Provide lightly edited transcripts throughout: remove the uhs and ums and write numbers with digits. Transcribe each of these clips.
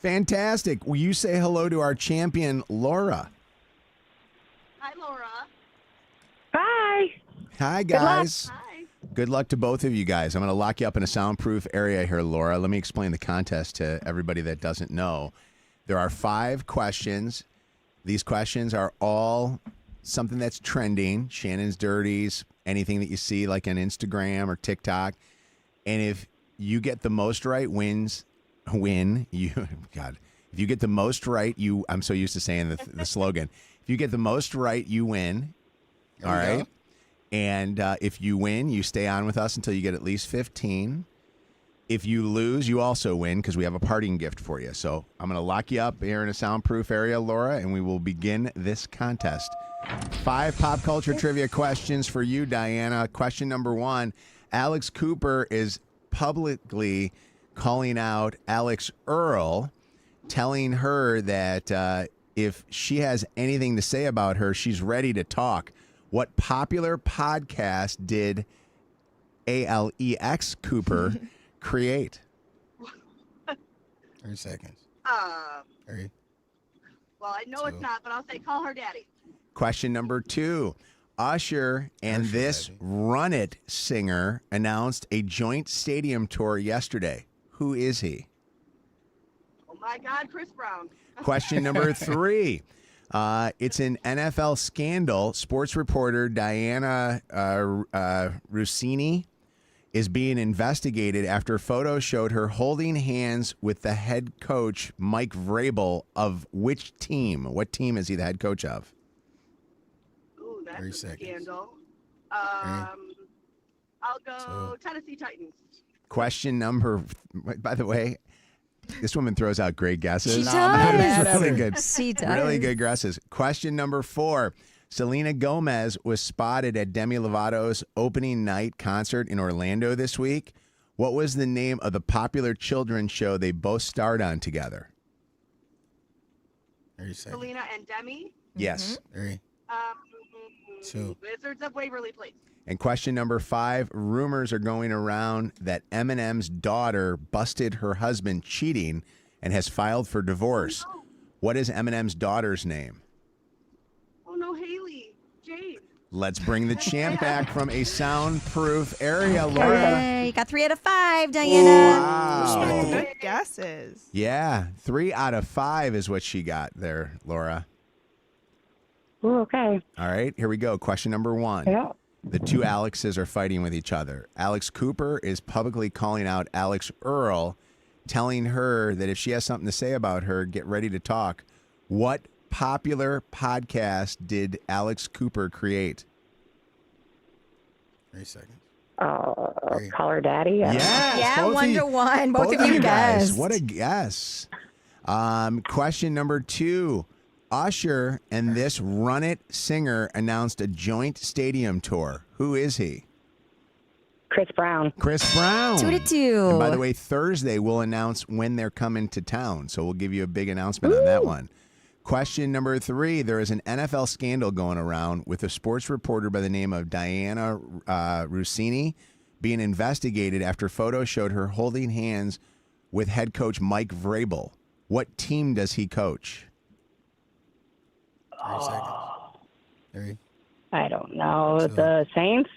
Fantastic. Will you say hello to our champion, Laura? Hi, Laura. Bye. Hi, guys. Hi. Good luck to both of you guys. I'm going to lock you up in a soundproof area here, Laura. Let me explain the contest to everybody that doesn't know. There are 5 questions. These questions are all something that's trending, Shannon's Dirties, anything that you see like on Instagram or TikTok. And if you get the most right if you get the most right, I'm so used to saying the slogan. If you get the most right, you win. All right. Go. And if you win, you stay on with us until you get at least 15. If you lose, you also win because we have a parting gift for you. So I'm going to lock you up here in a soundproof area, Laura, and we will begin this contest. 5 pop culture trivia questions for you, Diana. Question number 1. Alex Cooper is publicly calling out Alex Earl, telling her that if she has anything to say about her, she's ready to talk. What popular podcast did Alex Cooper create? 30 seconds. 3. Well, I know it's not, but I'll say call her daddy. Question number 2. Usher and this Run It singer announced a joint stadium tour yesterday. Who is he? Oh, my God, Chris Brown. Question number 3. It's an NFL scandal. Sports reporter Diana Rossini is being investigated after photos showed her holding hands with the head coach, Mike Vrabel, of which team? What team is he the head coach of? Ooh, that's 3 a seconds. scandal. I'll go Tennessee Titans. Question number, by the way, this woman throws out great guesses. She does. Really good. She does. Really good guesses. Question number 4. Selena Gomez was spotted at Demi Lovato's opening night concert in Orlando this week. What was the name of the popular children's show they both starred on together? 30 seconds. Selena and Demi. Yes. 3. 2. Wizards of Waverly Place. And question number 5, rumors are going around that Eminem's daughter busted her husband cheating and has filed for divorce. What is Eminem's daughter's name? Oh, no, Haley. Jade. Let's bring the champ back from a soundproof area, Laura. Hey, you got 3 out of 5, Diana. Wow. Good guesses. Yeah, 3 out of 5 is what she got there, Laura. Ooh, okay. All right, here we go. Question number 1. Yeah. The 2 Alexes are fighting with each other. Alex Cooper is publicly calling out Alex Earl, telling her that if she has something to say about her, get ready to talk. What popular podcast did Alex Cooper create? 3 seconds. Call her daddy. Yes, Yeah, both 1 to 1. Both of you guys. guessed. What a guess. Question number 2. Usher and this Run It singer announced a joint stadium tour. Who is he? Chris Brown. Chris Brown. 2 to 2. And by the way, Thursday we'll announce when they're coming to town. So we'll give you a big announcement on that one. Question number 3. There is an NFL scandal going around with a sports reporter by the name of Diana Rossini being investigated after photos showed her holding hands with head coach Mike Vrabel. What team does he coach? 30 seconds. 3. I don't know. The Saints?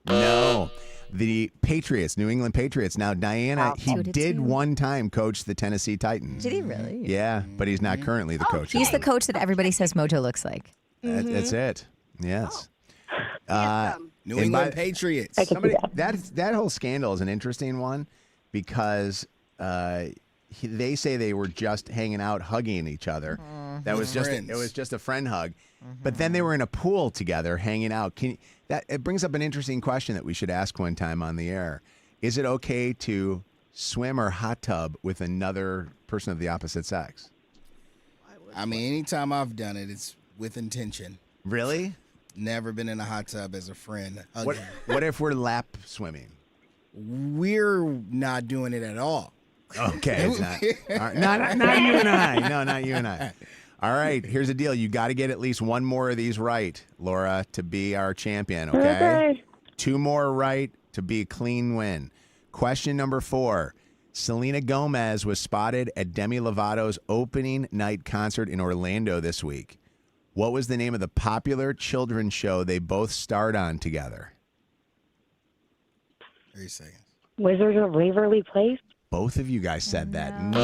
No. The Patriots, New England Patriots. Now, Diana, he 2 to did 2. one time coach the Tennessee Titans. Did he really? Yeah, but he's not currently the coach. He's the coach that everybody says Mojo looks like. That's it. Yes. New and England by- Patriots. I can see that. That whole scandal is an interesting one because they say they were just hanging out, hugging each other. That was Friends. it was just a friend hug. But then they were in a pool together, hanging out. It brings up an interesting question that we should ask one time on the air. Is it okay to swim or hot tub with another person of the opposite sex? I mean, anytime I've done it, it's with intention. Really? Never been in a hot tub as a friend. What if we're lap swimming? We're not doing it at all. Okay, it's not. All right, not you and I. No, not you and I. All right, here's the deal. You got to get at least one more of these right, Laura, to be our champion, okay? 2 more right to be a clean win. Question number 4. Selena Gomez was spotted at Demi Lovato's opening night concert in Orlando this week. What was the name of the popular children's show they both starred on together? 3 seconds. Wizards of Waverly Place? Both of you guys said that. No.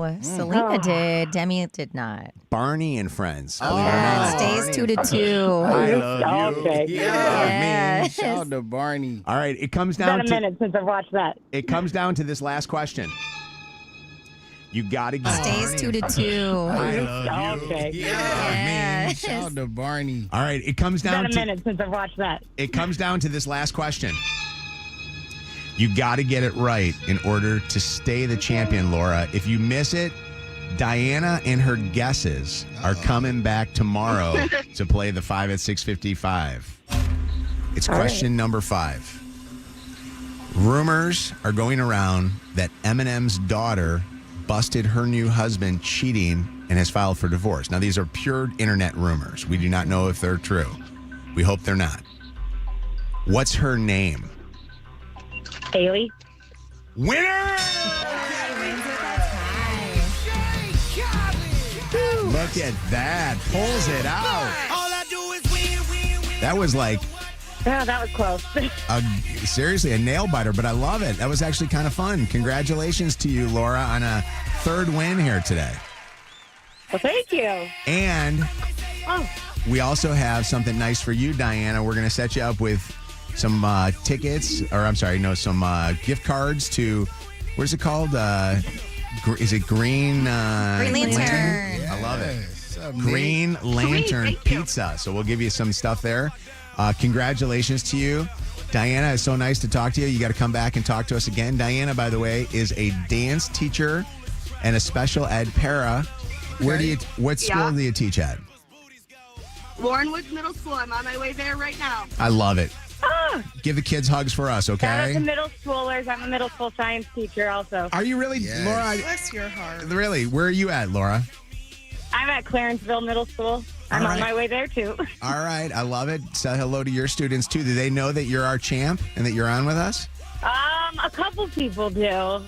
Oh, Selena did. Demi did not. Barney and Friends. Oh. Yeah, stays 2-2. I love you. Okay. Yes. Shout out to Barney. All right, it comes It's down been a minute since I've watched that. It comes down to this last question. You got to get Stays 2-2. I love you. Okay. Yes. Shout out to Barney. All right, it comes It's down been a to minute since I've watched that. it comes down to this last question. You got to get it right in order to stay the champion, Laura. If you miss it, Diana and her guesses are coming back tomorrow to play the 5 at 6:55. It's question number 5. Rumors are going around that Eminem's daughter busted her new husband cheating and has filed for divorce. Now, these are pure internet rumors. We do not know if they're true. We hope they're not. What's her name? Haley? Winner! Look at that. Pulls it out. That was like, Yeah, that was close. seriously, a nail biter, but I love it. That was actually kind of fun. Congratulations to you, Laura, on a 3rd win here today. Well, thank you. And we also have something nice for you, Diana. We're going to set you up with some tickets, or I'm sorry, no, some gift cards to, what is it called? Is it Green? Green Lantern. I love it. What's up, Nick? Green Lantern thank you. Pizza. So we'll give you some stuff there. Congratulations to you. Diana, it's so nice to talk to you. You got to come back and talk to us again. Diana, by the way, is a dance teacher and a special ed para. What school do you teach at? Warren Woods Middle School. I'm on my way there right now. I love it. Give the kids hugs for us, Shout out okay? to middle schoolers. I'm a middle school science teacher also. Are you really, Yes. Laura? Bless your heart. Really? Where are you at, Laura? I'm at Clarenceville Middle School. I'm All on right. my way there, too. All right. I love it. Say hello to your students, too. Do they know that you're our champ and that you're on with us? A couple people do.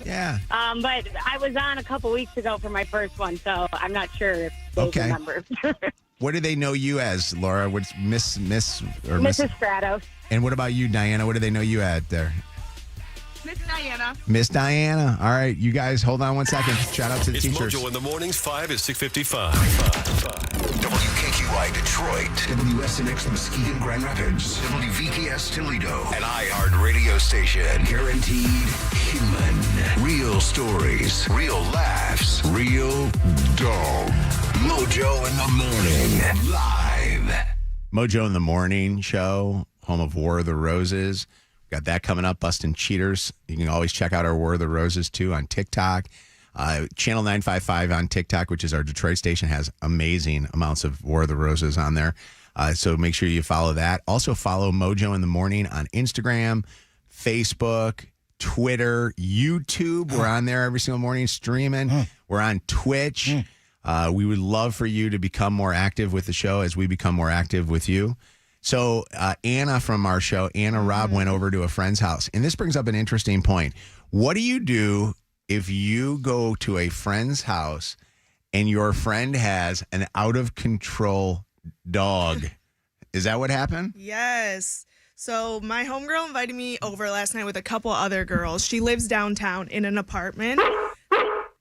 Yeah. But I was on a couple weeks ago for my first one, so I'm not sure if they Okay. remember. What do they know you as, Laura? What's Miss or Miss? Mrs. Stratos. And what about you, Diana? What do they know you at there? Miss Diana. Miss Diana. All right, you guys, hold on one second. Shout out to the It's teachers. Mojo in the mornings, 5 at 6:55. WKQI Detroit, WSNX Muskegon Grand Rapids, WVKS Toledo, an iHeart radio station. Guaranteed human. Real stories, real laughs, real dog. Mojo in the morning, live. Mojo in the Morning show, home of War of the Roses. Got that coming up, Busting Cheaters. You can always check out our War of the Roses, too, on TikTok. Channel 955 on TikTok, which is our Detroit station, has amazing amounts of War of the Roses on there. So make sure you follow that. Also follow Mojo in the Morning on Instagram, Facebook, Twitter, YouTube. We're on there every single morning streaming. We're on Twitch. We would love for you to become more active with the show as we become more active with you. So Anna from our show, Anna Robb, went over to a friend's house. And this brings up an interesting point. What do you do if you go to a friend's house and your friend has an out-of-control dog? Is that what happened? Yes. So my homegirl invited me over last night with a couple other girls. She lives downtown in an apartment.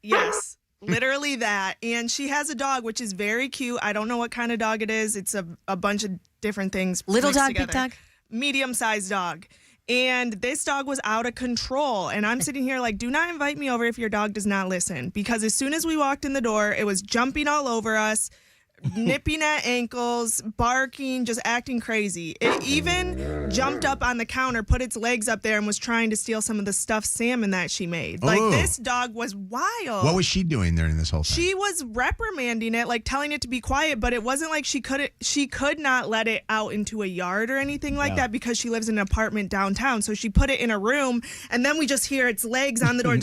Yes, literally that. And she has a dog, which is very cute. I don't know what kind of dog it is. It's a bunch of different things. Little mixed dog, together. big dog? Medium-sized dog. And this dog was out of control. And I'm sitting here like, do not invite me over if your dog does not listen. Because as soon as we walked in the door, it was jumping all over us, nipping at ankles, barking, just acting crazy. It even jumped up on the counter, put its legs up there, and was trying to steal some of the stuffed salmon that she made. Like, Oh. this dog was wild. What was she doing during this whole thing? She was reprimanding it, like telling it to be quiet, but it wasn't like she could not let it out into a yard or anything like that because she lives in an apartment downtown. So she put it in a room, and then we just hear its legs on the door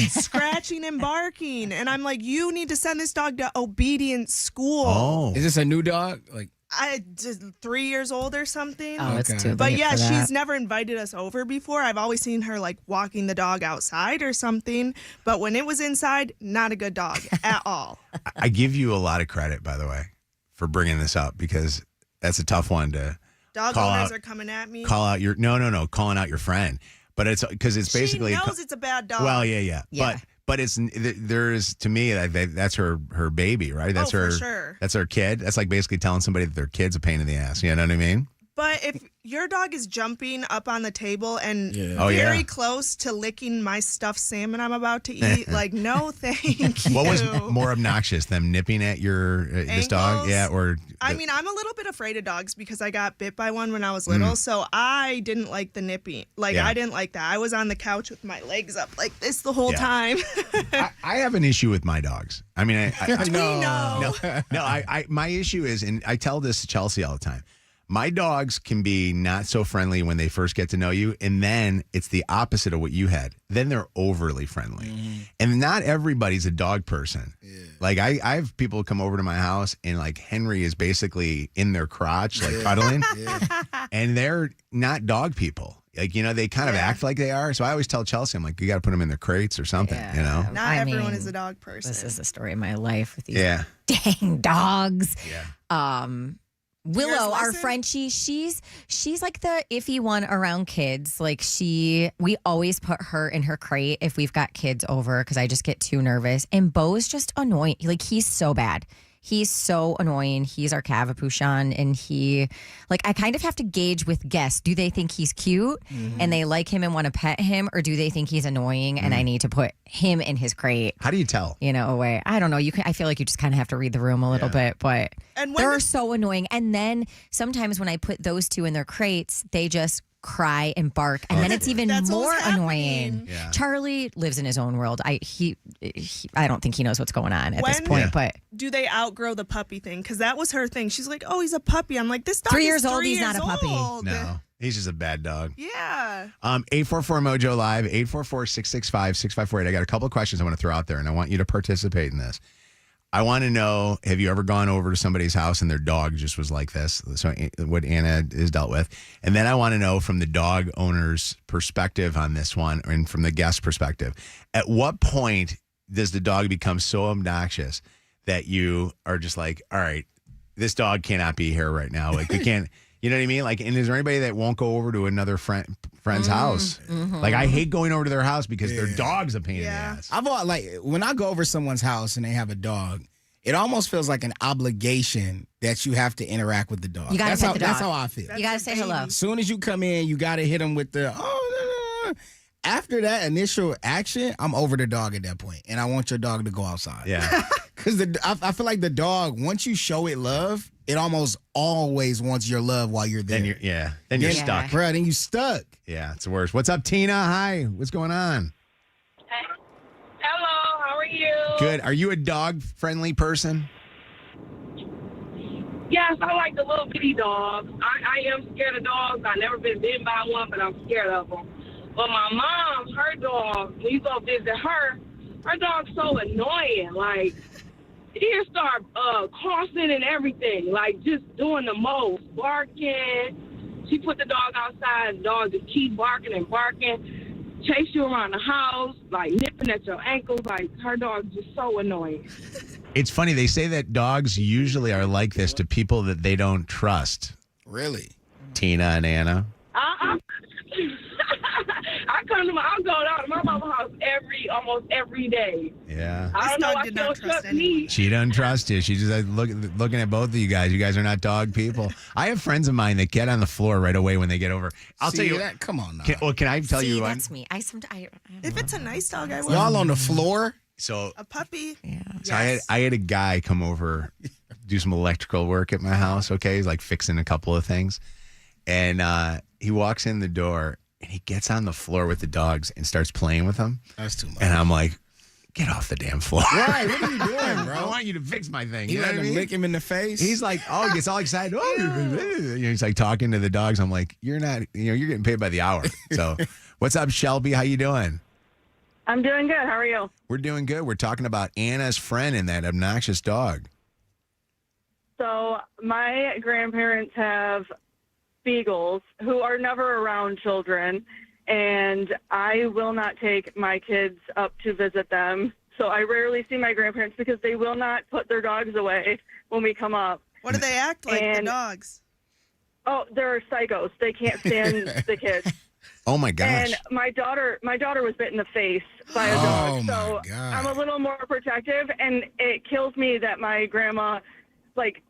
scratching and barking. And I'm like, you need to send this dog to obedience school. Oh. Is this a new dog? Like, just 3 years old or something. Oh, it's too late But yeah, for that. she's never invited us over before. I've always seen her like walking the dog outside or something. But when it was inside, not a good dog at all. I give you a lot of credit, by the way, for bringing this up because that's a tough one to Dog call owners out, are coming at me. call out your calling out your friend. But it's because it's basically she knows it's a bad dog. well, yeah. Yeah. But it's there's to me that's her baby, right? That's for her sure. That's her kid. That's like basically telling somebody that their kid's a pain in the ass. You know what I mean? But if your dog is jumping up on the table and Oh, very yeah. close to licking my stuffed salmon I'm about to eat, like, no, thank you. What was more obnoxious, them nipping at your this dog? Ankles? Yeah, or I mean, I'm a little bit afraid of dogs because I got bit by one when I was little, so I didn't like the nipping. Like, Yeah. I didn't like that. I was on the couch with my legs up like this the whole Yeah. time. I have an issue with my dogs. I mean, No. my issue is, and I tell this to Chelsea all the time. My dogs can be not so friendly when they first get to know you, and then it's the opposite of what you had. Then they're overly friendly, and not everybody's a dog person. Like I have people come over to my house, and like Henry is basically in their crotch, like cuddling, and they're not dog people. Like, you know, they kind of act like they are. So I always tell Chelsea, I'm like, you got to put them in their crates or something, you know? Not I everyone mean, is a dog person. This is the story of my life with these Yeah. dang dogs. Yeah. Willow, our lesson? Frenchie, she's like the iffy one around kids. Like we always put her in her crate if we've got kids over because I just get too nervous. And Bo's just annoying. Like he's so bad. He's so annoying. He's our Cavapuchon, and I kind of have to gauge with guests. Do they think he's cute and they like him and want to pet him, or do they think he's annoying and I need to put him in his crate? How do you tell? You know, away. I don't know. I feel like you just kind of have to read the room a little bit, but And when they're the- so annoying. And then sometimes when I put those two in their crates, they just cry and bark, and then it's even That's more what's annoying. happening. Yeah. Charlie lives in his own world. I don't think he knows what's going on at this When- point. Yeah. But Do they outgrow the puppy thing? Because that was her thing. She's like, oh, he's a puppy. I'm like, this dog 3 is years old, 3 he's not years a puppy. old. No, he's just a bad dog. Yeah. 844 Mojo Live, 844-665-6548. I got a couple of questions I want to throw out there, and I want you to participate in this. I want to know, have you ever gone over to somebody's house and their dog just was like this? So what Anna has dealt with. And then I want to know from the dog owner's perspective on this one, and from the guest perspective, at what point does the dog become so obnoxious that you are just like, all right, this dog cannot be here right now. Like we can't, you know what I mean? Like, and is there anybody that won't go over to another friend's house? Like I hate going over to their house because their dog's a pain in the ass. I've always, like when I go over someone's house and they have a dog, it almost feels like an obligation that you have to interact with the dog. You gotta that's pet how, the That's dog. how I feel. you got to say hello. As soon as you come in, you got to hit them with the After that initial action, I'm over the dog at that point, and I want your dog to go outside. Yeah. Because I feel like the dog, once you show it love, it almost always wants your love while you're there. Then you're Yeah. stuck. Bruh, then you stuck. Yeah, it's the worst. What's up, Tina? Hi. What's going on? Hello, how are you? Good. Are you a dog-friendly person? Yes, I like the little bitty dogs. I am scared of dogs. I've never been bitten by one, but I'm scared of them. But my mom, her dog, when you go visit her dog's so annoying. Like, he'll start crossing and everything, like just doing the most, barking. She put the dog outside, the dog just keep barking and barking, chase you around the house, like nipping at your ankles. Like, her dog's just so annoying. It's funny. They say that dogs usually are like this to people that they don't trust. Really? Tina and Anna. I I'll go down to my mama's house almost every day. Yeah. I don't This know dog why did she not don't trust trust anyone. me. She doesn't trust you. She's just like, looking at both of you guys. You guys are not dog people. I have friends of mine that get on the floor right away when they get over. I'll See tell you. that. Come on now. Can I tell See, you one? that's me. I don't If know. it's a nice dog, I will. Y'all on the floor? So A puppy. Yeah. So I had a guy come over, do some electrical work at my house. Okay, he's like fixing a couple of things, and he walks in the door and he gets on the floor with the dogs and starts playing with them. That's too much. And I'm like, get off the damn floor! Right, what are you doing, I bro? want you to fix my thing. He You know let what I him mean? lick him in the face? He's like, oh, he gets all excited. Oh, you know, he's like talking to the dogs. I'm like, you're not, you're getting paid by the hour. So, what's up, Shelby? How you doing? I'm doing good. How are you? We're doing good. We're talking about Anna's friend and that obnoxious dog. So my grandparents have beagles who are never around children, and I will not take my kids up to visit them. So I rarely see my grandparents because they will not put their dogs away when we come up. What do they act like, the And- dogs? Oh, they're psychos. They can't stand the kids. Oh my gosh. And my daughter was bit in the face by a Oh, dog. my So God. I'm a little more protective, and it kills me that my grandma, like,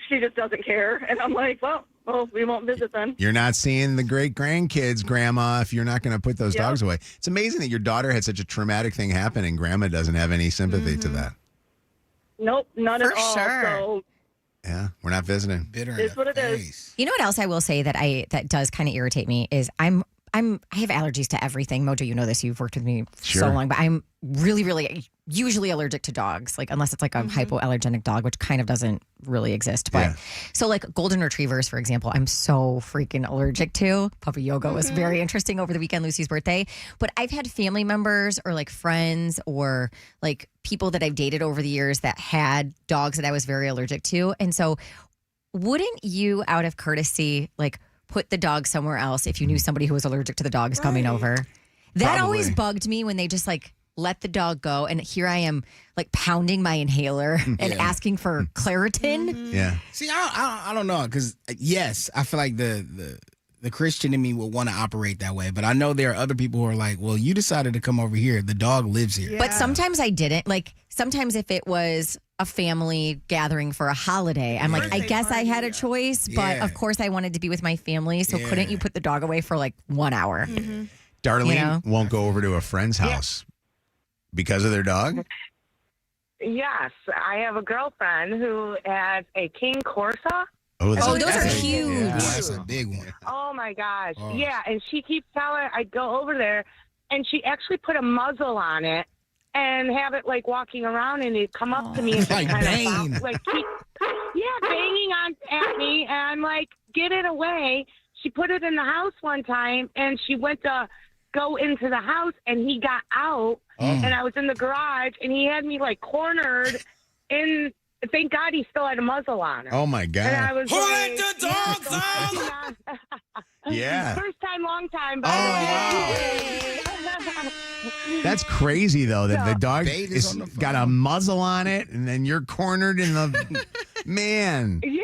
she just doesn't care. And I'm like, well, we won't visit then. You're not seeing the great grandkids, Grandma, if you're not going to put those Yep. dogs away. It's amazing that your daughter had such a traumatic thing happen and Grandma doesn't have any sympathy to that. Nope, none For at all. sure. So Yeah, we're not visiting. Bitter in It's the what it is. face. You know what else I will say that does kind of irritate me is I have allergies to everything. Mojo, you know this. You've worked with me Sure. so long, but I'm really usually allergic to dogs. Like unless it's like a hypoallergenic dog, which kind of doesn't really exist. But Yeah. so like golden retrievers, for example, I'm so freaking allergic to. Puppy yoga was very interesting over the weekend, Lucy's birthday. But I've had family members or like friends or like people that I've dated over the years that had dogs that I was very allergic to. And so wouldn't you, out of courtesy, like put the dog somewhere else if you knew somebody who was allergic to the dogs coming over? That always Probably. bugged me when they just like let the dog go. And here I am like pounding my inhaler and asking for Claritin. Yeah. See, I don't know, because yes, I feel like the Christian in me will want to operate that way, but I know there are other people who are like, well, you decided to come over here. The dog lives here. But sometimes I didn't. Like sometimes if it was a family gathering for a holiday, I'm like, I Birthday guess I had a party, choice, but Yeah. of course I wanted to be with my family. So couldn't you put the dog away for like 1 hour? Darlene You know? won't go over to a friend's house because of their dog? Yes, I have a girlfriend who has a King Corsa. Oh, that's those are big. huge. Yeah. That's a big one. Oh my gosh. Oh. Yeah, and she keeps telling I'd go over there and she actually put a muzzle on it and have it like walking around and it'd come up to me and just Like kind Bane. of like keep banging on at me, and I'm like, get it away. She put it in the house one time and she went to go into the house and he got out and I was in the garage and he had me like cornered in. Thank God he still had a muzzle on her. Oh my And I God. was Who like, let the dogs out? Yeah. First time, long time. By That's crazy though that the dog Bait is is on the phone. got a muzzle on it and then you're cornered in the man. Yeah.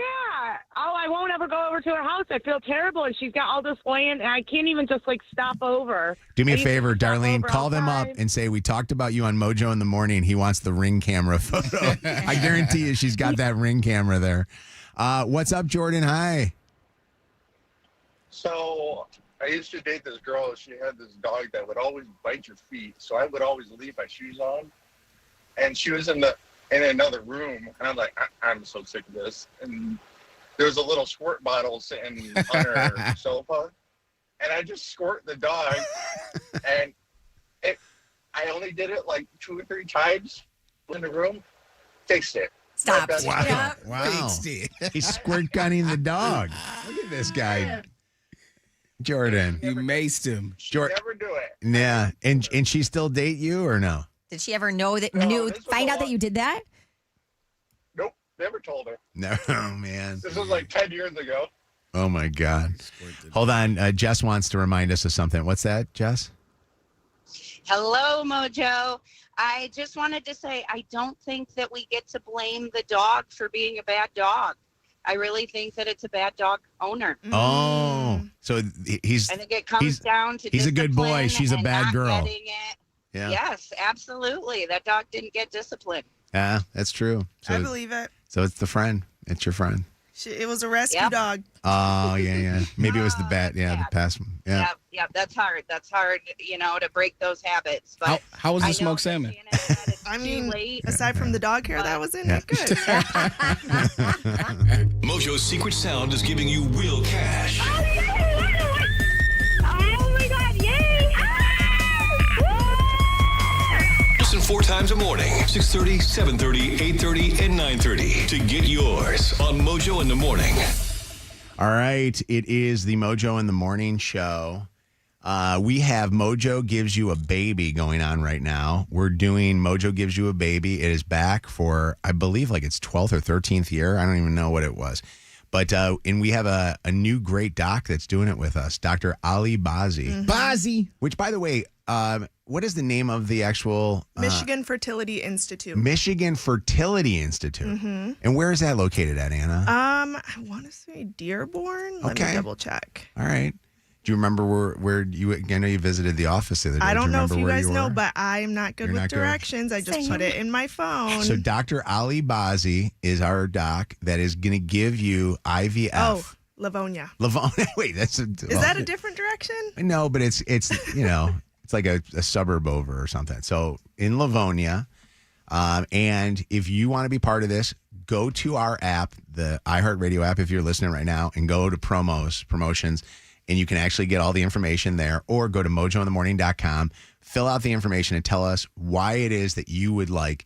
Oh, I won't ever go over to her house. I feel terrible. And she's got all this land, and I can't even just, like, stop over. Do me I a used to favor, stop Darlene. over Call them up outside. and say we talked about you on Mojo in the morning. He wants the Ring camera photo. I guarantee you, she's got that Ring camera there. What's up, Jordan? Hi. So I used to date this girl. She had this dog that would always bite your feet. So I would always leave my shoes on. And she was in another room. And I'm like, I'm so sick of this. And there was a little squirt bottle sitting on her sofa. And I just squirt the dog. And I only did it like 2 or 3 times in the room. Fixed it. Stop. That's Wow. Yeah. Wow. Fixed it. He's squirt gunning the dog. Look at this guy. Jordan. You maced him. Jordan. Never do it. Yeah. And she still date you or no? Did she ever know that No, this was find a out that lot- you did that? Nope. Never told her. No, man. This was like 10 years ago. Oh my God. Hold on. Jess wants to remind us of something. What's that, Jess? Hello, Mojo. I just wanted to say I don't think that we get to blame the dog for being a bad dog. I really think that it's a bad dog owner. Oh, so he's I think it comes he's- down to he's a good boy. discipline She's a and bad not girl. getting it. yeah. Yes, absolutely. That dog didn't get disciplined. Yeah, that's true. I So believe it. so it's the friend. It's your friend. It was a rescue Yep. dog. Oh, yeah. Maybe it was the bat. Yeah, the Sad. past one. Yeah. Yep. That's hard. That's hard, to break those habits. But How was I the know smoked that salmon? Shannon said it's I too mean, late. aside from the dog hair that was in Yeah. it, good. Mojo's secret sound is giving you real cash. Oh my God! Yay! Listen 4 times a morning, 6:30, 7:30, 8:30, and 9:30 to get yours on Mojo in the Morning. All right. It is the Mojo in the Morning show. We have Mojo Gives You a Baby going on right now. We're doing Mojo Gives You a Baby. It is back for, I believe, like its 12th or 13th year. I don't even know what it was. But and we have a new great doc that's doing it with us, Dr. Ali Bazi. Bazi. Which, by the way, what is the name of the actual? Michigan Fertility Institute. Michigan Fertility Institute. And where is that located at, Anna? I want to say Dearborn. Let me double check. All right. Do you remember where you? I know you visited the office the other day. I don't know if you where guys know, were? but I'm not good You're with not good? directions. I just put it in my phone. So Dr. Ali Bazi is our doc that is going to give you IVF. Oh, Livonia. Livonia. Wait, that's Is that a different direction? No, but it's you know it's like a suburb over or something. So in Livonia, and if you want to be part of this, go to our app, the iHeartRadio app, if you're listening right now, and go to promotions. And you can actually get all the information there, or go to mojointhemorning.com, fill out the information, and tell us why it is that you would like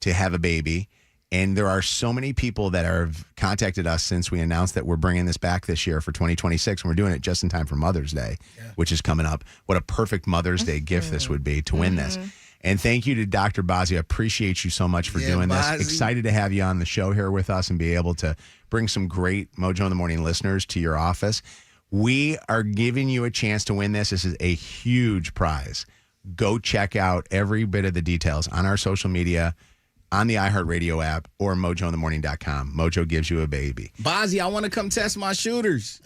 to have a baby. And there are so many people that have contacted us since we announced that we're bringing this back this year for 2026. And we're doing it just in time for Mother's Day, which is coming up. What a perfect Mother's Day gift this would be to win this. And thank you to Dr. Bazi. I appreciate you so much for doing Bazi. this. Excited to have you on the show here with us and be able to bring some great Mojo in the Morning listeners to your office. We are giving you a chance to win this. This is a huge prize. Go check out every bit of the details on our social media, on the iHeartRadio app, or mojointhemorning.com. Mojo Gives You a Baby. Bazi, I want to come test my shooters.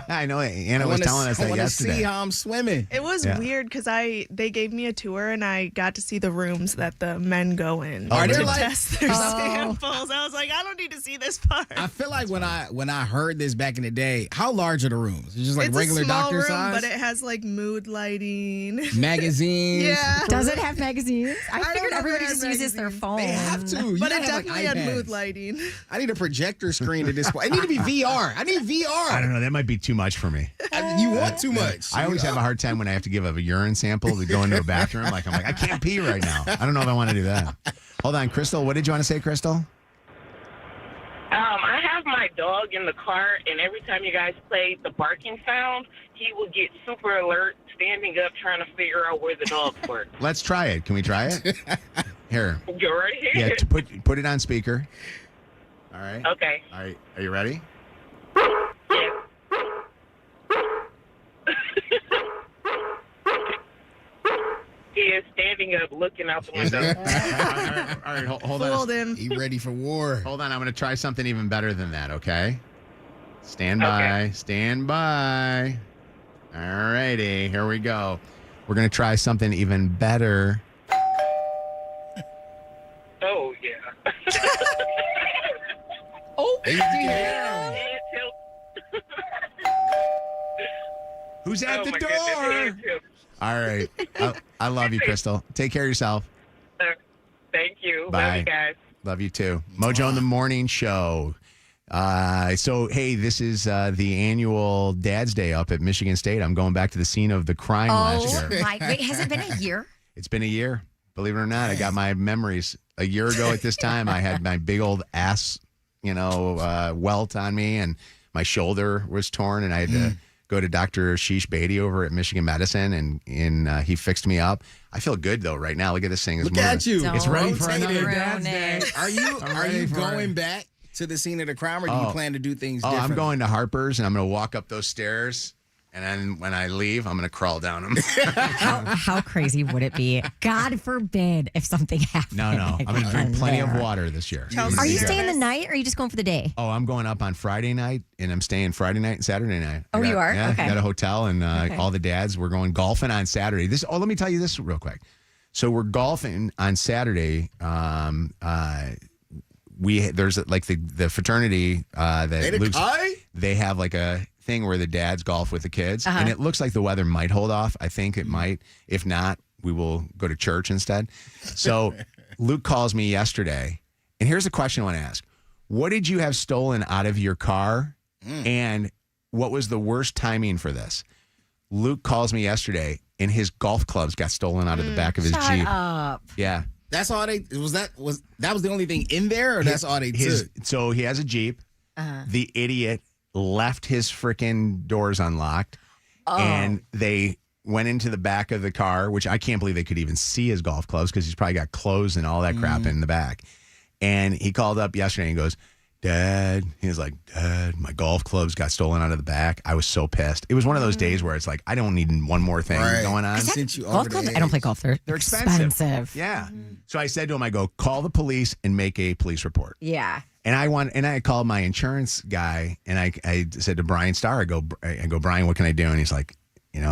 I know Anna was telling us that I want to yesterday. see how I'm swimming. It was weird because they gave me a tour and I got to see the rooms that the men go in Oh, to really? test their samples. I was like, I don't need to see this part. I feel like when I heard this back in the day, how large are the rooms? It's just like It's regular a small doctor room, size? but it has like mood lighting. Magazines. Yeah. Does it have magazines? I don't figured know if everybody it has just uses their magazines. phone. They have to. You But gotta it have, definitely like, had iPads. mood lighting. I need a projector screen to display. I need to be VR. I need VR. I don't know. That might be too much for me. You want too much. I always have a hard time when I have to give a urine sample to go into a bathroom. I'm like, I can't pee right now. I don't know if I want to do that. Hold on, Crystal. What did you want to say, Crystal? I have my dog in the car, and every time you guys play the barking sound, he will get super alert, standing up, trying to figure out where the dogs were. Let's try it. Can we try it? Here. You're right here. Yeah, to put it on speaker. All right. Okay. All right. Are you ready? He is standing up, looking out the window. All right. Hold on. Fooled him. He ready for war. Hold on. I'm going to try something even better than that, okay? Stand by. Okay. Stand by. All righty. Here we go. We're going to try something even better. Oh, yeah. Oh, Damn. Who's at Oh, the my door? goodness, he is too. All right. I love you, Crystal. Take care of yourself. Thank you. Bye. Love you guys. Love you too. Mojo in the Morning Show. So, hey, this is the annual Dad's Day up at Michigan State. I'm going back to the scene of the crime last oh year. my! Wait, has it been a year? It's been a year. Believe it or not, I got my memories. A year ago at this time, I had my big old ass, welt on me, and my shoulder was torn, and I had to go to Dr. Sheesh Beatty over at Michigan Medicine, and he fixed me up. I feel good though right now. Look at this thing. It's Look at you. It's ready for Rotated. another Ruin Dad's Day. it. Are you I'm ready for going it. back to the scene of the crime, or do you plan to do things Oh, different? I'm going to Harper's, and I'm going to walk up those stairs, and then when I leave, I'm going to crawl down them. How crazy would it be? God forbid if something happened. No. I'm going to drink plenty of there. water this year. Chelsea. Are you Yeah. staying the night, or are you just going for the day? Oh, I'm going up on Friday night, and I'm staying Friday night and Saturday night. Oh, you are? Yeah, Okay. I got a hotel, and Okay. all the dads, we're going golfing on Saturday. Let me tell you this real quick. So we're golfing on Saturday. There's like the fraternity that Luke's, they have like a thing where the dads golf with the kids, and it looks like the weather might hold off. I think it might. If not, we will go to church instead. So Luke calls me yesterday, and here's the question I want to ask. What did you have stolen out of your car, and what was the worst timing for this? Luke calls me yesterday, and his golf clubs got stolen out of the back of his Shut Jeep. up. Yeah. That's all they was the only thing in there, or that's all they took? So he has a Jeep. The idiot left his freaking doors unlocked, and they went into the back of the car, which I can't believe they could even see his golf clubs because he's probably got clothes and all that crap in the back. And he called up yesterday and goes, Dad, he was like, Dad, my golf clubs got stolen out of the back. I was so pissed. It was one of those days where it's like, I don't need one more thing going on. Golf clubs? I don't play golf. They're expensive. Yeah. So I said to him, I go, call the police and make a police report. Yeah. And I called my insurance guy and I said to Brian Starr, I go, Brian, what can I do? And he's like,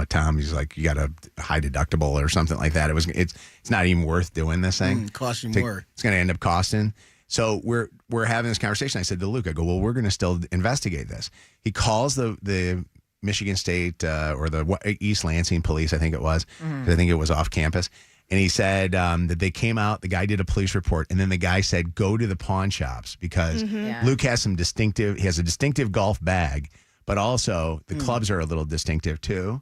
Tom, he's like, you got a high deductible or something like that. It's not even worth doing this thing. Cost you more. It's going to end up costing. So we're having this conversation. I said to Luke, I go, well, we're going to still investigate this. He calls the Michigan State or the East Lansing police, I think it was. I think it was off campus. And he said that they came out, the guy did a police report, and then the guy said, go to the pawn shops because Luke has he has a distinctive golf bag, but also the clubs are a little distinctive too.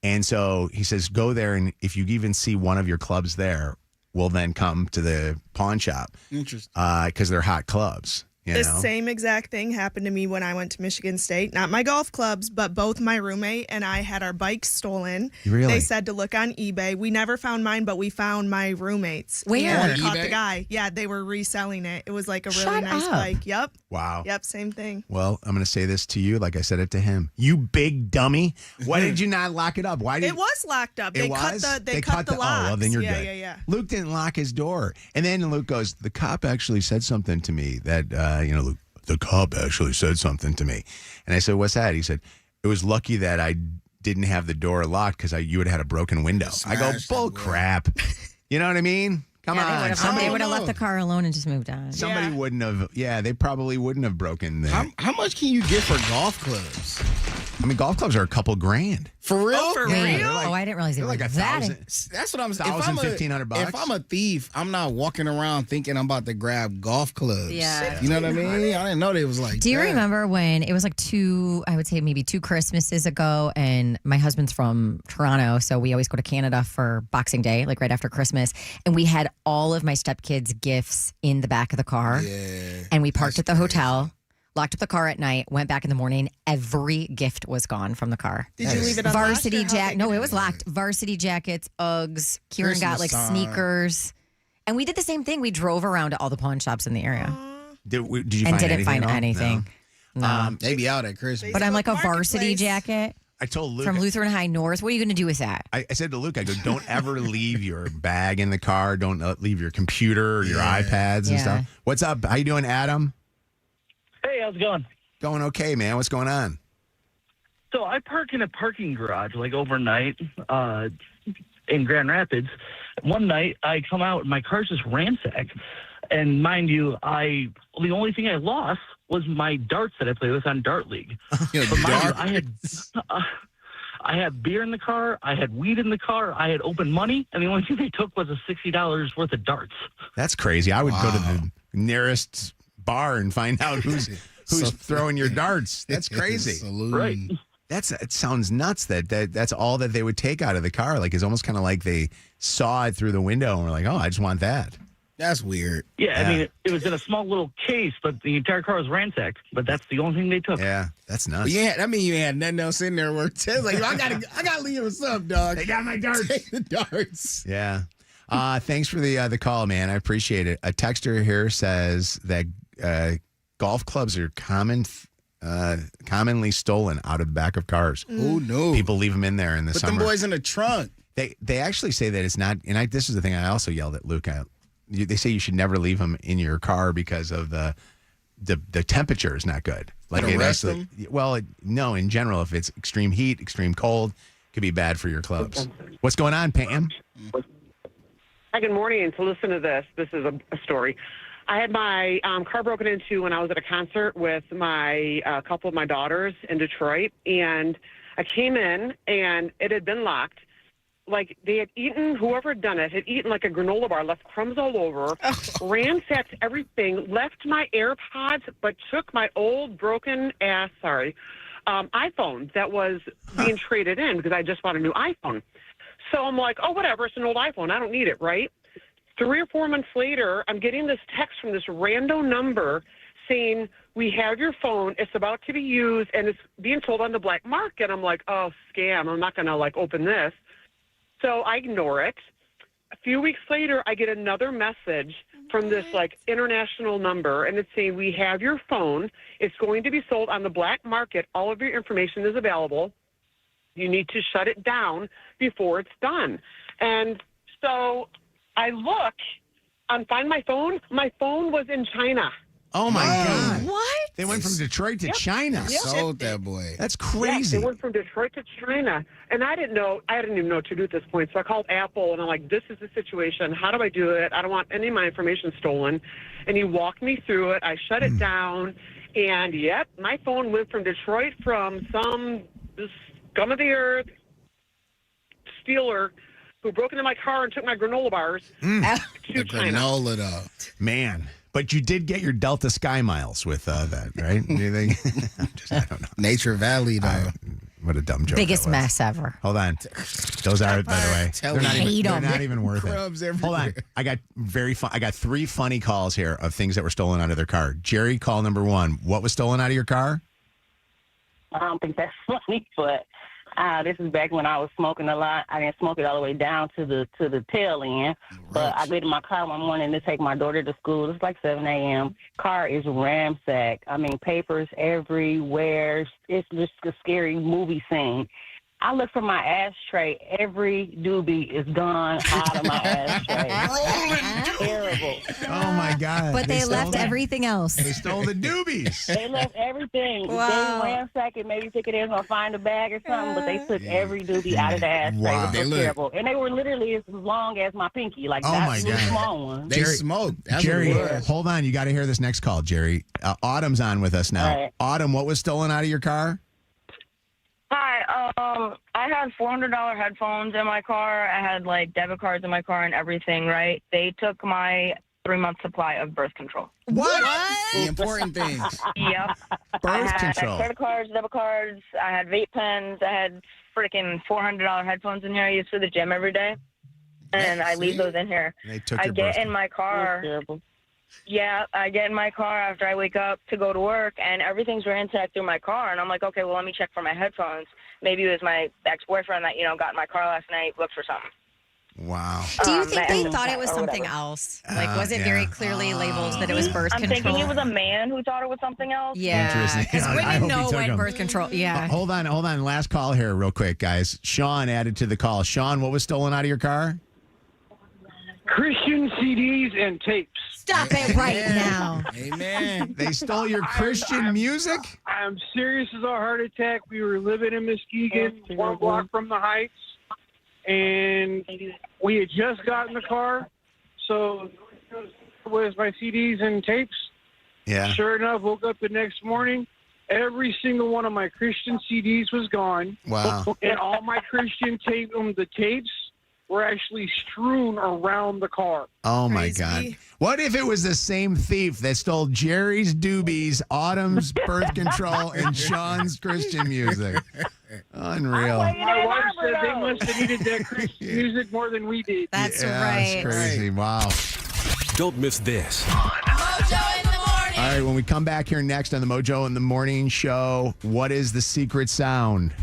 And so he says, go there, and if you even see one of your clubs there, we'll then come to the pawn shop. Interesting. Because they're hot clubs. The same exact thing happened to me when I went to Michigan State. Not my golf clubs, but both my roommate and I had our bikes stolen. Really? They said to look on eBay. We never found mine, but we found my roommate's. Where? And we On caught eBay? the guy. Yeah, they were reselling it. It was like a really nice bike. Yep. Wow. Yep, same thing. Well, I'm going to say this to you like I said it to him. You big dummy. Why did you not lock it up? Why did It was locked up. They cut the locks. Oh, well, then you're good. Yeah. Luke didn't lock his door. And then Luke goes, the cop actually said something to me that, Luke, the cop actually said something to me. And I said, what's that? He said, it was lucky that I didn't have the door locked because you would have had a broken window. I go, bull crap. You know what I mean? Come on. Somebody would have left the car alone and just moved on. Somebody wouldn't have. Yeah, they probably wouldn't have broken the. How much can you get for golf clubs? I mean, golf clubs are a couple grand. For real? Oh, for Wait, real? I didn't realize they They're were like that. $1,000. That's what I'm saying. $1,500. If I'm a thief, I'm not walking around thinking I'm about to grab golf clubs. Yeah. You know what I mean? I didn't know they was like Do you that. remember when it was like I would say maybe 2 Christmases ago, and my husband's from Toronto, so we always go to Canada for Boxing Day, like right after Christmas, and we had all of my stepkids' gifts in the back of the car, and we parked at the hotel, locked up the car at night, went back in the morning, every gift was gone from the car. Did you leave it unlocked? Varsity jacket. No, it was locked. Varsity jackets, Uggs. Kieran got like sneakers. And we did the same thing. We drove around to all the pawn shops in the area. Did you and find didn't anything find at all? anything. No. They be out at Christmas. But I'm like a varsity Marketplace. jacket I told Luke. from Lutheran High North. What are you going to do with that? I said to Luke, I go, don't ever leave your bag in the car. Don't leave your computer or your iPads and Yeah. stuff. What's up? How you doing, Adam? Hey, how's it going? Going okay, man. What's going on? So I park in a parking garage like overnight in Grand Rapids. One night I come out and my car's just ransacked. And mind you, the only thing I lost was my darts that I play with on Dart League. But mind you, I had beer in the car, I had weed in the car, I had open money, and the only thing they took was a $60 worth of darts. That's crazy. I would go to the nearest bar and find out who's throwing your darts. That's crazy. Right. It sounds nuts that's all that they would take out of the car. Like, it's almost kind of like they saw it through the window and were like, oh, I just want that. That's weird. Yeah, I mean, it was in a small little case, but the entire car was ransacked. But that's the only thing they took. Yeah, that's nuts. But that mean you had nothing else in there worth it. Like, I gotta leave what's up, dog. They got my darts. Take the darts. Yeah. Thanks for the call, man. I appreciate it. A texter here says that golf clubs are commonly stolen out of the back of cars. Oh no! People leave them in there in the Put summer. them boys in the trunk. They actually say that it's not. And this is the thing I also yelled at Luke at. They say you should never leave them in your car because of the temperature is not good. Like it arrest actually, them? well, no. In general, if it's extreme heat, extreme cold, it could be bad for your clubs. What's going on, Pam? Hi, good morning. So listen to this. This is a story. I had my car broken into when I was at a concert with my couple of my daughters in Detroit, and I came in and it had been locked. Like they had eaten, whoever had done it had eaten like a granola bar, left crumbs all over, ransacked everything, left my AirPods, but took my old broken ass, iPhone that was being traded in because I just bought a new iPhone. So I'm like, oh, whatever, it's an old iPhone. I don't need it, right? 3 or 4 months later, I'm getting this text from this random number saying, we have your phone, it's about to be used, and it's being sold on the black market. I'm like, oh, scam, I'm not going to, open this. So I ignore it. A few weeks later, I get another message from this like international number, and it's saying, we have your phone. It's going to be sold on the black market. All of your information is available. You need to shut it down before it's done. And so I look and find my phone. My phone was in China. Oh my God! What? They went from Detroit to China. Sold that boy. That's Yes, crazy. they went from Detroit to China. And I didn't even know what to do at this point. So I called Apple and I'm like, this is the situation. How do I do it? I don't want any of my information stolen. And he walked me through it. I shut it down. And yep, my phone went from Detroit from some scum of the earth stealer who broke into my car and took my granola bars to The China. granola, though. Man. But you did get your Delta Sky Miles with that, right? Do you think? I don't know. Nature Valley, though. What a dumb joke. Biggest that was. mess ever. Hold on. Those are, by the way, Tell they're not, me. even, Hate they're 'em. not even worth Crumbs it. Hold on. everywhere. I got I got 3 funny calls here of things that were stolen out of their car. Jerry, call number 1. What was stolen out of your car? I don't think that's funny, but this is back when I was smoking a lot. I didn't smoke it all the way down to the tail end, but I get in my car one morning to take my daughter to school. It's like 7 a.m. Car is ramsacked. I mean, papers everywhere. It's just a scary movie scene. I look for my ashtray. Every doobie is gone out of my ashtray. Terrible. Oh, my God. But they stole left that? everything else. They stole the doobies. They left everything. Wow. They ransacked it, maybe think it is gonna find a bag or something, but they took every doobie out of the ashtray. Wow. It was They so look- terrible. And they were literally as long as my pinky, like Oh, that's my the God. small one. They Jerry- smoked. That's Jerry, what it was. hold on. You got to hear this next call, Jerry. Autumn's on with us now. All right. Autumn, what was stolen out of your car? Hi, I had $400 headphones in my car. I had like debit cards in my car and everything, right? They took my 3-month supply of birth control. What? The important things. Yep. I Birth had control. credit cards, debit cards. I had vape pens. I had freaking $400 headphones in here. I use for the gym every day, and I leave those in here. They took I your get birth in my car. Yeah, I get in my car after I wake up to go to work, and everything's ransacked through my car. And I'm like, okay, well, let me check for my headphones. Maybe it was my ex-boyfriend that, got in my car last night, looked for something. Wow. Do you think they thought it was or something whatever. else? Like, was it very clearly labeled that it was birth I'm control? thinking it was a man who thought it was something else. Yeah, Interesting. because I women hope he know took when 'em. birth control. Yeah. Hold on. Last call here, real quick, guys. Sean added to the call. Sean, what was stolen out of your car? Christian CDs and tapes. Stop it right now. Amen. They stole your Christian music? I'm serious as a heart attack. We were living in Muskegon, 1 block from the Heights, and we had just gotten the car. So was my CDs and tapes. Yeah. Sure enough, woke up the next morning. Every single one of my Christian CDs was gone. Wow. And all my Christian the tapes were actually strewn around the car. Oh, my God. What if it was the same thief that stole Jerry's doobies, Autumn's birth control, and Sean's Christian music? Unreal. My wife said they must have needed that Christian music more than we did. That's Yeah, right. That's crazy. Wow. Don't miss this. All right, when we come back here next on the Mojo in the Morning Show, what is the secret sound?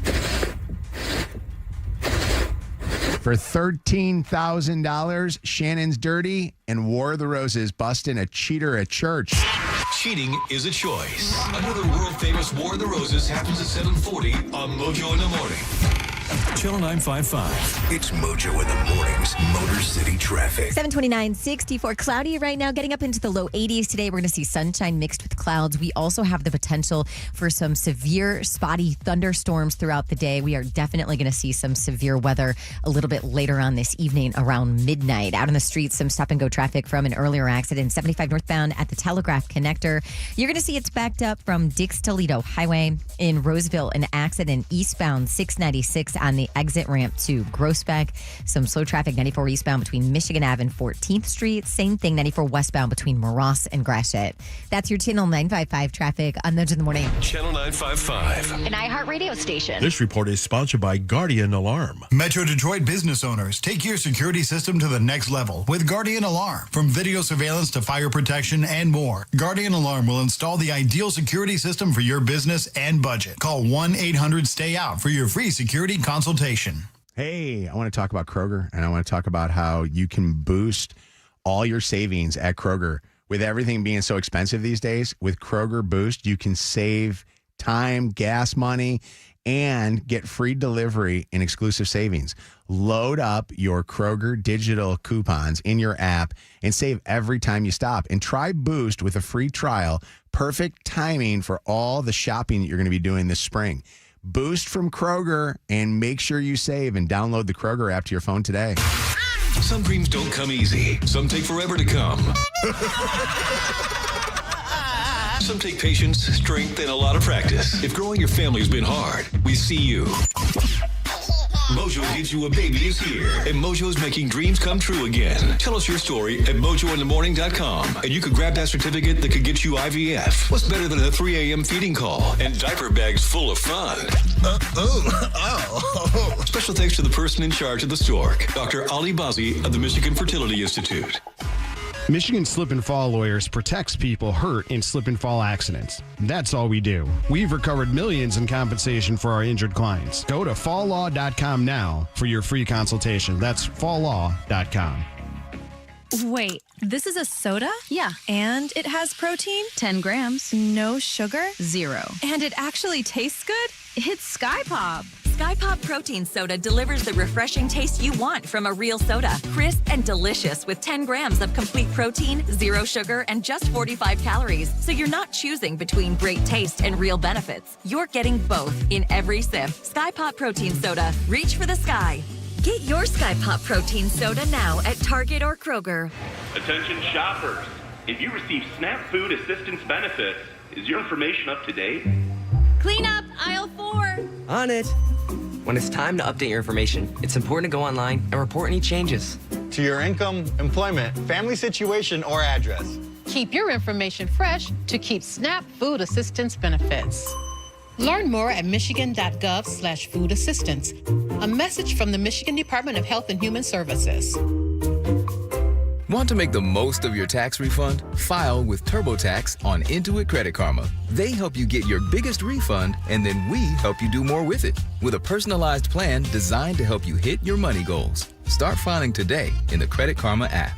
For $13,000, Shannon's Dirty and War of the Roses busting a cheater at church. Cheating is a choice. Another world-famous War of the Roses happens at 7:40 on Mojo in the Morning. Channel 955. It's Mojo in the Mornings, Motor City Traffic. 729, 64. Cloudy right now, getting up into the low 80s today. We're going to see sunshine mixed with clouds. We also have the potential for some severe spotty thunderstorms throughout the day. We are definitely going to see some severe weather a little bit later on this evening around midnight. Out on the streets, some stop and go traffic from an earlier accident, 75 northbound at the Telegraph Connector. You're going to see it's backed up from Dix Toledo Highway. In Roseville, an accident eastbound 696 on the exit ramp to Groesbeck. Some slow traffic 94 eastbound between Michigan Ave and 14th Street. Same thing 94 westbound between Moross and Gratiot. That's your Channel 955 traffic on Mojo in the Morning. Channel 955. An iHeartRadio station. This report is sponsored by Guardian Alarm. Metro Detroit business owners, take your security system to the next level with Guardian Alarm. From video surveillance to fire protection and more, Guardian Alarm will install the ideal security system for your business and budget. Call 1-800-STAY-OUT for your free security consultation. Hey, I want to talk about Kroger, and I want to talk about how you can boost all your savings at Kroger. With everything being so expensive these days, with Kroger Boost, you can save time, gas money, and get free delivery and exclusive savings. Load up your Kroger digital coupons in your app and save every time you stop. And try Boost with a free trial. Perfect timing for all the shopping that you're going to be doing this spring. Boost from Kroger, and make sure you save and download the Kroger app to your phone today. Some dreams don't come easy. Some take forever to come. Some take patience, strength, and a lot of practice. If growing your family has been hard, we see you. Mojo gives you a baby is here, and Mojo is making dreams come true again. Tell us your story at mojointhemorning.com, and you could grab that certificate that could get you IVF. What's better than a 3 a.m. feeding call and diaper bags full of fun? Special thanks to the person in charge of the stork, Dr. Ali Bazi of the Michigan Fertility Institute. Michigan Slip and Fall Lawyers protects people hurt in slip and fall accidents. That's all we do. We've recovered millions in compensation for our injured clients. Go to falllaw.com now for your free consultation. That's falllaw.com. Wait, this is a soda? Yeah. And it has protein? 10 grams. No sugar? 0. And it actually tastes good? It's Sky Pop. Sky Pop Protein Soda delivers the refreshing taste you want from a real soda. Crisp and delicious with 10 grams of complete protein, 0 sugar, and just 45 calories. So you're not choosing between great taste and real benefits. You're getting both in every sip. Sky Pop Protein Soda. Reach for the sky. Get your Sky Pop Protein Soda now at Target or Kroger. Attention shoppers. If you receive SNAP Food Assistance benefits, is your information up to date? Clean up aisle 4. On it. When it's time to update your information, it's important to go online and report any changes. To your income, employment, family situation, or address. Keep your information fresh to keep SNAP Food Assistance benefits. Learn more at michigan.gov/food assistance. A message from the Michigan Department of Health and Human Services. Want to make the most of your tax refund? File with TurboTax on Intuit Credit Karma. They help you get your biggest refund, and then we help you do more with it. With a personalized plan designed to help you hit your money goals. Start filing today in the Credit Karma app.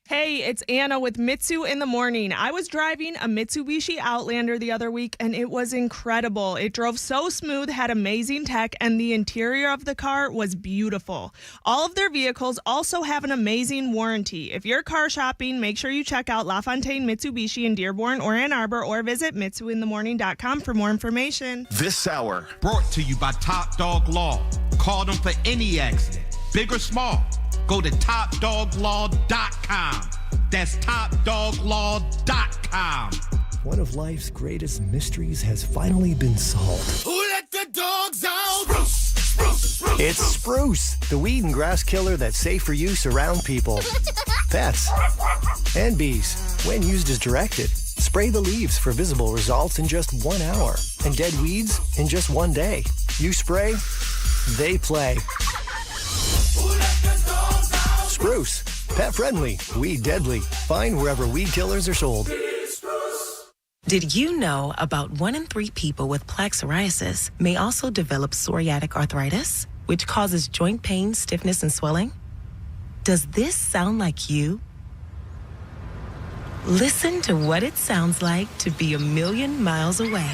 Hey, it's Anna with Mitsu in the Morning. I was driving a Mitsubishi Outlander the other week, and it was incredible. It drove so smooth, had amazing tech, and the interior of the car was beautiful. All of their vehicles also have an amazing warranty. If you're car shopping, make sure you check out LaFontaine Mitsubishi in Dearborn or Ann Arbor, or visit MitsuInTheMorning.com for more information. This hour, brought to you by Top Dog Law. Call them for any accident, big or small. Go to TopDogLaw.com. That's TopDogLaw.com. One of life's greatest mysteries has finally been solved. Who let the dogs out? Spruce. It's Spruce, the weed and grass killer that's safe for use around people, pets, and bees. When used as directed, spray the leaves for visible results in just 1 hour, and dead weeds in just 1 day. You spray, they play. Spruce, pet friendly, weed deadly. Find wherever weed killers are sold. Did you know about 1 in 3 people with plaque psoriasis may also develop psoriatic arthritis, which causes joint pain, stiffness, and swelling? Does this sound like you? Listen to what it sounds like to be a million miles away.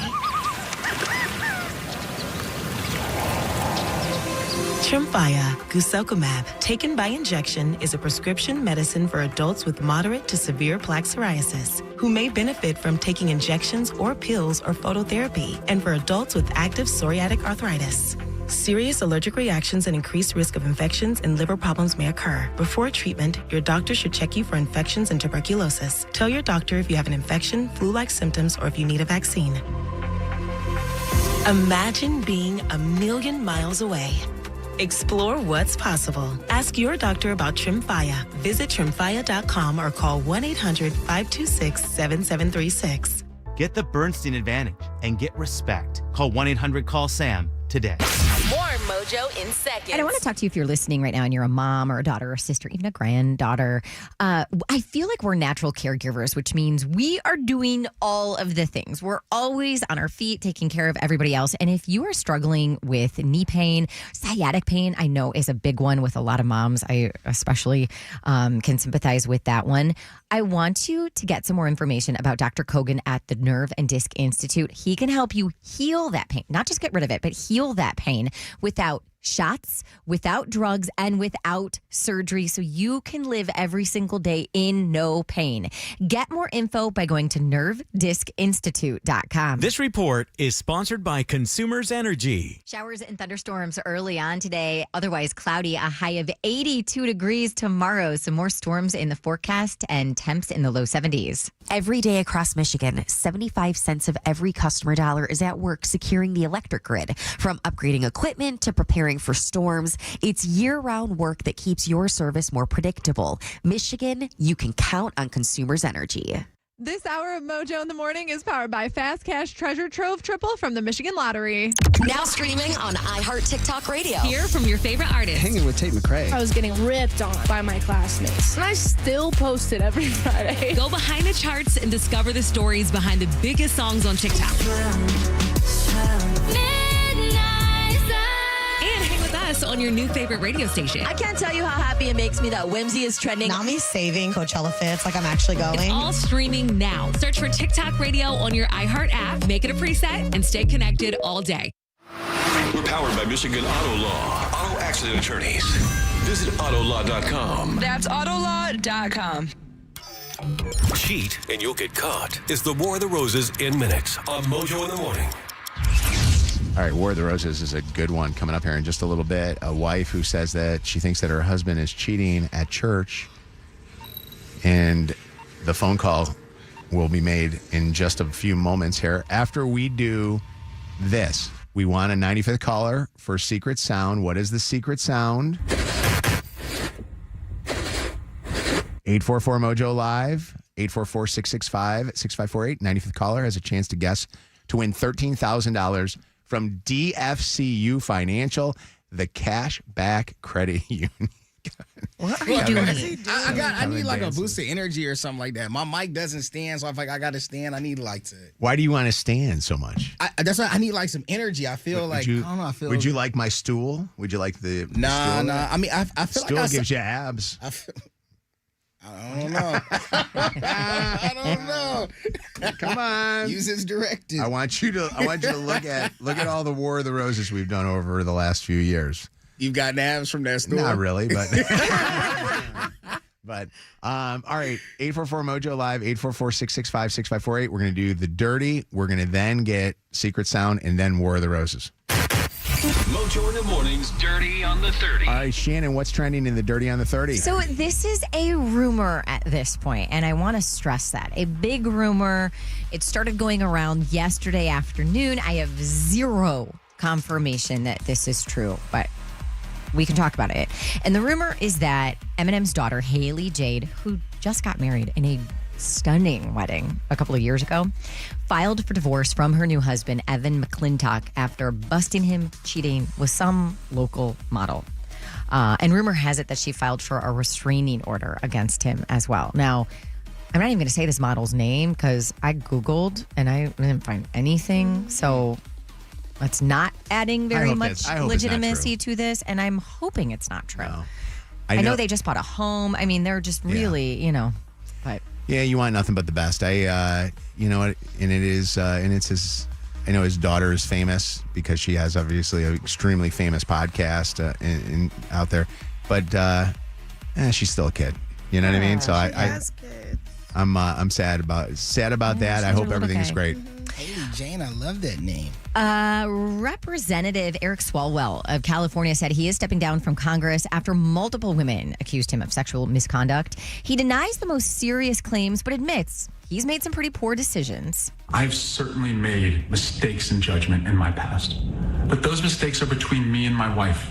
Tremfya guselkumab, taken by injection, is a prescription medicine for adults with moderate to severe plaque psoriasis who may benefit from taking injections or pills or phototherapy, and for adults with active psoriatic arthritis. Serious allergic reactions and increased risk of infections and liver problems may occur. Before treatment, your doctor should check you for infections and tuberculosis. Tell your doctor if you have an infection, flu-like symptoms, or if you need a vaccine. Imagine being a million miles away. Explore what's possible. Ask your doctor about Tremfya. Visit Tremfya.com or call 1-800-526-7736. Get the Bernstein advantage and get respect. Call 1-800-CALL-SAM today. More Mojo in seconds. And I want to talk to you if you're listening right now and you're a mom or a daughter or a sister, even a granddaughter. I feel like we're natural caregivers, which means we are doing all of the things. We're always on our feet, taking care of everybody else. And if you are struggling with knee pain, sciatic pain, I know is a big one with a lot of moms. I especially can sympathize with that one. I want you to get some more information about Dr. Kogan at the Nerve and Disc Institute. He can help you heal that pain, not just get rid of it, but heal that pain without shots, without drugs, and without surgery, so you can live every single day in no pain. Get more info by going to nervediscinstitute.com. This report is sponsored by Consumers Energy. Showers and thunderstorms early on today, otherwise cloudy, a high of 82 degrees tomorrow. Some more storms in the forecast and temps in the low 70s. Every day across Michigan, 75 cents of every customer dollar is at work securing the electric grid. From upgrading equipment to preparing for storms, it's year-round work that keeps your service more predictable. Michigan, you can count on Consumers Energy. This hour of Mojo in the Morning is powered by Fast Cash Treasure Trove Triple from the Michigan Lottery. Now streaming on iHeart TikTok Radio. Hear from your favorite artists. Hanging with Tate McRae. I was getting ripped on by my classmates, and I still post it every Friday. Go behind the charts and discover the stories behind the biggest songs on TikTok. Us on your new favorite radio station. I can't tell you how happy it makes me that Whimsy is trending. Not me saving Coachella fits like I'm actually going. It's all streaming now. Search for TikTok Radio on your iHeart app, make it a preset, and stay connected all day. We're powered by Michigan Auto Law. Auto accident attorneys. Visit autolaw.com. That's autolaw.com. Cheat and you'll get caught. It's the War of the Roses in minutes on Mojo in the Morning. All right, War of the Roses is a good one coming up here in just a little bit. A wife who says that she thinks that her husband is cheating at church, and the phone call will be made in just a few moments here. After we do this, we want a 95th caller for Secret Sound. What is the secret sound? 844 Mojo Live, 844-665-6548. 95th caller has a chance to guess to win $13,000 from DFCU Financial, the cash back credit union. What are you doing? I need like a boost of energy or something like that. My mic doesn't stand, so I feel like I got to stand. I need like to. Why do you want to stand so much? That's why I need like some energy. I feel like I don't know. Would you like my stool? Would you like the Nah. stool? I mean, I feel stool like gives you abs. I don't know. I don't know. Come on. Use his directives. I want you to look at all the War of the Roses we've done over the last few years. You've got abs from that stool? Not really, but but all right, 844 Mojo Live, 844-665-6548. We're gonna do the dirty. We're gonna then get Secret Sound and then War of the Roses. Mojo in the Morning's Dirty on the 30. All right, Shannon, what's trending in the Dirty on the 30? So this is a rumor at this point, and I want to stress that. A big rumor. It started going around yesterday afternoon. I have zero confirmation that this is true, but we can talk about it. And the rumor is that Eminem's daughter, Haley Jade, who just got married in a stunning wedding a couple of years ago, filed for divorce from her new husband, Evan McClintock, after busting him cheating with some local model. And rumor has it that she filed for a restraining order against him as well. Now, I'm not even going to say this model's name because I Googled and I didn't find anything. So it's not adding very much legitimacy to this. And I'm hoping it's not true. No. I know they just bought a home. I mean, they're just really, but. Yeah, you want nothing but the best. And it's his. I know his daughter is famous because she has obviously an extremely famous podcast out there, but she's still a kid. You know what I mean? So I'm sad about that. I hope everything's great. Haley Jane, I love that name. Representative Eric Swalwell of California said he is stepping down from Congress after multiple women accused him of sexual misconduct. He denies the most serious claims, but admits he's made some pretty poor decisions. I've certainly made mistakes in judgment in my past, but those mistakes are between me and my wife.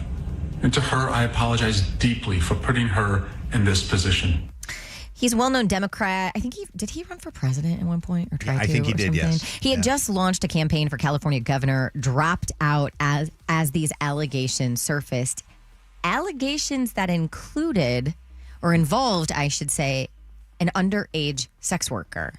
And to her, I apologize deeply for putting her in this position. He's a well-known Democrat. I think did he run for president at one point or try to? I think he did, something? yes. He had just launched a campaign for California governor, dropped out as these allegations surfaced. Allegations that included, or involved, I should say, an underage sex worker.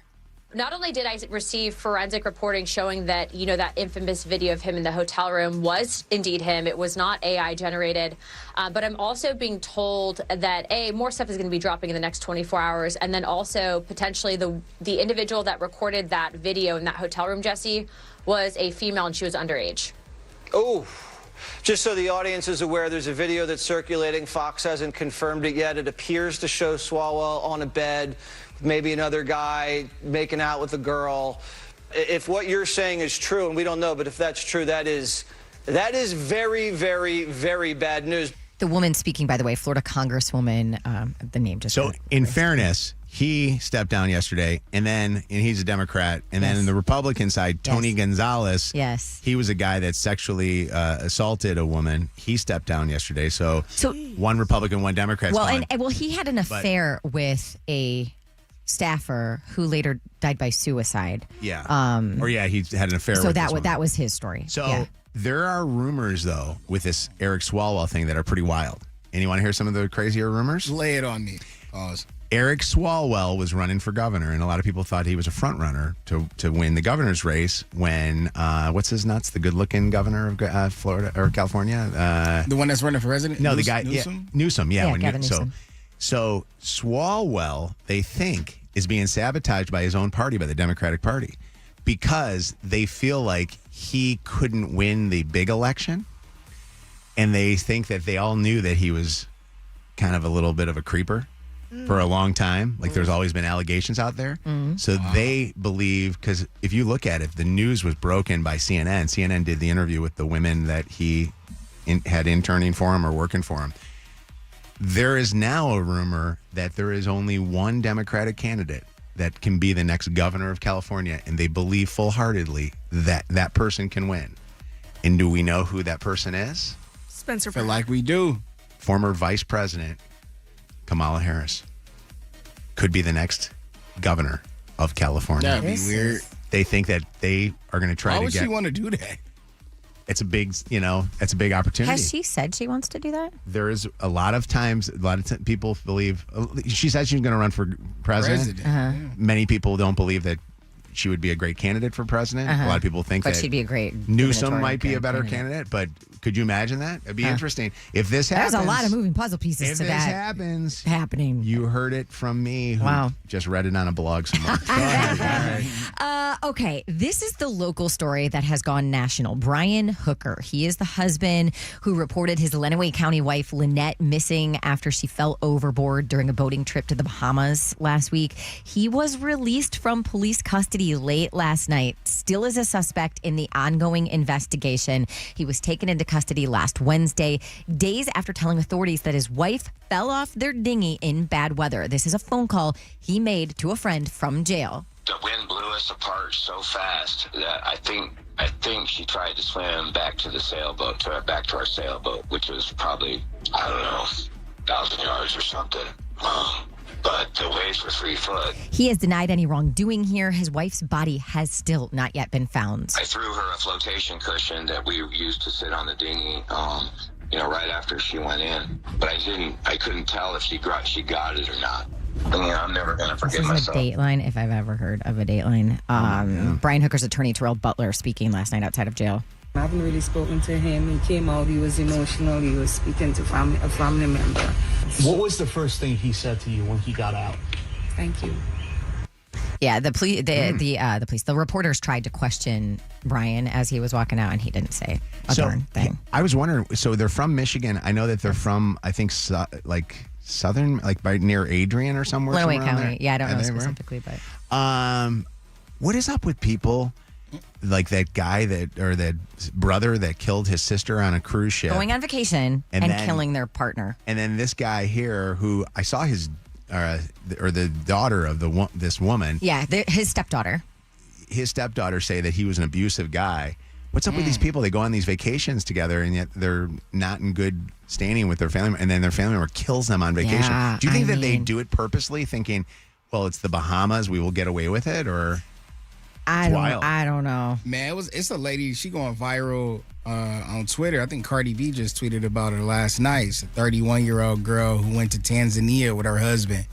Not only did I receive forensic reporting showing that, that infamous video of him in the hotel room was indeed him. It was not AI generated. But I'm also being told that, more stuff is going to be dropping in the next 24 hours. And then also potentially the individual that recorded that video in that hotel room, Jesse, was a female and she was underage. Oh, just so the audience is aware, there's a video that's circulating. Fox hasn't confirmed it yet. It appears to show Swalwell on a bed, maybe another guy making out with a girl. If what you're saying is true, and we don't know, but if that's true, that is very, very, very bad news. The woman speaking, by the way, Florida Congresswoman, the name just... So, in fairness, he stepped down yesterday, and he's a Democrat, and then in the Republican side, Tony Gonzalez, he was a guy that sexually assaulted a woman. He stepped down yesterday, so one Republican, one Democrat. Well, he had an affair with a staffer who later died by suicide. Yeah. He had an affair with this woman. that was his story. So there are rumors, though, with this Eric Swalwell thing that are pretty wild. And you want to hear some of the crazier rumors? Lay it on me. Pause. Eric Swalwell was running for governor, and a lot of people thought he was a front runner to win the governor's race when, what's his nuts? The good-looking governor of Florida or California? The one that's running for president? No, the guy. Newsom? Newsom, Gavin Newsom. So Swalwell, they think, is being sabotaged by his own party, by the Democratic Party, because they feel like he couldn't win the big election. And they think that they all knew that he was kind of a little bit of a creeper for a long time. Like there's always been allegations out there. So they believe, because if you look at it, the news was broken by CNN. CNN did the interview with the women that he had interning for him or working for him. There is now a rumor that there is only one Democratic candidate that can be the next governor of California, and they believe full-heartedly that that person can win. And do we know who that person is? Spencer. Feel like we do. Former Vice President Kamala Harris could be the next governor of California. That'd be weird. They think that they are going to try Why to would get. she want to do that? It's a big, it's a big opportunity. Has she said she wants to do that? There is a lot of times, people believe, she said she's going to run for president. Many people don't believe that she would be a great candidate for president. A lot of people think that she'd be a great Newsom might be a better candidate, but could you imagine that? It'd be interesting. If this happens. There's a lot of moving puzzle pieces if to this that. happens. Happening. You heard it from me, who just read it on a blog somewhere. Go ahead. All right. Okay, this is the local story that has gone national. Brian Hooker, he is the husband who reported his Lenawee County wife, Lynette, missing after she fell overboard during a boating trip to the Bahamas last week. He was released from police custody late last night, still is a suspect in the ongoing investigation. He was taken into custody last Wednesday, days after telling authorities that his wife fell off their dinghy in bad weather. This is a phone call he made to a friend from jail. The wind blew us apart so fast that I think she tried to swim back to the sailboat, back to our sailboat, which was probably, 1,000 yards or something. But the waves were 3 foot. He has denied any wrongdoing here. His wife's body has still not yet been found. I threw her a flotation cushion that we used to sit on the dinghy, right after she went in. But I couldn't tell if she got it or not. I'm never going to forget myself. This is a Dateline, if I've ever heard of a Dateline. Brian Hooker's attorney, Terrell Butler, speaking last night outside of jail. I haven't really spoken to him. He came out, he was emotional, he was speaking to a family member. What was the first thing he said to you when he got out? Thank you. Yeah, the reporters tried to question Brian as he was walking out, and he didn't say a darn thing. I was wondering, so they're from Michigan. I know that they're from, I think, southern, by near Adrian or somewhere. Lenawee County. County. Yeah, I don't know specifically, but. What is up with people like that guy or that brother that killed his sister on a cruise ship? Going on vacation and then, killing their partner. And then this guy here who I saw his, or the daughter of this woman. Yeah, his stepdaughter. His stepdaughter say that he was an abusive guy. What's up with these people? They go on these vacations together, and yet they're not in good standing with their family, and then their family member kills them on vacation. Yeah, Do you think that they do it purposely, thinking, well, it's the Bahamas, we will get away with it, or... I don't know. Man, it's a lady. She going viral on Twitter. I think Cardi B just tweeted about her last night. It's a 31-year-old girl who went to Tanzania with her husband.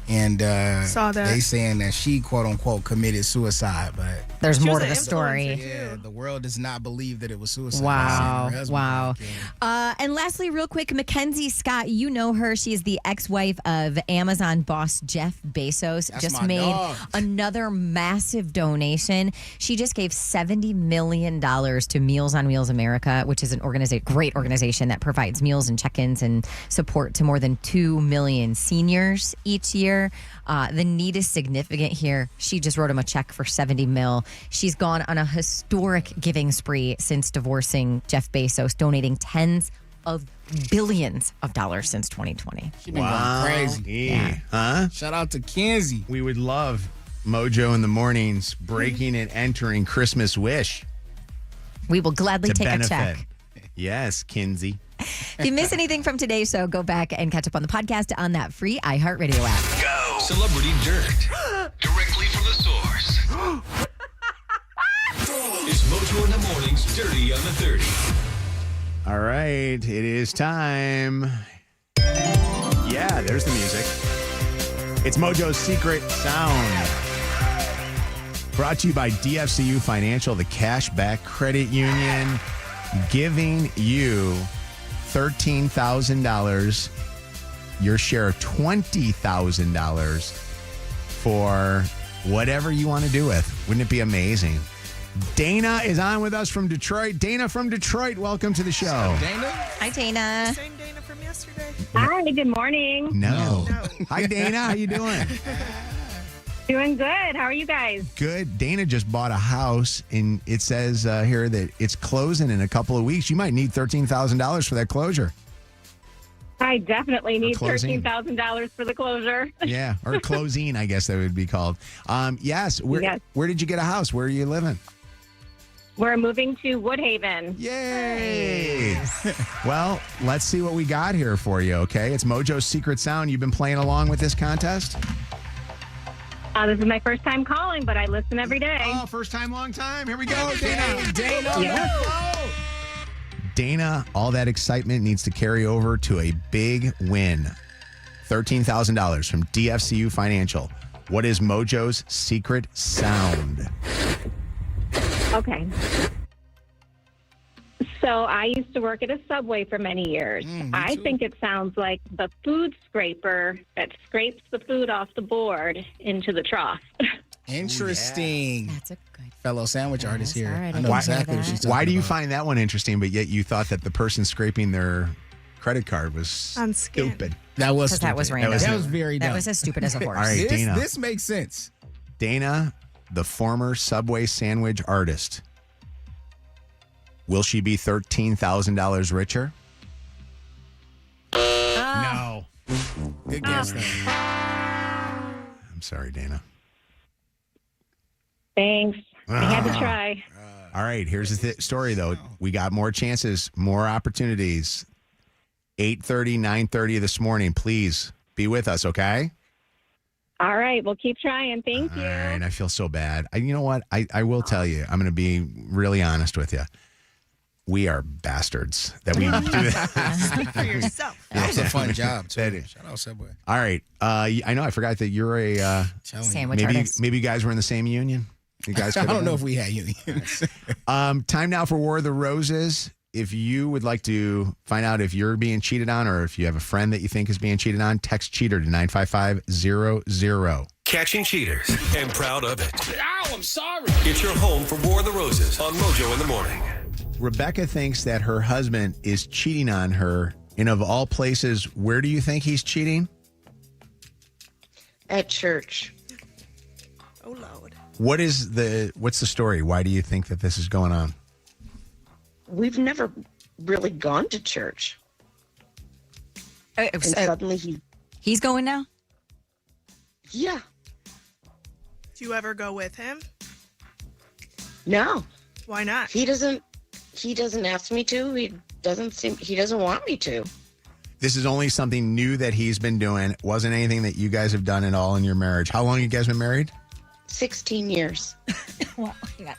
And saw that. they saying that she, quote unquote, committed suicide, but there's more to the story. Yeah, the world does not believe that it was suicide. Wow. And lastly, real quick, Mackenzie Scott, you know her. She is the ex-wife of Amazon boss Jeff Bezos. That's just my made dog. another massive donation. She just gave $70 million to Meals on Wheels America, which is an great organization that provides meals and check-ins and support to more than 2 million seniors each year. The need is significant here. She just wrote him a check for $70 million. She's gone on a historic giving spree since divorcing Jeff Bezos, donating tens of billions of dollars since 2020. She been going crazy. Yeah. Huh? Shout out to Kenzie. We would love Mojo in the mornings breaking and entering Christmas Wish. We will gladly to take benefit. a check. Yes, Kinsey. If you miss anything from today's show, go back and catch up on the podcast on that free iHeartRadio app. Go. Celebrity Dirt. Directly from the source. It's Mojo in the Morning's Dirty on the 30. All right, it is time. Yeah, there's the music. It's Mojo's Secret Sound. Brought to you by DFCU Financial, the Cashback Credit Union, giving you $13,000, your share of $20,000 for whatever you want to do with. Wouldn't it be amazing? Dana is on with us from Detroit. Dana from Detroit, welcome to the show. Dana? Hi, Dana. Same Dana from yesterday. Hi, good morning. No. Hi, Dana. How you doing? Doing good. How are you guys? Good. Dana just bought a house, and it says here that it's closing in a couple of weeks. You might need $13,000 for that closure. I definitely need closing. $13,000 for the closure. Yeah, or closing, I guess that would be called. Yes. Where did you get a house? Where are you living? We're moving to Woodhaven. Yay! Well, let's see what we got here for you, okay? It's Mojo's Secret Sound. You've been playing along with this contest? This is my first time calling, but I listen every day. Oh, first time, long time. Here we go, Dana. Dana. Yeah. Dana, all that excitement needs to carry over to a big win. $13,000 from DFCU Financial. What is Mojo's Secret Sound? Okay. So I used to work at a Subway for many years. I think it sounds like the food scraper that scrapes the food off the board into the trough. Interesting. That's a good fellow sandwich artist here. right. I know exactly what she's talking about. Why do you find that one interesting, but yet you thought that the person scraping their credit card was On skin. stupid? That was Because that was stupid. random. That was very dumb. That was as stupid as a horse. All right, Dana. This makes sense. Dana, the former Subway sandwich artist. Will she be $13,000 richer? No. Good guess, though. I'm sorry, Dana. Thanks. I had to try. All right, here's the story, though. We got more chances, more opportunities. 8:30, 9:30 this morning. Please be with us, okay? All right. We'll keep trying. Thank you. All right, I feel so bad. You know what? I will tell you. I'm going to be really honest with you. We are bastards that we do that. Speak for yourself. That was a fun job, too. That is. Shout out Subway. All right. I know I forgot that you're a Sandwich maybe artist. maybe you guys were in the same union. You guys I could have don't know been. if we had unions. Time now for War of the Roses. If you would like to find out if you're being cheated on or if you have a friend that you think is being cheated on, text cheater to 95500. Catching cheaters and proud of it. Ow, I'm sorry. It's your home for War of the Roses on Mojo in the Morning. Rebecca thinks that her husband is cheating on her. And of all places, where do you think he's cheating? At church. Oh, Lord. What's the story? Why do you think that this is going on? We've never really gone to church. And suddenly he's going now? Yeah. Do you ever go with him? No. Why not? He doesn't ask me to. He doesn't want me to. This is only something new that he's been doing. It wasn't anything that you guys have done at all in your marriage. How long have you guys been married? 16 years. Well, hang on.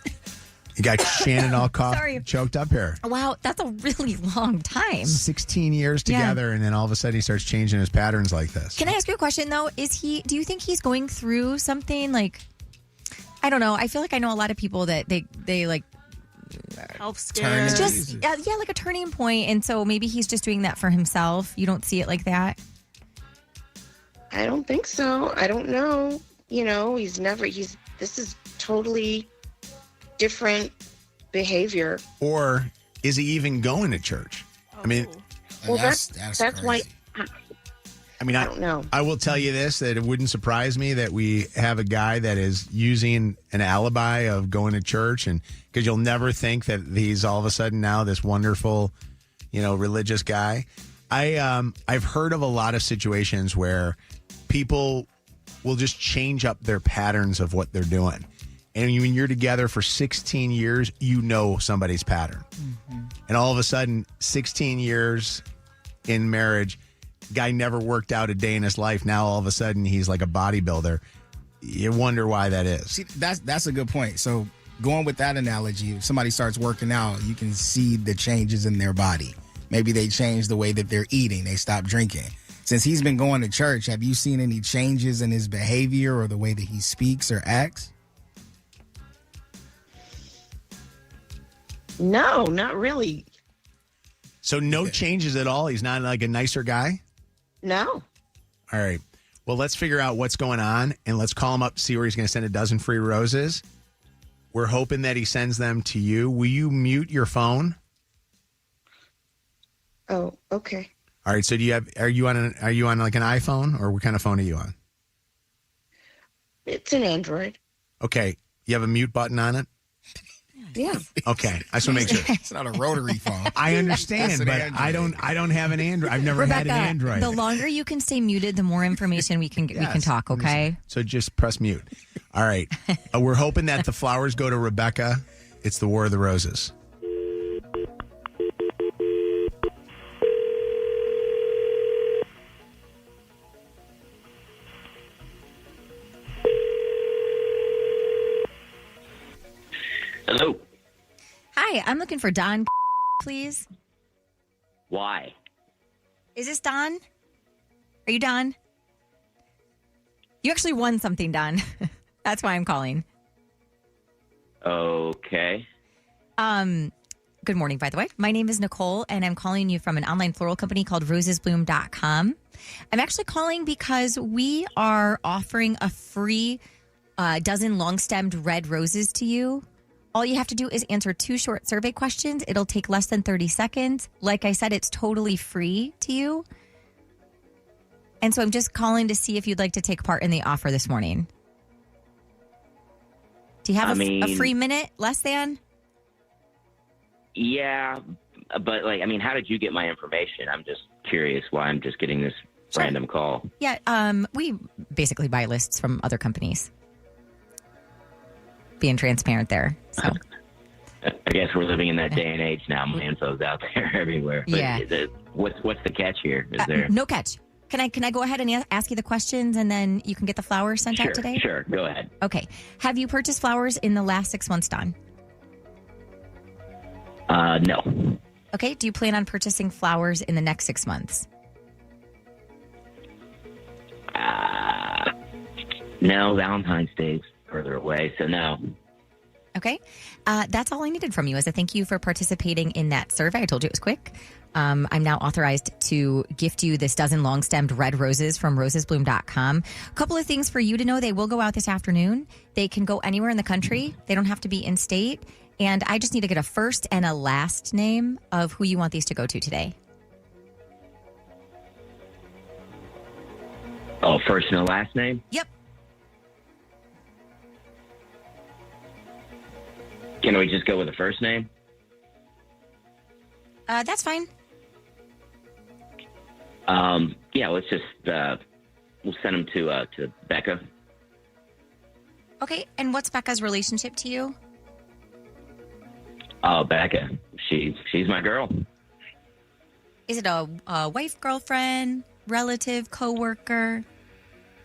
You got Shannon all choked up here. Wow, that's a really long time. 16 years together, and then all of a sudden he starts changing his patterns like this. Can I ask you a question, though? Do you think he's going through something like, I don't know. I feel like I know a lot of people that they like health scares. just like a turning point, and so maybe he's just doing that for himself. You don't see it like that? I don't think so. I don't know. This is totally different behavior. Or is he even going to church? I mean, well, that's why. I mean, I don't know. I will tell you this, that it wouldn't surprise me that we have a guy that is using an alibi of going to church, and because you'll never think that he's all of a sudden now this wonderful, religious guy. I've heard of a lot of situations where people will just change up their patterns of what they're doing. And when you're together for 16 years, somebody's pattern. Mm-hmm. And all of a sudden, 16 years in marriage, guy never worked out a day in his life. Now all of a sudden he's like a bodybuilder. You wonder why that is. See, that's a good point. So going with that analogy, if somebody starts working out, you can see the changes in their body. Maybe they change the way that they're eating. They stop drinking. Since he's been going to church, have you seen any changes in his behavior or the way that he speaks or acts? No, not really. So no changes at all? He's not like a nicer guy? No. All right. Well, let's figure out what's going on, and let's call him up, see where he's going to send a dozen free roses. We're hoping that he sends them to you. Will you mute your phone? Oh, okay. All right. So are you on like an iPhone, or what kind of phone are you on? It's an Android. Okay. You have a mute button on it? Yeah. Okay. I just want to make sure. It's not a rotary phone. I understand, but Android. I don't have an Android. I've never Rebecca, had an Android. The longer you can stay muted, the more information we can talk, okay? So just press mute. All right. We're hoping that the flowers go to Rebecca. It's the War of the Roses. Hello. Hi, I'm looking for Don, please. Why? Is this Don? Are you Don? You actually won something, Don. That's why I'm calling. Okay. Good morning, by the way. My name is Nicole, and I'm calling you from an online floral company called rosesbloom.com. I'm actually calling because we are offering a free dozen long-stemmed red roses to you. All you have to do is answer 2 short survey questions. It'll take less than 30 seconds. Like I said, it's totally free to you. And so I'm just calling to see if you'd like to take part in the offer this morning. Do you have a free minute? Less than? Yeah, but how did you get my information? I'm just curious why I'm just getting this random call. Yeah, we basically buy lists from other companies. Being transparent there. So I guess we're living in that day and age now. My info's out there everywhere. But yeah. What's the catch here? Is there no catch? Can I go ahead and ask you the questions, and then you can get the flowers sent out today? Sure, go ahead. Okay. Have you purchased flowers in the last 6 months, Don? No. Okay. Do you plan on purchasing flowers in the next 6 months? No, Valentine's Day's further away, so no. Okay. That's all I needed from you as a thank you for participating in that survey. I told you it was quick. I'm now authorized to gift you this dozen long-stemmed red roses from rosesbloom.com. A couple of things for you to know. They will go out this afternoon. They can go anywhere in the country. They don't have to be in state. And I just need to get a first and a last name of who you want these to go to today. Oh, first and a last name? Yep. Can we just go with the first name? That's fine. Yeah, let's just we'll send them to Becca. Okay, and what's Becca's relationship to you? Oh, Becca. She's my girl. Is it a wife, girlfriend, relative, coworker,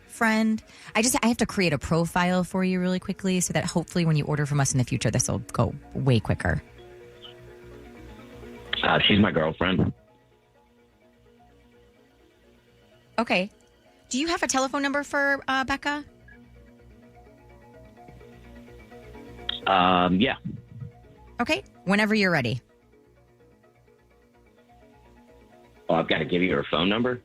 friend? I have to create a profile for you really quickly so that hopefully when you order from us in the future, this will go way quicker. She's my girlfriend. Okay. Do you have a telephone number for Becca? Yeah. Okay. Whenever you're ready. Oh, I've got to give you her phone number?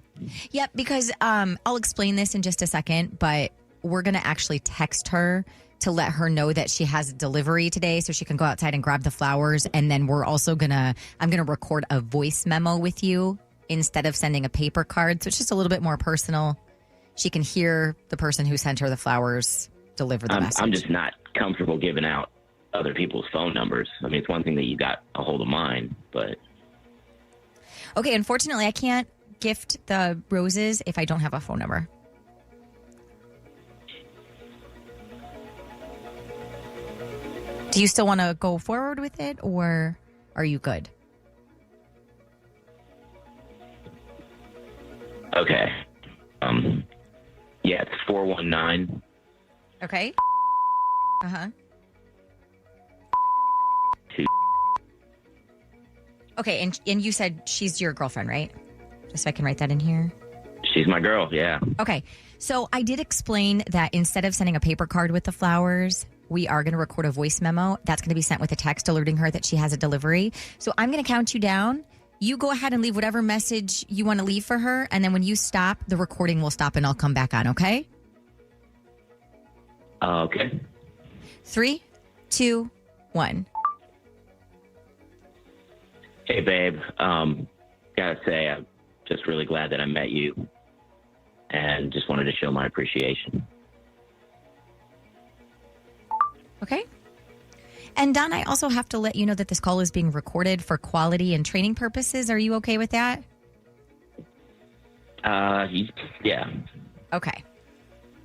Yep, because I'll explain this in just a second, but we're going to actually text her to let her know that she has a delivery today so she can go outside and grab the flowers. And then we're also I'm going to record a voice memo with you instead of sending a paper card. So it's just a little bit more personal. She can hear the person who sent her the flowers deliver the message. I'm just not comfortable giving out other people's phone numbers. I mean, it's one thing that you got a hold of mine, but... Okay, unfortunately, I can't gift the roses if I don't have a phone number. Do you still want to go forward with it, or are you good? Okay. Yeah, it's 419. Okay. Uh-huh. Okay, and you said she's your girlfriend, right? Just so I can write that in here. She's my girl, yeah. Okay, so I did explain that instead of sending a paper card with the flowers, we are going to record a voice memo. That's going to be sent with a text alerting her that she has a delivery. So I'm going to count you down. You go ahead and leave whatever message you want to leave for her. And then when you stop, the recording will stop and I'll come back on, okay? Okay. 3, 2, 1. Hey, babe. Gotta say, I'm just really glad that I met you and just wanted to show my appreciation. Okay. And Don, I also have to let you know that this call is being recorded for quality and training purposes. Are you okay with that? Yeah. Okay.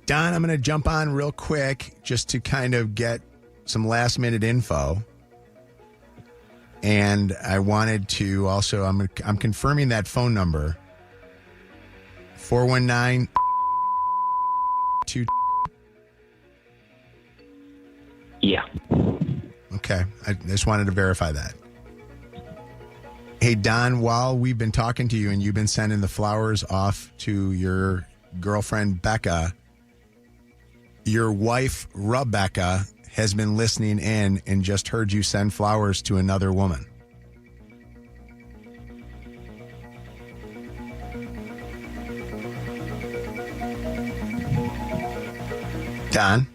Don, I'm going to jump on real quick just to kind of get some last minute info. And I wanted to also, I'm confirming that phone number. 419 2. Yeah. Okay. I just wanted to verify that. Hey, Don, while we've been talking to you and you've been sending the flowers off to your girlfriend, Becca, your wife, Rebecca, has been listening in and just heard you send flowers to another woman. Don?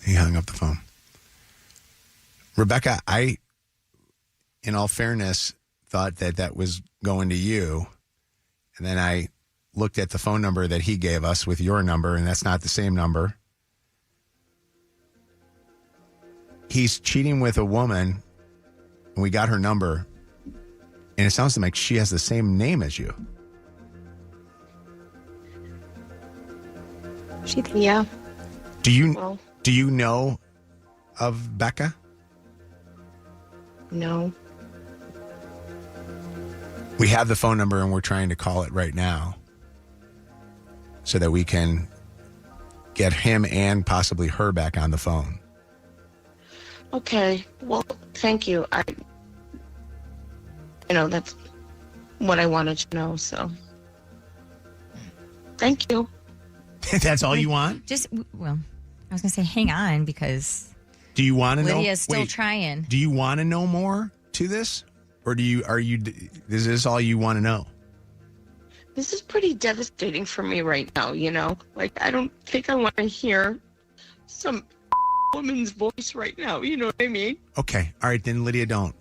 He hung up the phone. Rebecca, I, in all fairness, thought that was going to you. And then I looked at the phone number that he gave us with your number, and that's not the same number. He's cheating with a woman, and we got her number, and it sounds to me like she has the same name as you. Yeah. Do you know of Becca? No. We have the phone number, and we're trying to call it right now so that we can get him and possibly her back on the phone. Okay. Well, thank you. That's what I wanted to know, so. Thank you. That's all you want? I was going to say hang on because do you want to know? Lydia's still trying. Do you want to know more to this? Or is this all you want to know? This is pretty devastating for me right now, Like, I don't think I want to hear some woman's voice right now, you know what I mean? Okay. All right, then Lydia, don't.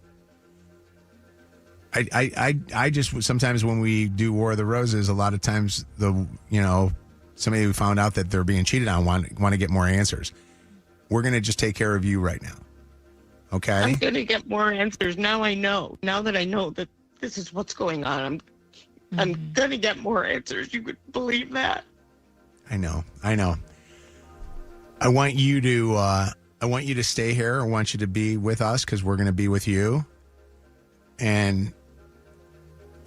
I just, sometimes when we do War of the Roses, a lot of times somebody who found out that they're being cheated on want to get more answers. We're going to just take care of you right now. Okay? I'm going to get more answers. Now I know. Now that I know that this is what's going on, I'm going to get more answers. You could believe that. I know. I want you to stay here. I want you to be with us because we're going to be with you. And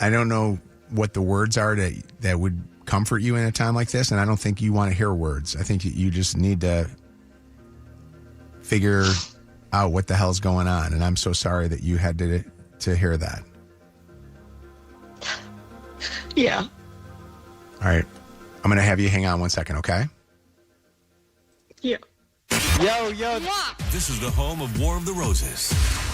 I don't know what the words are that would comfort you in a time like this. And I don't think you want to hear words. I think you just need to figure out what the hell's going on. And I'm so sorry that you had to hear that. Yeah. All right. I'm going to have you hang on 1 second, okay? Yeah. Yo. This is the home of War of the Roses.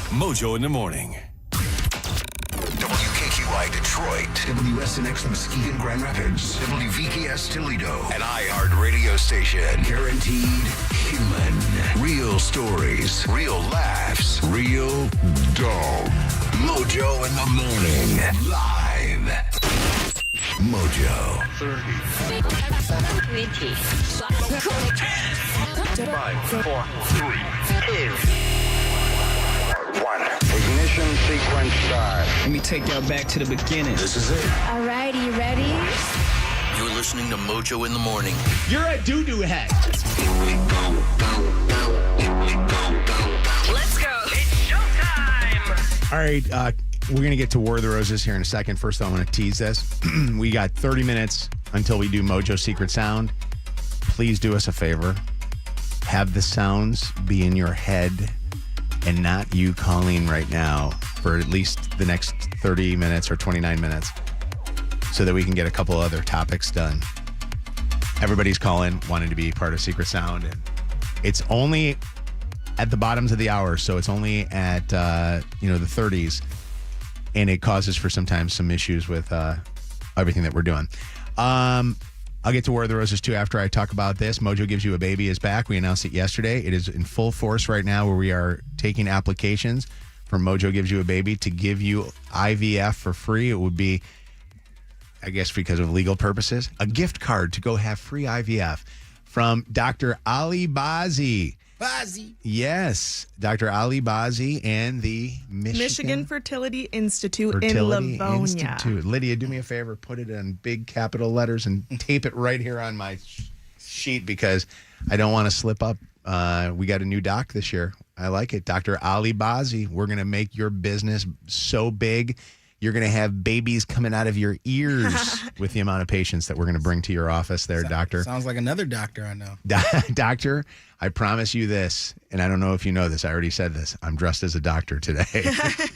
Mojo in the morning. WKQI Detroit, WSNX Mesquite and Grand Rapids, WVKS Toledo, an iHeart radio station. Guaranteed human. Real stories, real laughs, real dog. Mojo in the morning. Live. Mojo. 30. 20. 5, 4, 3, 2. 1. Ignition sequence start. Let me take y'all back to the beginning. This is it. All right, you ready? You're listening to Mojo in the morning. You're a doo-doo head. Let's go. It's showtime. All right. We're going to get to War of the Roses here in a second. First, I want to tease this. We got 30 minutes until we do Mojo Secret Sound. Please do us a favor. Have the sounds be in your head and not you calling right now for at least the next 30 minutes or 29 minutes so that we can get a couple other topics done. Everybody's calling, wanting to be part of Secret Sound. And it's only at the bottoms of the hour, so it's only at, the 30s. And it causes for sometimes some issues with everything that we're doing. I'll get to War of the Roses, too, after I talk about this. Mojo Gives You a Baby is back. We announced it yesterday. It is in full force right now where we are taking applications for Mojo Gives You a Baby to give you IVF for free. It would be, I guess because of legal purposes, a gift card to go have free IVF from Dr. Ali Bazi. Bazi. Yes, Dr. Ali Bazi and the Michigan Fertility Institute in Livonia. Lydia, do me a favor, put it in big capital letters and tape it right here on my sheet because I don't want to slip up. We got a new doc this year. I like it. Dr. Ali Bazi. We're going to make your business so big. You're going to have babies coming out of your ears with the amount of patients that we're going to bring to your office there, doctor. Sounds like another doctor I know. Doctor, I promise you this, and I don't know if you know this. I already said this. I'm dressed as a doctor today.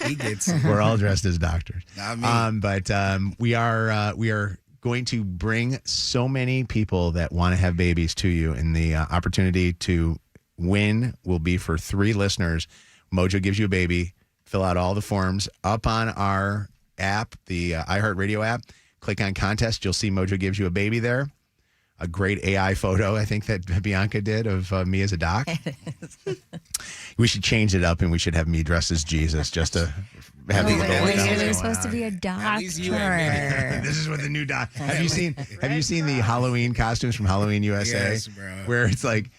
He gets it. We're all dressed as doctors. Not me. But we are going to bring so many people that want to have babies to you, and the opportunity to win will be for 3 listeners. Mojo Gives You a Baby. Fill out all the forms up on our app, the iHeartRadio app. Click on contest. You'll see Mojo Gives You a Baby there. A great AI photo, I think, that Bianca did of me as a doc. We should change it up and we should have me dressed as Jesus just to have the You're supposed to be a doctor. This is what the new doc. Have you seen the Halloween costumes from Halloween USA? Yes, bro. Where it's like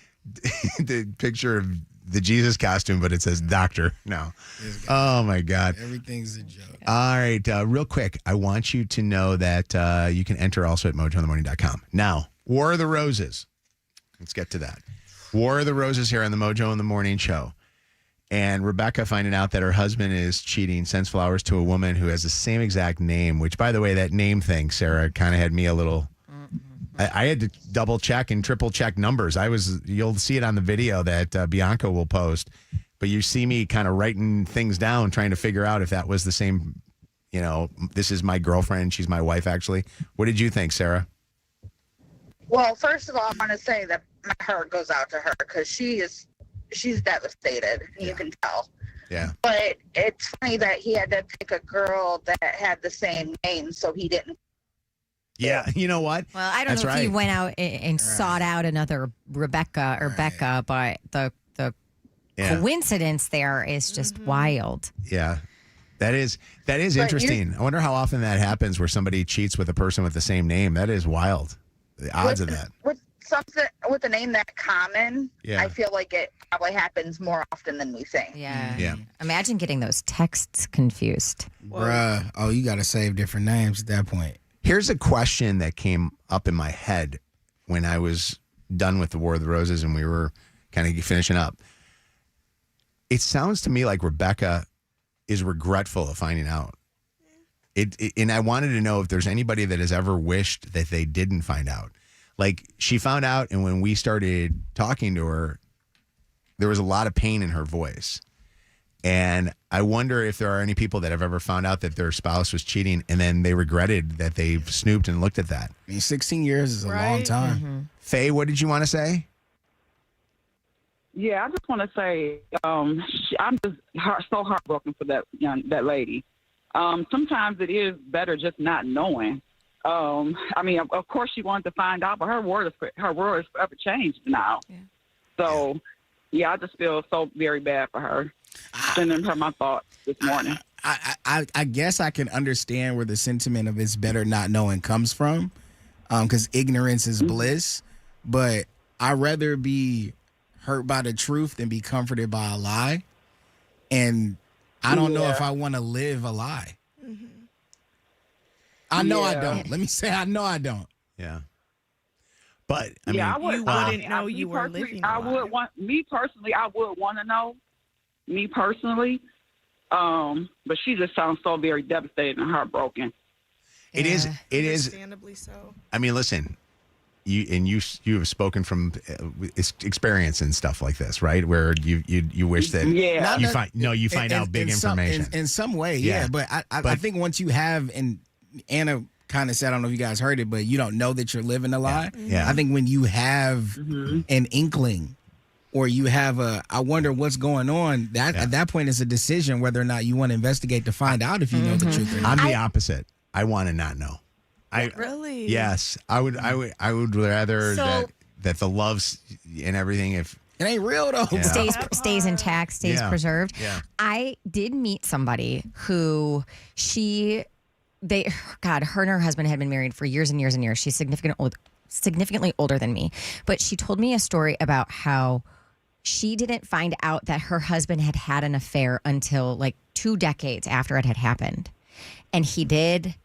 the picture of the Jesus costume, but it says doctor now. Oh, my God. Everything's a joke. All right. Real quick, I want you to know that you can enter also at mojointhemorning.com. Now, War of the Roses. Let's get to that. War of the Roses here on the Mojo in the Morning show. And Rebecca finding out that her husband is cheating sends flowers to a woman who has the same exact name, which, by the way, that name thing, Sarah, kind of had me a little... I had to double check and triple check numbers. You'll see it on the video that Bianca will post, but you see me kind of writing things down, trying to figure out if that was the same, this is my girlfriend. She's my wife, actually. What did you think, Sarah? Well, first of all, I want to say that my heart goes out to her because she's devastated. You can tell. Yeah. But it's funny that he had to pick a girl that had the same name, so he didn't. Yeah, you know what? Well, I don't know if he went out and sought out another Rebecca or Becca, but the coincidence there is just wild. Yeah. That is interesting. I wonder how often that happens where somebody cheats with a person with the same name. That is wild. The odds of that. With something with a name that common, I feel like it probably happens more often than we think. Yeah. Imagine getting those texts confused. Bruh. Oh, you got to save different names at that point. Here's a question that came up in my head when I was done with the War of the Roses and we were kind of finishing up. It sounds to me like Rebecca is regretful of finding out. And I wanted to know if there's anybody that has ever wished that they didn't find out. Like, she found out, and when we started talking to her, there was a lot of pain in her voice. And I wonder if there are any people that have ever found out that their spouse was cheating and then they regretted that they snooped and looked at that. I mean, 16 years is a long time. Mm-hmm. Faye, what did you want to say? Yeah, I just want to say I'm just so heartbroken for that lady. Sometimes it is better just not knowing. I mean, of course she wanted to find out, but her world is forever changed now. Yeah. So, yeah, I just feel so very bad for her. Sending her my thoughts this morning. I guess I can understand where the sentiment of it's better not knowing comes from, because ignorance is bliss. But I'd rather be hurt by the truth than be comforted by a lie. And I don't know if I want to live a lie. Mm-hmm. I know I don't. Let me say I know I don't. Yeah. But I mean, you wouldn't know you were living a lie. I would want to know. Me personally. But she just sounds so very devastated and heartbroken. It is. Understandably so. I mean, listen, you have spoken from experience and stuff like this, right? Where you wish that you find out big information in some way, yeah. But I think once you have, and Anna kind of said, I don't know if you guys heard it, but you don't know that you're living a lie. Yeah. I think when you have an inkling, or you have I wonder what's going on, at that point it's a decision whether or not you want to investigate to find out if you know the truth or not. I'm the opposite. I want to not know. Really? Yes, I would rather that the loves and everything, if it ain't real though, stays intact, stays preserved. Yeah. I did meet somebody who her and her husband had been married for years and years and years. She's significantly older than me, but she told me a story about how she didn't find out that her husband had had an affair until like 2 decades after it had happened. And he did.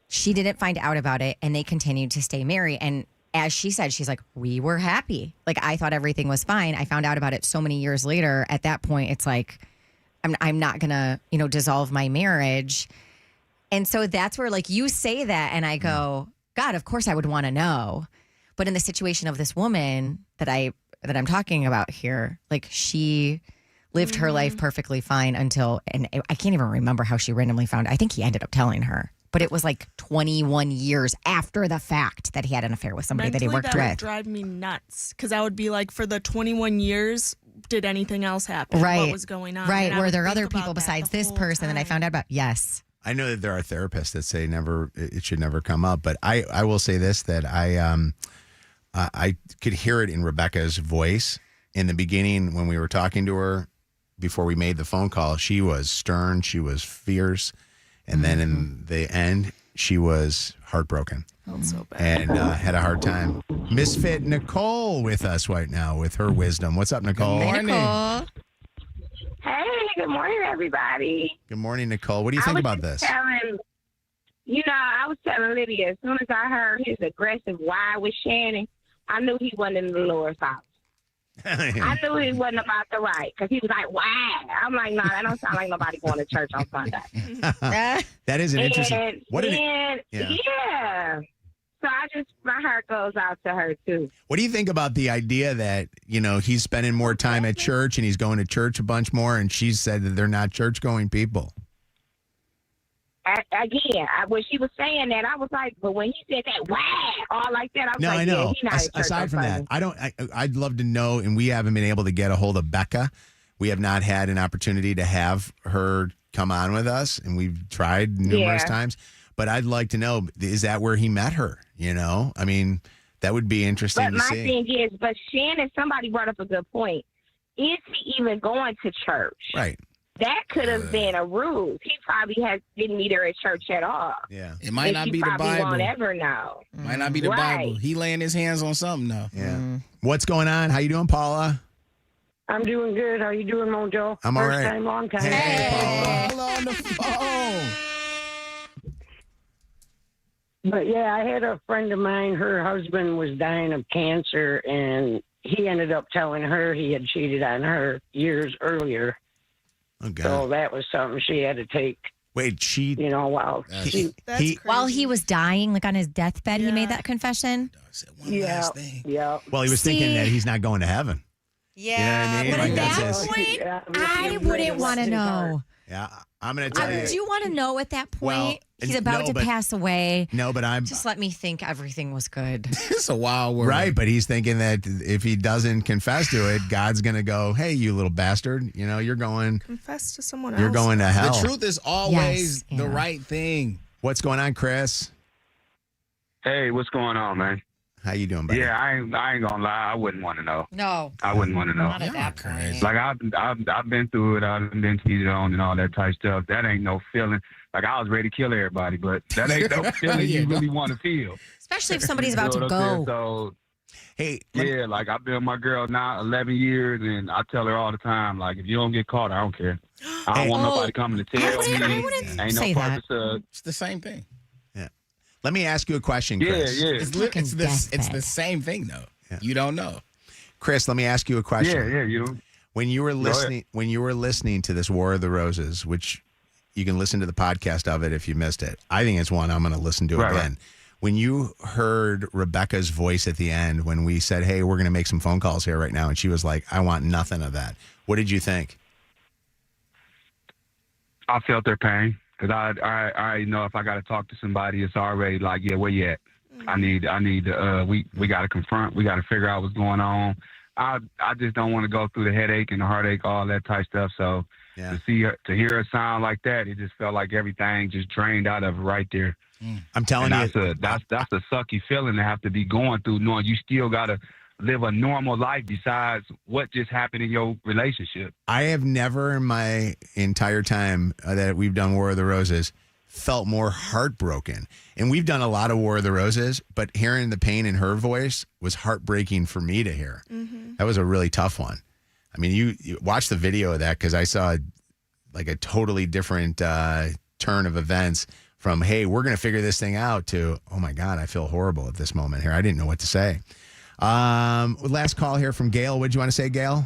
She didn't find out about it, and they continued to stay married. And as she said, she's like, we were happy. Like, I thought everything was fine. I found out about it so many years later. At that point, it's like, I'm not going to, dissolve my marriage. And so that's where, like, you say that, and I go, God, of course I would want to know. But in the situation of this woman that I'm talking about here, like, she lived her life perfectly fine until, and I can't even remember how she randomly found. I think he ended up telling her, but it was like 21 years after the fact that he had an affair with somebody that he worked that with. Would drive me nuts, because I would be like, for the 21 years, did anything else happen? Right. What was going on? Right. And Were there other people besides this person that I found out about? Yes. I know that there are therapists that say it should never come up, but I will say this, that I could hear it in Rebecca's voice in the beginning when we were talking to her before we made the phone call. She was stern, she was fierce, and then in the end, she was heartbroken. Felt so bad. And had a hard time. Misfit Nicole with us right now with her wisdom. What's up, Nicole? Hey, Nicole. Hey, good morning, everybody. Good morning, Nicole. What do you think about this? I was telling Lydia, as soon as I heard his aggressive why with Shannon, I knew he wasn't in the Lord's house. I knew he wasn't about the right, because he was like, why? I'm like, no, that don't sound like nobody going to church on Sunday. That is an interesting. Yeah. So my heart goes out to her too. What do you think about the idea that, he's spending more time at church and he's going to church a bunch more, and she said that they're not church-going people? Again, when she was saying that, I was like, but when he said that, wow, all like that, I was like, I know. Yeah, he's not at church Aside from on that, I'd love to know, and we haven't been able to get a hold of Becca. We have not had an opportunity to have her come on with us, and we've tried numerous times. But I'd like to know, is that where he met her? I mean, that would be interesting to see. But my thing is, Shannon, somebody brought up a good point. Is he even going to church? Right. That could have been a ruse. He probably didn't meet her at church at all. Yeah. It might not be the Bible. She won't ever know. Might not be the Bible. He laying his hands on something though. Yeah. What's going on? How you doing, Paula? I'm doing good. How you doing, Mojo? I'm all right. First time, long time. Hey, Paula on the phone. But yeah, I had a friend of mine, her husband was dying of cancer, and he ended up telling her he had cheated on her years earlier. Oh, God. So that was something she had to take. Wait, she... You know, while while he was dying, like on his deathbed, he made that confession? Yeah, yeah. Well, he was thinking that he's not going to heaven. Yeah, You know what I mean? but Like, at that's that his- point, I wouldn't want to know. Yeah, I'm going to tell you. Do you want to know at that point? Well, He's about no, to but- pass away. No, but I'm... Just let me think everything was good. It's a wild world. Right, but he's thinking that if he doesn't confess to it, God's going to go, hey, you little bastard, you know, you're going... Confess to someone else. You're going to hell. The truth is always the right thing. What's going on, Chris? Hey, what's going on, man? How you doing, buddy? Yeah, I ain't gonna lie. I wouldn't want to know. No, I wouldn't want to know. not at that point. Like I've been through it. I've been cheated on and all that type stuff. That ain't no feeling. Like I was ready to kill everybody, but that ain't no feeling you really want to feel. Especially if somebody's about You to know what I'm saying? go. So, hey, yeah, like I've been with my girl now 11 years, and I tell her all the time, like if you don't get caught, I don't care. I don't want nobody coming to tell me. Ain't no purpose of. It's the same thing. Yeah. Let me ask you a question, Yeah, Chris. yeah. It's the same thing, though. Yeah. You don't know. Chris, let me ask you a question. Yeah, you know. When you were ahead. listening to this War of the Roses, which you can listen to the podcast of it if you missed it. I think it's one I'm going to listen to Right, again. right. When you heard Rebecca's voice at the end, when we said, hey, we're going to make some phone calls here right now, and she was like, I want nothing of that. What did you think? I felt their pain because I already know if I got to talk to somebody, it's already like, yeah, where you at? I need we got to confront, we got to figure out what's going on. I just don't want to go through the headache and the heartache, all that type stuff. So to hear her sound like that, it just felt like everything just drained out of it right there. I'm telling you, that's a sucky feeling to have to be going through, knowing you still got to live a normal life besides what just happened in your relationship. I have never in my entire time that we've done War of the Roses felt more heartbroken. And we've done a lot of War of the Roses, but hearing the pain in her voice was heartbreaking for me to hear. Mm-hmm. That was a really tough one. I mean, you watch the video of that because I saw like a totally different turn of events from, hey, we're going to figure this thing out to, oh my God, I feel horrible at this moment here. I didn't know what to say. Last call here from Gail. What'd you want to say, Gail?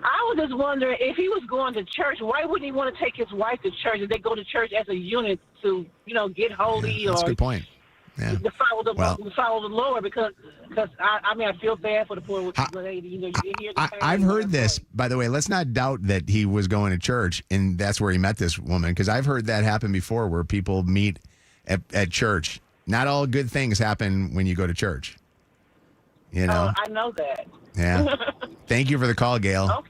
I was just wondering if he was going to church, why wouldn't he want to take his wife to church? If they go to church as a unit to, get holy That's or a good point. Yeah. to follow the Lord, because I feel bad for the poor lady. You hear the pain. I've heard this, by the way. Let's not doubt that he was going to church, and that's where he met this woman, because I've heard that happen before, where people meet at church. Not all good things happen when you go to church. You know? I know that. Yeah. Thank you for the call, Gail.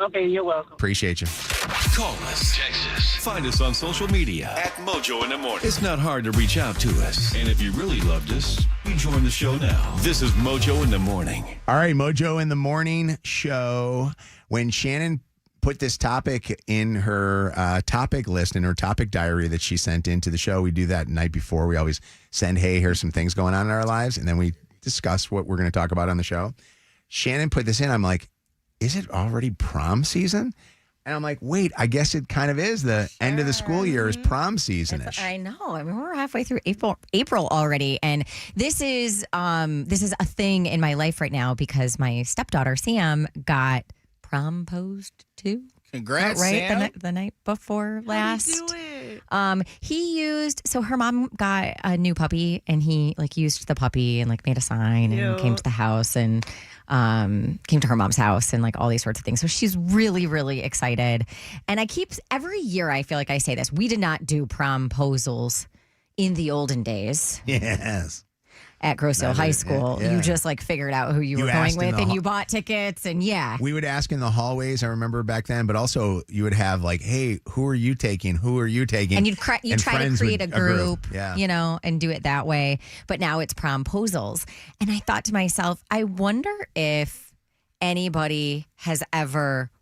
Okay, you're welcome. Appreciate you. Call us, text us, find us on social media at Mojo in the Morning. It's not hard to reach out to us. And if you really loved us, you join the show now. This is Mojo in the Morning. All right, Mojo in the Morning show. When Shannon put this topic in her topic list, in her topic diary that she sent into the show, we do that the night before. We always send, hey, here's some things going on in our lives, and then we discuss what we're going to talk about on the show. Shannon put this in. I'm like, is it already prom season? And I'm like, wait, I guess it kind of is. The end of the school year is prom season-ish. I know. I mean, we're halfway through April already, and this is a thing in my life right now because my stepdaughter Sam got promposed to. Congrats, right? Sam. The night before last. How do you do it? He used, so her mom got a new puppy, and he used the puppy and made a sign and came to the house and came to her mom's house and all these sorts of things. So she's really, really excited. And every year I feel like I say this, we did not do promposals in the olden days. Yes. At Grosse Hill High School. Yeah. You just figured out who you were going with and you bought tickets and We would ask in the hallways, I remember back then, but also you would have hey, who are you taking? Who are you taking? And you'd try to create a group, Yeah. and do it that way. But now it's promposals. And I thought to myself, I wonder if anybody has ever,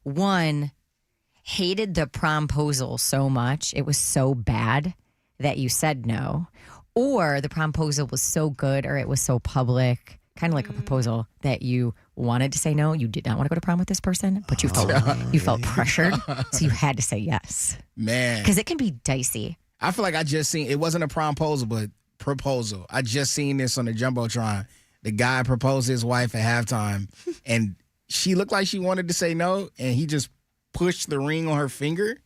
hated the promposal so much, it was so bad that you said no, or the promposal was so good or it was so public, kind of like a proposal, that you wanted to say no. You did not want to go to prom with this person, but you felt pressured, so you had to say yes. Man. Because it can be dicey. I feel like I just seen, it wasn't a promposal, but proposal. I just seen this on the Jumbotron. The guy proposed his wife at halftime, and she looked like she wanted to say no, and he just pushed the ring on her finger,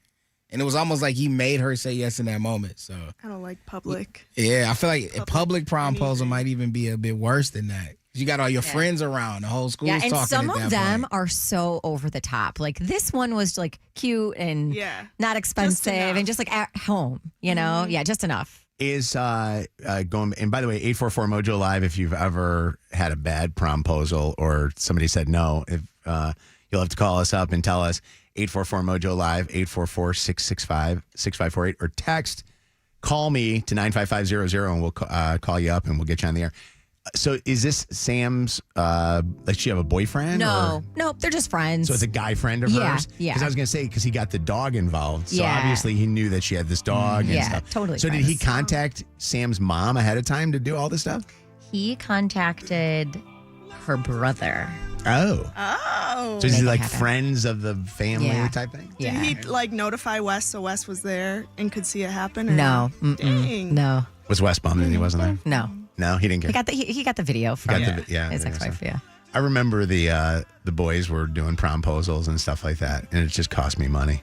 and it was almost like he made her say yes in that moment. So I don't like public. Yeah, I feel like a public promposal might even be a bit worse than that. You got all your friends around, the whole school's talking. And some at of that them point. are so over the top. Like this one was like cute and not expensive and just like at home, you know? Yeah, just enough. Is going, and by the way, 844 Mojo Live, if you've ever had a bad promposal or somebody said no, if you'll have to call us up and tell us. 844 Mojo Live, 844-665-6548, or text, call me to 95500 and we'll call you up and we'll get you on the air. So is this Sam's, like she have a boyfriend? No, they're just friends. So it's a guy friend of hers? Yeah. Because I was going to say, because he got the dog involved. So Yeah. obviously he knew that she had this dog and stuff. Totally. So did he contact Sam's mom ahead of time to do all this stuff? He contacted her brother. Oh. So is he like happen. friends of the family Yeah. type thing? Did he like notify Wes so Wes was there and could see it happen? Or No. Dang. No. Was Wes bummed that he wasn't there? No. No, he didn't care. He got the video from He got the- his video, ex-wife. so. Yeah. I remember the boys were doing promposals and stuff like that, and it just cost me money.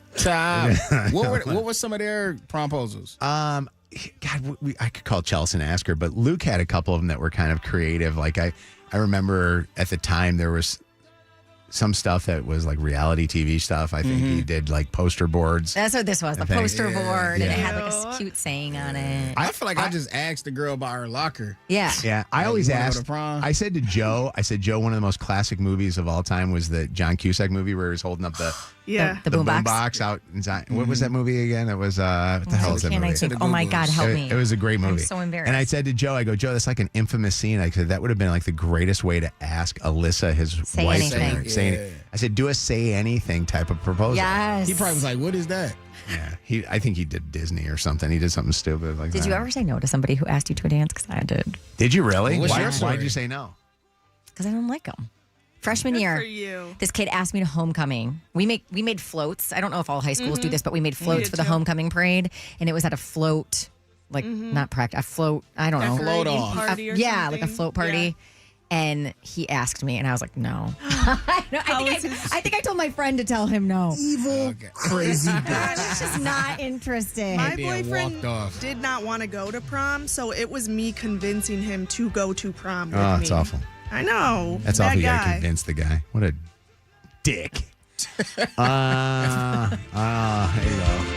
What were some of their promposals? God, I could call Chelsea and ask her, but Luke had a couple of them that were kind of creative. Like I remember at the time there was some stuff that was like reality TV stuff. I think he did like poster boards. That's what this was, the I think- poster board, and it yeah. had like a cute saying on it. I feel like I just asked the girl about her locker. Yeah. Yeah, I Like, always you wanna go to asked. prom? I said to Joe, Joe, one of the most classic movies of all time was the John Cusack movie where he was holding up the The boombox. boombox out inside. What was that movie again? It was what the hell is that Can I movie? think? Oh my God, help me. It was a great movie. I'm so embarrassed. And I said to Joe, I go, Joe, that's like an infamous scene. I said that would have been like the greatest way to ask Alyssa, his Say wife, anything. I said, do a say anything type of proposal. Yes. He probably was like, "What is that?" Yeah. I think he did Disney or something. He did something stupid like that. Did you ever say no to somebody who asked you to a dance? Because I did. Did you really? What's your story? Why'd you say no? Because I don't like them. Freshman Good year, for you. this kid asked me to homecoming. We made floats. I don't know if all high schools do this, but we made floats did for the too. homecoming parade, and it was at a float, like not practice, a float. I don't know, float Decorating off. party or yeah, like a something. float party. Yeah. And he asked me, and I was like, no. I think I told my friend to tell him no. Evil, crazy I bitch. was just not interested. My Maybe it boyfriend walked off. did not want to go to prom, so it was me convincing him to go to prom with Oh, me. it's awful. I know. That's that awful. You gotta guy. convince the guy. What a dick. Here you go.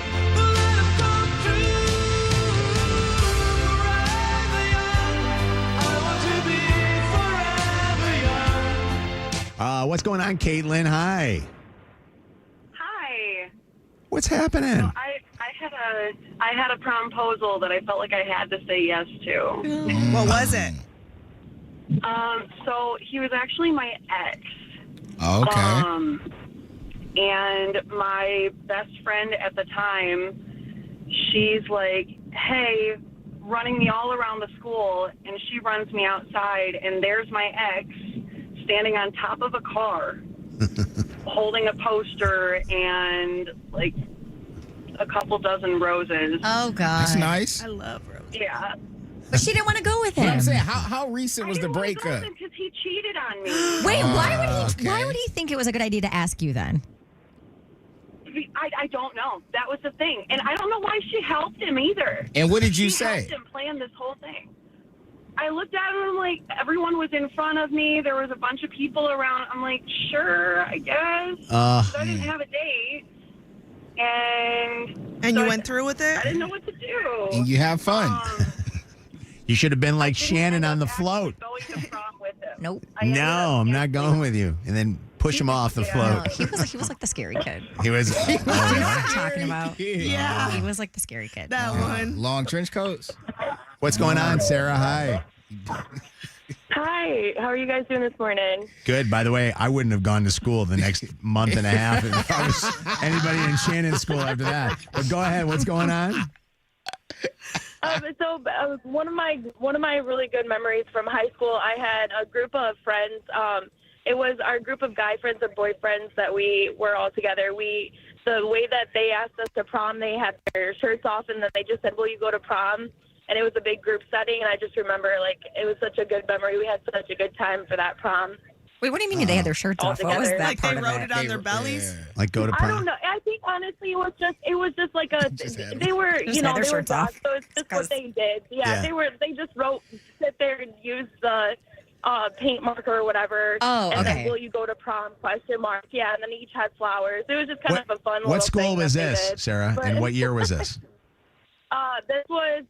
What's going on, Caitlin? Hi. Hi. What's happening? So I had a promposal that I felt like I had to say yes to. What was it? So he was actually my ex. Okay. And my best friend at the time, she's like, hey, running me all around the school, and she runs me outside, and there's my ex standing on top of a car holding a poster and like a couple dozen roses. Oh God, That's nice. I love Rose. Yeah. But she didn't want to go with But I'm him. saying, how recent was the breakup? Because he cheated on me. Wait, okay. why would he think it was a good idea to ask you then? I don't know. That was the thing. And I don't know why she helped him either. And what did you She say? helped him plan this whole thing. I looked at him, like, everyone was in front of me. There was a bunch of people around. I'm like, sure, I guess. 'Cause I didn't have a date. And And so you went through with it? I didn't know what to do. And you have fun. You should have been like Shannon on the float. Going to prom with him. Nope. No, I'm not going with you. And then push him off the No, float. he was like the scary kid. He was. Do you know what I'm talking about? Yeah. He was like the scary kid. That one. Long trench coats. What's going on, Sarah? Hi. Hi, how are you guys doing this morning? Good. By the way, I wouldn't have gone to school the next month and a half if I was anybody in Shannon's school after that. But go ahead. What's going on? One of my really good memories from high school, I had a group of friends. It was our group of guy friends and boyfriends that we were all together. We the way that they asked us to prom, they had their shirts off, and then they just said, "Will you go to prom?" And it was a big group setting, and I just remember, like, it was such a good memory. We had such a good time for that prom. Wait, what do you mean they had their shirts off? What was that Like part they of wrote it? it on their bellies? Like go to I prom? don't know. I think honestly, it was just like a. They were, Just you know, had their they were shirts off. dogs, so it's just what they did. Yeah, Yeah. they just sit there and use the paint marker or whatever. Oh, and okay. then, will you go to prom? ? Yeah, and then each had flowers. It was just kind of a fun. What little school thing was that they this, did. Sarah? But- And what year was this? This was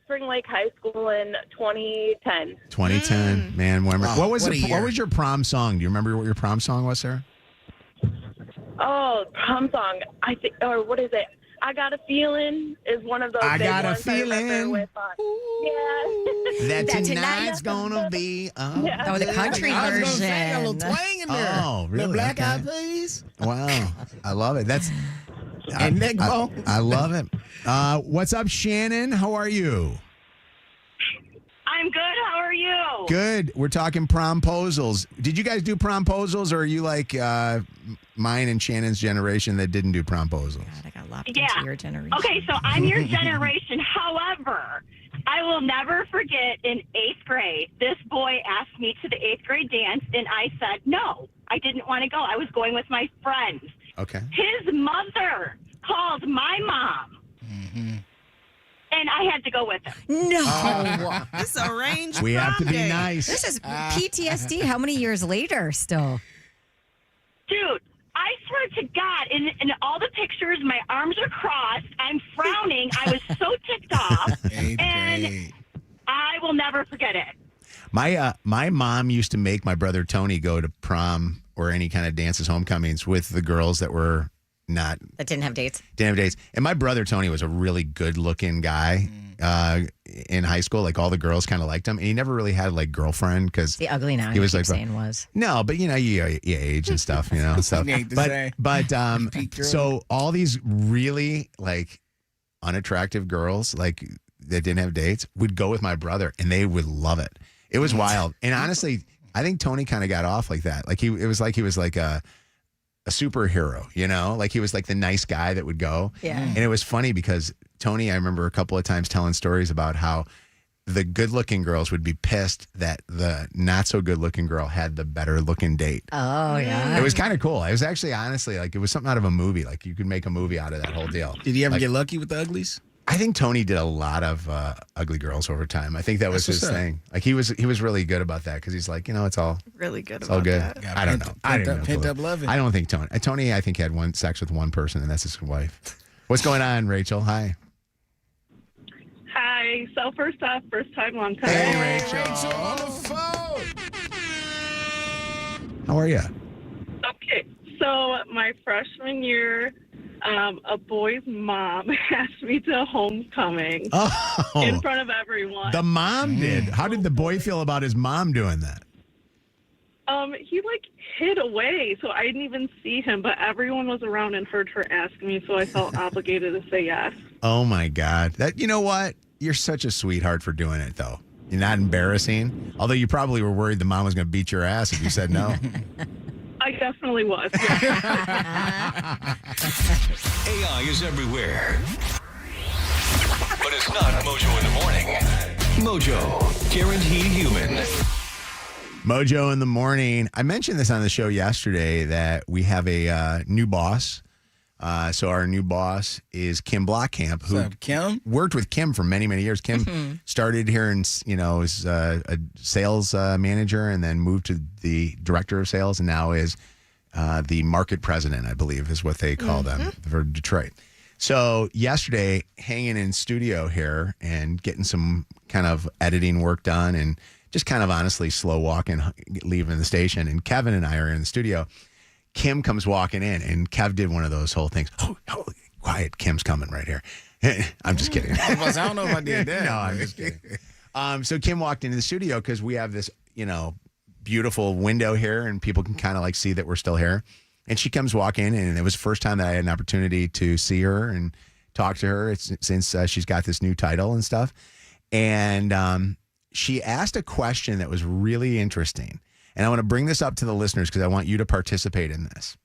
Spring Lake High School in 2010. 2010. Man, what was what a year. what was your prom song? Do you remember what your prom song was, Sarah? Oh, prom song. I think, or what is it? I Got a Feeling is one of those. I big got a ones I remember feeling. With, yeah. That That tonight's gonna be. Yeah. Oh, the country I was version. gonna say a little twang in there. Oh, really? The black Okay. eyed peas. Wow, I love it. That's And neck bone. I love it. What's up, Shannon? How are you? I'm good. How are you? Good. We're talking promposals. Did you guys do promposals, or are you like mine and Shannon's generation that didn't do promposals? God, I got locked Yeah. into your generation. Okay, so I'm your generation. However, I will never forget in 8th grade, this boy asked me to the 8th grade dance, and I said no. I didn't want to go. I was going with my friends. Okay. His mother called my mom, and I had to go with him. No. This arranged We have to prom be date. nice. This is PTSD. How many years later still? Dude, I swear to God, in all the pictures, my arms are crossed. I'm frowning. I was so ticked off, and I will never forget it. My mom used to make my brother Tony go to prom or any kind of dances, homecomings with the girls that were not That didn't have dates. didn't have dates. And my brother Tony was a really good looking guy in high school. Like all the girls kind of liked him, and he never really had like girlfriend because The ugly now. he was you like keep saying was. no, but you know you age and stuff, you know. So You ain't the same. but Peak girl. so all these really like unattractive girls like that didn't have dates would go with my brother, and they would love it. It was wild, and honestly, I think Tony kind of got off like that. Like it was like he was like a superhero, you know, like he was like the nice guy that would go. Yeah. And it was funny because Tony, I remember a couple of times telling stories about how the good looking girls would be pissed that the not so good looking girl had the better looking date. Oh, yeah. It was kind of cool. It was actually honestly like it was something out of a movie. Like you could make a movie out of that whole deal. Did he ever Like, get lucky with the uglies? I think Tony did a lot of ugly girls over time. I think that was That's his what's up. thing. Like he was really good about that because he's like, you know, it's all Really good it's all about good. that. Got I don't pent- know. I pent don't up- know. pent up loving. I don't think Tony, I think had one sex with one person, and that's his wife. What's going on, Rachel? Hi. Hi. So first off, first time, long time. Hey, Rachel. On the phone. How are you? Okay, so my freshman year, a boy's mom asked me to homecoming Oh, in front of everyone. the mom did. How did the boy feel about his mom doing that? He like hid away, so I didn't even see him, but everyone was around and heard her ask me, so I felt obligated to say yes. Oh my God! That you know what? You're such a sweetheart for doing it, though. You're not embarrassing. Although you probably were worried the mom was going to beat your ass if you said no. I definitely was. AI is everywhere. But it's not Mojo in the morning. Mojo, guaranteed human. Mojo in the morning. I mentioned this on the show yesterday that we have a new boss. So our new boss is Kim Blockcamp, who What's up, Kim? worked with Kim for many, many years. Kim started here and was a sales manager, and then moved to the director of sales, and now is the market president, I believe, is what they call them for Detroit. So yesterday, hanging in studio here and getting some kind of editing work done, and just kind of honestly slow walking, leaving the station. And Kevin and I are in the studio. Kim comes walking in, and Kev did one of those whole things. Oh, quiet, Kim's coming right here. I'm just kidding. I don't know if I did that. No, I'm just kidding. So Kim walked into the studio because we have this, beautiful window here, and people can kind of like see that we're still here. And she comes walking in, and it was the first time that I had an opportunity to see her and talk to her since she's got this new title and stuff. And she asked a question that was really interesting. And I want to bring this up to the listeners because I want you to participate in this.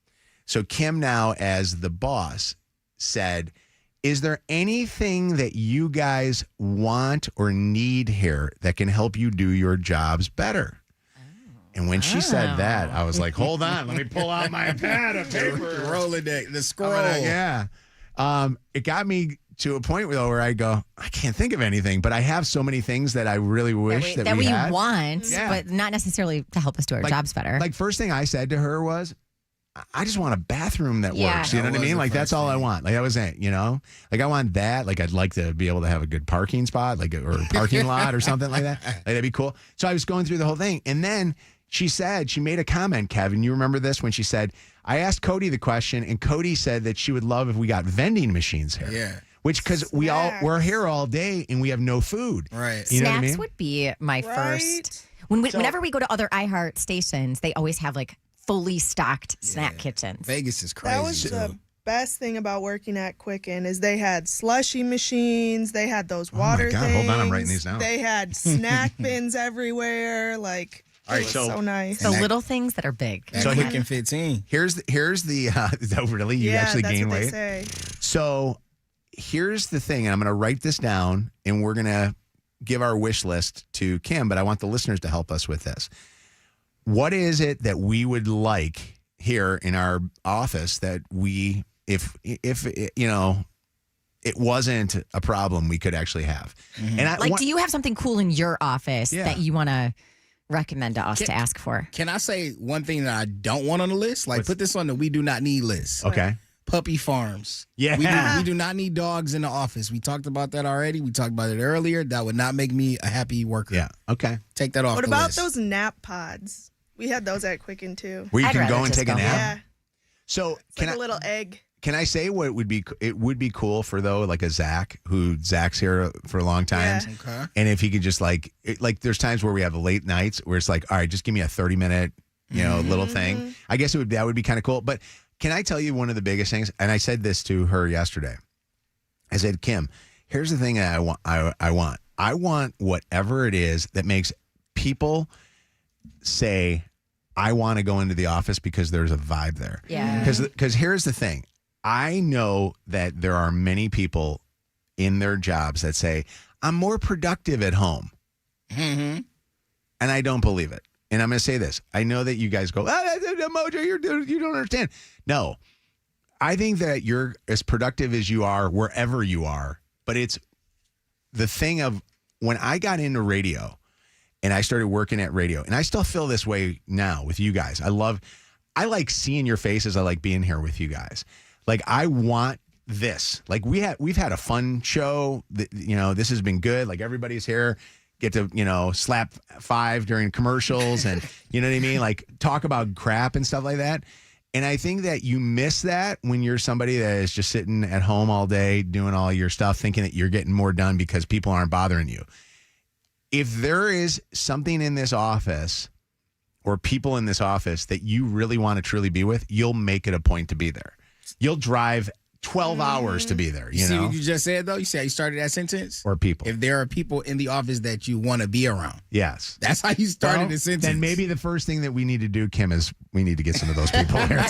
So Kim now, as the boss, said, is there anything that you guys want or need here that can help you do your jobs better? And when she said that, I was like, hold on, let me pull out my pad of paper. Rolling the scroll. Yeah. It got me to a point where I go, I can't think of anything, but I have so many things that I really wish that we had. want, but not necessarily to help us do our jobs better. Like, first thing I said to her was, I just want a bathroom that works. You know what I mean? Like, that's all I want. Like, that was it, you know? Like, I want that. Like, I'd like to be able to have a good parking spot, like, or a parking lot or something like that. Like, that'd be cool. So I was going through the whole thing. And then she made a comment, Kevin. You remember this when she said, I asked Cody the question, and Cody said that she would love if we got vending machines here. Yeah. Which, because we're here all day and we have no food. Right. You know what I Snacks mean? would be my first. Whenever we go to other iHeart stations, they always have like fully stocked snack kitchens. Vegas is crazy. That was the best thing about working at Quicken is they had slushy machines. They had those water things. Hold on, I'm writing these down. They had snack bins everywhere. Like, it was so nice. The little things that are big. So Quicken 15. Here's the really, you actually that's gain what weight. They say. So here's the thing, and I'm going to write this down, and we're going to give our wish list to Kim, but I want the listeners to help us with this. What is it that we would like here in our office that we, if you know, it wasn't a problem, we could actually have? Mm-hmm. And do you have something cool in your office that you want to recommend to us to ask for? Can I say one thing that I don't want on the list? Like, put this on the we do not need list. Okay. Puppy farms. Yeah. We do not need dogs in the office. We talked about that already. We talked about it earlier. That would not make me a happy worker. Yeah. Okay. Take that off What the about list. those nap pods? We had those at Quicken too. Where you can go and take a nap? Yeah. So It's like a little egg. Can I say what it would be cool for, though, like a Zach's here for a long time. Yeah. Okay. And if he could just like there's times where we have late nights where it's like, all right, just give me a 30-minute, little thing. I guess that would be kind of cool. But can I tell you one of the biggest things? And I said this to her yesterday. I said, Kim, here's the thing that I want whatever it is that makes people say, I want to go into the office because there's a vibe there. Yeah. Because here's the thing. I know that there are many people in their jobs that say, I'm more productive at home. Mm-hmm. And I don't believe it. And I'm going to say this. I know that you guys go, Mojo, you don't understand. No. I think that you're as productive as you are wherever you are. But it's the thing of when I got into radio and I started working at radio, and I still feel this way now with you guys. I like seeing your faces. I like being here with you guys. Like, I want this. Like, we've had a fun show. This has been good. Like, everybody's here. Get to, slap 5 during commercials and, you know what I mean? Like, talk about crap and stuff like that. And I think that you miss that when you're somebody that is just sitting at home all day doing all your stuff, thinking that you're getting more done because people aren't bothering you. If there is something in this office or people in this office that you really want to truly be with, you'll make it a point to be there. You'll drive 12 hours to be there, You see know? what you just said, though? You see how you started that sentence? Or people. If there are people in the office that you want to be around. Yes. That's how you started the sentence. Then maybe the first thing that we need to do, Kim, is we need to get some of those people here.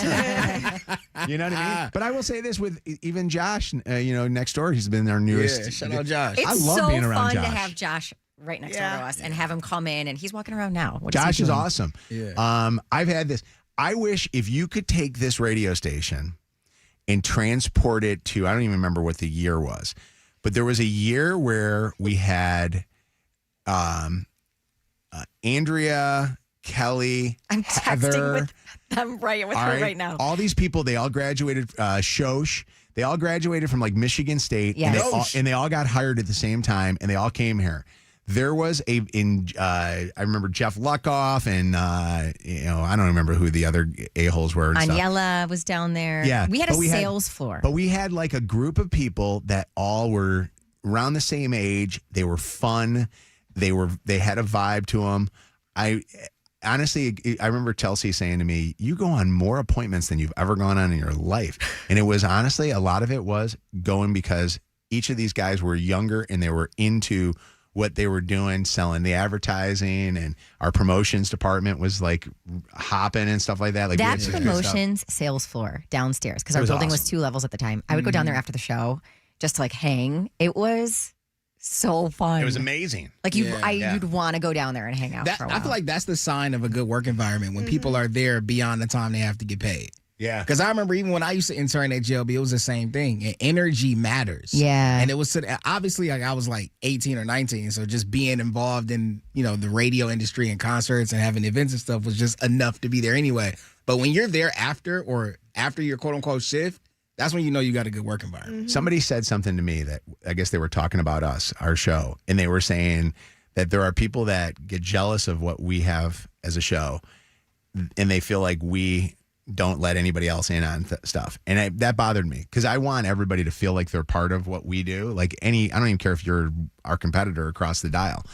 You know what I mean? But I will say this with even Josh, next door. He's been our newest. Yeah, shout out Josh. It's I love so being around fun Josh. to have Josh right next door to us and have him come in, and he's walking around now. What Josh he is doing? awesome. Yeah. I've had this. I wish if you could take this radio station and transport it to, I don't even remember what the year was, but there was a year where we had Andrea, Kelly, I'm Heather. texting with them with her right now. All these people, they all graduated, Shosh, they all graduated from like Michigan State, Yes. and they all got hired at the same time, and they all came here. There was I remember Jeff Luckoff, and I don't remember who the other a-holes were. And stuff. Aniela was down there. Yeah, we had but a sales floor. But we had like a group of people that all were around the same age. They were fun. They had a vibe to them. Honestly, I remember Chelsea saying to me, you go on more appointments than you've ever gone on in your life. And it was honestly, a lot of it was going because each of these guys were younger and they were into what they were doing, selling the advertising, and our promotions department was like hopping and stuff like that. Like we That had some good stuff. promotions sales floor downstairs, because It our was building was awesome. 2 levels at the time. I would go down there after the show just to like hang. It was so fun. It was amazing. Like Yeah. you'd want to go down there and hang out for a while. I feel like that's the sign of a good work environment when people are there beyond the time they have to get paid. Yeah. Because I remember even when I used to intern at JLB, it was the same thing. And energy matters. Yeah. And it was obviously like I was like 18 or 19. So just being involved in, the radio industry and concerts and having events and stuff was just enough to be there anyway. But when you're there after your quote unquote shift, that's when you know you got a good work environment. Somebody said something to me that I guess they were talking about us, our show, and they were saying that there are people that get jealous of what we have as a show, and they feel like we don't let anybody else in on stuff. And that bothered me because I want everybody to feel like they're part of what we do. Like I don't even care if you're our competitor across the dial.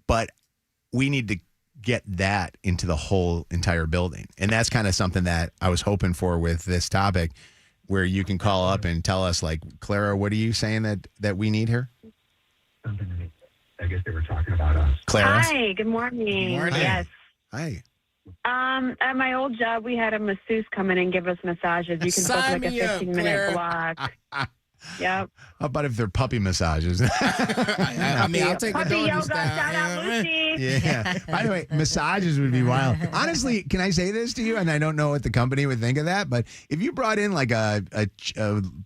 But we need to get that into the whole entire building. And that's kind of something that I was hoping for with this topic, where you can call up and tell us, like, Clara, what are you saying that we need here? Something I guess they were talking about us. Clara? Hi, good morning. Good morning. Yes. Hi. At my old job, we had a masseuse come in and give us massages. You can book like a 15-minute block. Yep. How about if they're puppy massages? I mean, I'll take Puppy the doggy yoga, style. shout out Lucy. Yeah. By the way, massages would be wild. Honestly, can I say this to you? And I don't know what the company would think of that, but if you brought in like a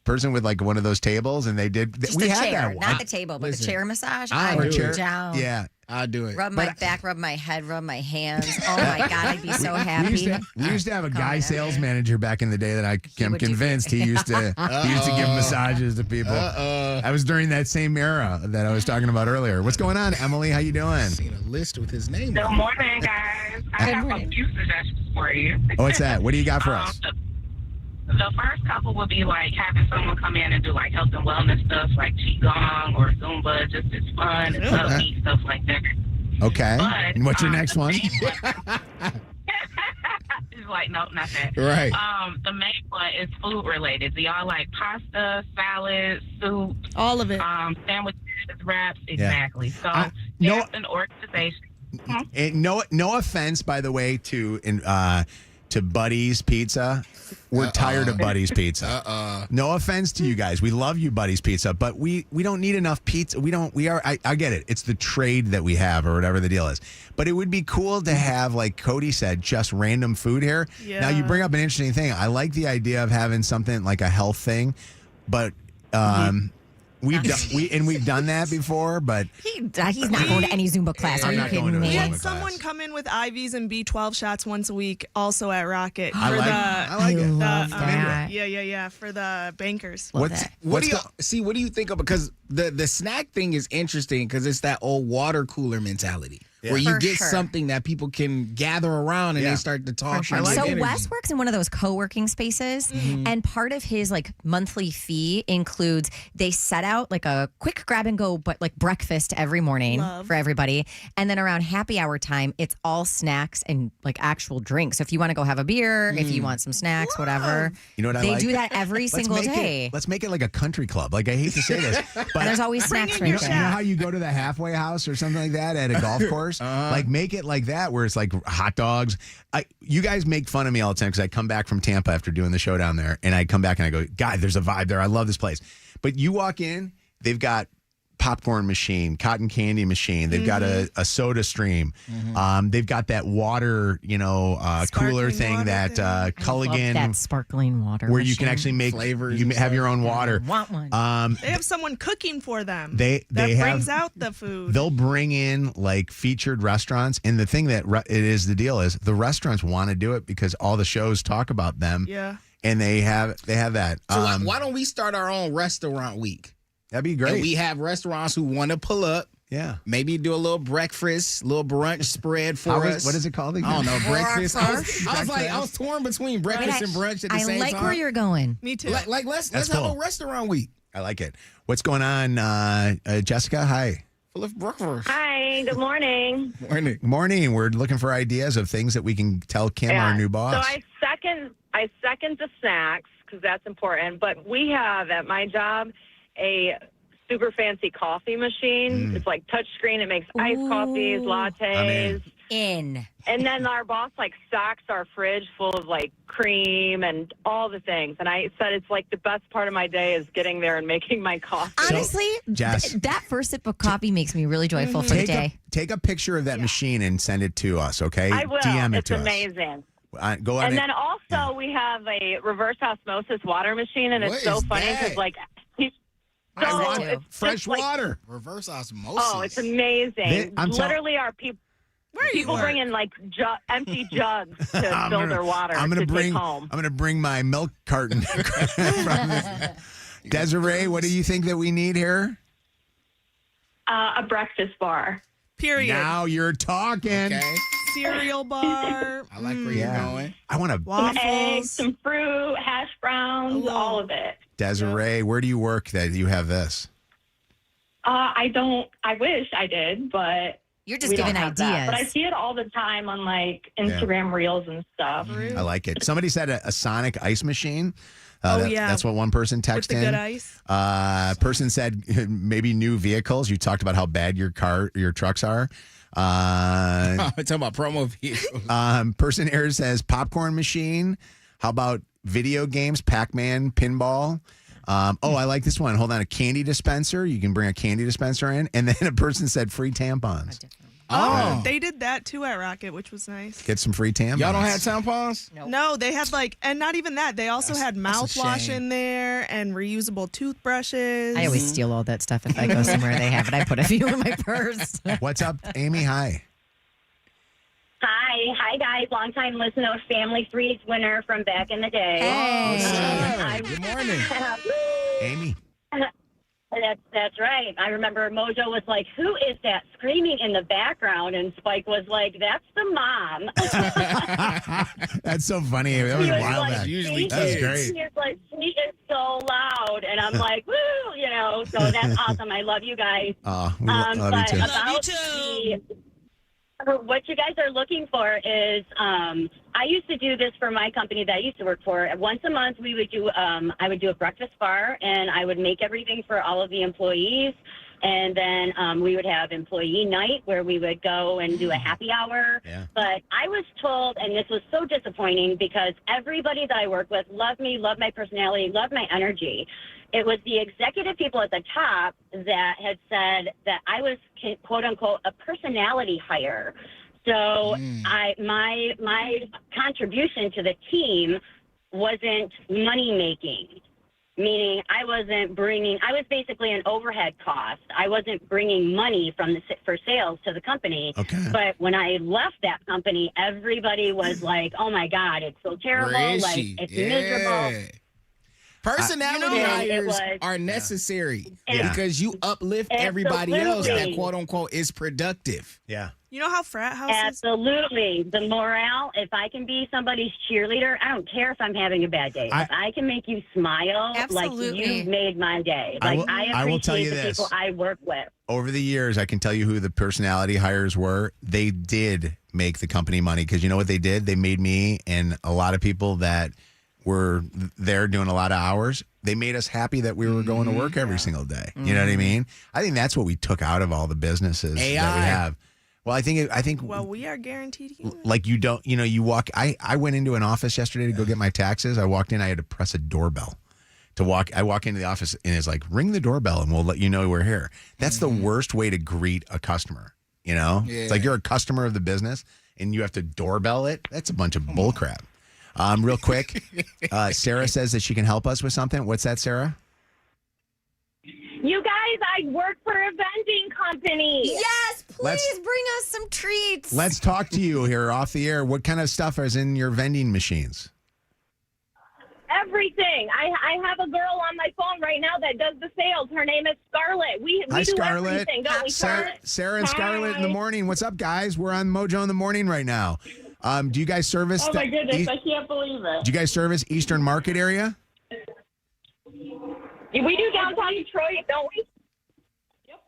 person with like one of those tables and they did, Just we the had chair, that one. not the table, but the chair massage. I Or would chair. be down. Yeah. I'll do it. Rub my back, rub my head, rub my hands. Oh my God, I'd be so happy. We used to have a guy sales manager back in the day that I'm would do- convinced he used to give massages to people. I was during that same era that I was talking about earlier. What's going on, Emily? How you doing? Seen a list with his name. Good on it. morning, guys. I have a few suggestions for you. Oh, what's that? What do you got for us? The first couple would be like having someone come in and do like health and wellness stuff like Qigong or Zumba. Just it's fun and healthy stuff like that. Okay. But, And what's your next one? It's like, no, not that. Right. The main one is food related. Do y'all like pasta, salad, soup? All of it. Sandwiches, wraps, exactly. So no- there's an organization. And no offense, by the way, to Buddy's Pizza. We're tired of Buddy's Pizza. No offense to you guys. We love you, Buddy's Pizza, but we don't need enough pizza. I get it. It's the trade that we have or whatever the deal is. But it would be cool to have, like Cody said, just random food here. Yeah. Now, you bring up an interesting thing. I like the idea of having something like a health thing, but we've done that before, but He's not going to any Zumba class. Are I'm you not going kidding to a me? We had Zumba someone class. come in with IVs and B12 shots once a week, also at Rocket. I like it. Yeah, for the bankers. What do you think of? Because the snack thing is interesting because it's that old water cooler mentality where you For get sure. something that people can gather around and Yeah. they start to talk. Sure. and So give energy. Wes works in one of those co-working spaces, and part of his like monthly fee includes they set out like a quick grab and go, but like breakfast every morning for everybody, and then around happy hour time, it's all snacks and like actual drinks. So if you want to go have a beer, if you want some snacks, whatever, You know what I they like? do that every single day. Let's make it like a country club. Like, I hate to say this, but And there's always snacks you right know, there. you know how you go to the halfway house or something like that at a golf course? Like, make it like that where it's like hot dogs. You guys make fun of me all the time because I come back from Tampa after doing the show down there, and I come back and I go, God, there's a vibe there. I love this place. But you walk in, they've got popcorn machine, cotton candy machine. They've got a soda stream. They've got that water, cooler thing that Culligan. That sparkling water where you can machine. actually make flavors. You have your own water. Want one? They have someone cooking for them. They brings have, out the food. They'll bring in like featured restaurants, and the thing that the deal is the restaurants want to do it because all the shows talk about them. Yeah. And they have that. So why don't we start our own restaurant week? That'd be great. And we have restaurants who want to pull up. Yeah. Maybe do a little breakfast, little brunch spread for us. What is it called again? I don't know, breakfast. Breakfast. I was torn between breakfast and brunch at the same time. I like where you're going. Me too. Like let's That's have cool. a restaurant week. I like it. What's going on, Jessica? Hi. Full of breakfast. Hi, good morning. Morning. Morning. We're looking for ideas of things that we can tell Kim, our new boss. So I second the snacks because that's important. But we have at my job a super fancy coffee machine. It's like touch screen. It makes iced coffees, lattes. In. And then our boss like stocks our fridge full of like cream and all the things. And I said it's like the best part of my day is getting there and making my coffee. Honestly, Jess. that first sip of coffee makes me really joyful for the day. Take a picture of that machine and send it to us, okay? I will. DM it It's to us. amazing. Go on And it. then also we have a reverse osmosis water machine, and What it's so is funny that? because like I want it's fresh just, like, water. Reverse osmosis. Oh, it's amazing. I'm tell- Literally, our people. People bring in like empty jugs to fill their water to take home. I'm gonna bring my milk carton. from this. Desiree, what do you think that we need here? A breakfast bar. Period. Now you're talking. Okay. Cereal bar. I like where you're going. I want to. Some eggs, Waffles. some fruit, hash browns, all of it. Desiree, where do you work that you have this? I don't. I wish I did, but You're just we don't giving have that. ideas. But I see it all the time on like Instagram Reels and stuff. I like it. Somebody said a Sonic ice machine. Yeah. That's what one person texted With the good ice. Person said maybe new vehicles. You talked about how bad your trucks are. I'm talking about promo vehicles. Person here says popcorn machine. How about video games, Pac-Man, pinball? I like this one. Hold on, a candy dispenser. You can bring a candy dispenser in. And then a person said free tampons. Oh, they did that too at Rocket, which was nice. Get some free tampons. Y'all don't have tampons? No, they had and not even that. They also had mouthwash shame. in there and reusable toothbrushes. I always steal all that stuff if I go somewhere they have it. I put a few in my purse. What's up, Amy? Hi. Hi guys, long time listener, Family Threes winner from back in the day. Hey. Good morning. Amy. That's right. I remember Mojo was like, "Who is that screaming in the background?" And Spike was like, "That's the mom." That's so funny. That was He was wild. like, That. Usually That's kids. great. He is like, she is so loud, and I'm like, "Woo!" So that's awesome. I love you guys. We love you but too. about what you guys are looking for is, I used to do this for my company that I used to work for. Once a month, we would do, I would do a breakfast bar, and I would make everything for all of the employees. And then we would have employee night where we would go and do a happy hour. Yeah. But I was told, and this was so disappointing because everybody that I work with loved me, loved my personality, loved my energy. It was the executive people at the top that had said that I was, quote unquote, a personality hire. So my contribution to the team wasn't money making. Meaning I was basically an overhead cost. I wasn't bringing money for sales to the company. Okay. But when I left that company, everybody was like, "Oh my God, it's so terrible. Where is like she? it's miserable." Personality it hires was- are necessary Yeah. because you uplift everybody else that Absolutely. quote unquote is productive. Yeah. You know how frat houses? Absolutely. The morale, if I can be somebody's cheerleader, I don't care if I'm having a bad day. If I can make you smile, Absolutely. like you've made my day. I Like will- I I will appreciate tell you the this. people I work with. Over the years, I can tell you who the personality hires were. They did make the company money because you know what they did? They made me and a lot of people that were there doing a lot of hours. They made us happy that we were going to work every single day. You know what I mean? I think that's what we took out of all the businesses that we AI. have. Well, I think Well, we are guaranteed humans. like you walk. I went into an office yesterday to go get my taxes. I walked in. I had to press a doorbell to walk. I walk into the office and it's like, ring the doorbell and we'll let you know we're here. That's the worst way to greet a customer. You know, it's like you're a customer of the business and you have to doorbell it. That's a bunch of bull crap. Real quick, Sarah says that she can help us with something. What's that, Sarah? You guys, I work for a vending company. Yes, please Let's- bring us some treats. Let's talk to you here off the air. What kind of stuff is in your vending machines? Everything. I have a girl on my phone right now that does the sales. Her name is Scarlett. We Hi, do Scarlett. everything, don't we, Sarah and Scarlett in the morning. What's up, guys? We're on Mojo in the morning right now. Do you guys service? Oh my the goodness, East- I can't believe it. do you guys service Eastern Market area? We do downtown Detroit, don't we?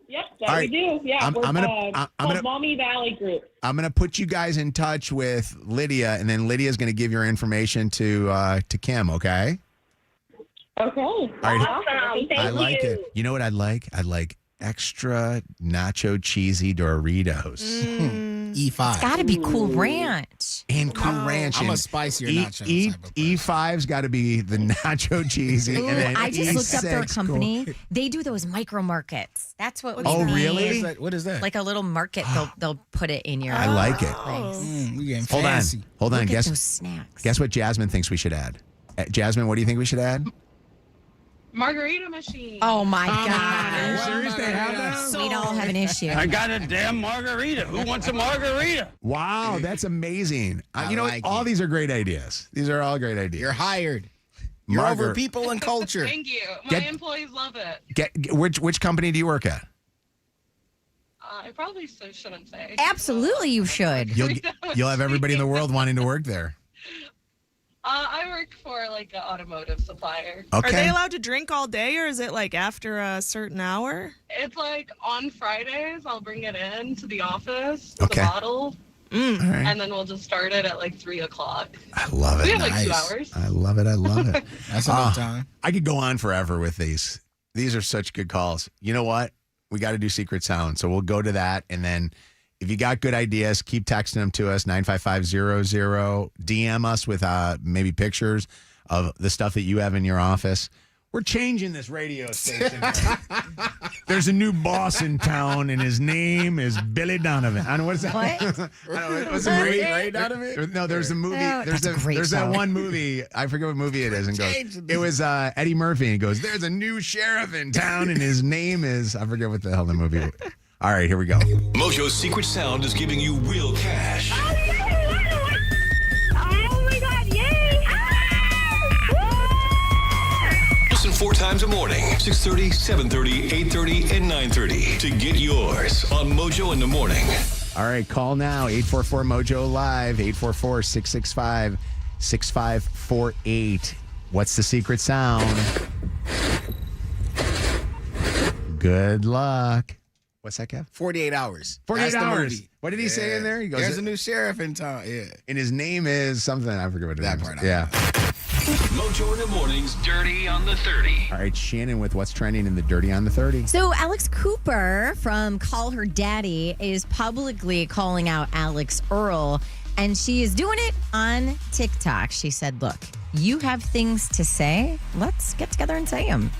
Yep, that All we right. do. Yeah, I'm we're gonna- Mommy Valley Group. I'm going to put you guys in touch with Lydia, and then Lydia's going to give your information to Kim. Okay. Okay. All right. I like it. You know what I'd like? I'd like extra nacho cheesy Doritos. E5. It's got to be Cool Ranch. And Cool Ranch. I'm and a spicier nacho type of E5's got to be the nacho cheesy. Ooh, and then I just looked up their E6 company. They do those micro markets. That's what we Oh, need. really? What is that? Like a little market. They'll put it in your. I like it. place. We getting Hold fancy. Hold on. Look at Guess those snacks. Guess what Jasmine thinks we should add? Jasmine, what do you think we should add? Margarita machine. Oh my God! Serious? They have that? We don't have an issue. I got a damn margarita. Who wants a margarita? Wow, that's amazing. I you know, like all it. these are great ideas. These are all great ideas. You're hired. You're over people and culture. Thank you. My Get- employees love it. Which company do you work at? I probably shouldn't say. Absolutely, you should. You'll have everybody in the world wanting to work there. I work for like an automotive supplier. Okay. Are they allowed to drink all day, or is it like after a certain hour? It's like on Fridays, I'll bring it in to the office with Okay. a bottle, All right. and then we'll just start it at like 3 o'clock. I love it. We have like 2 hours. I love it. I love it. That's enough time. I could go on forever with these. These are such good calls. You know what? We got to do secret sound. So we'll go to that. And then if you got good ideas, keep texting them to us, 95500. DM us with maybe pictures of the stuff that you have in your office. We're changing this radio station. There's a new boss in town, and his name is Billy Donovan. I don't know what's that. What? I don't know. What's the movie? Ray Donovan? No, there's a movie. Oh, There's that's a great that show. one movie. I forget what movie it is. And goes, it was Eddie Murphy. And he goes, "There's a new sheriff in town, and his name is." I forget what the hell the movie was. All right, here we go. Mojo's secret sound is giving you real cash. Oh my God, yay! Listen 4 times a morning, 6:30, 7:30, 8:30, and 9:30 to get yours on Mojo in the Morning. All right, call now. 844 Mojo Live. 844-665-6548. What's the secret sound? Good luck. What's that, Kev? 48 hours. 48 That's the hours. movie. What did he say in there? He goes, There's a new sheriff in town. Yeah. and his name is something. I forget what it is. That part I Yeah. Mojo in the Morning's Dirty on the 30. All right, Shannon with what's trending in the Dirty on the 30. So Alex Cooper from Call Her Daddy is publicly calling out Alex Earl, and she is doing it on TikTok. She said, "Look, you have things to say. Let's get together and say them."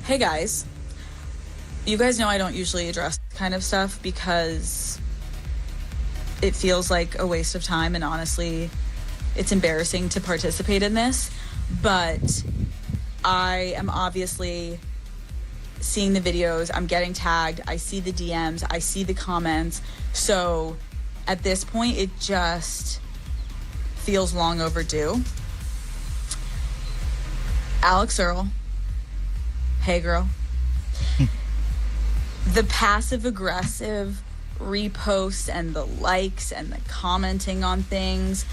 Hey guys, you guys know I don't usually address kind of stuff because it feels like a waste of time, and honestly, it's embarrassing to participate in this, but I am obviously seeing the videos, I'm getting tagged, I see the DMs, I see the comments, so at this point it just feels long overdue. Alex Earl, hey girl. The passive aggressive reposts and the likes and the commenting on things,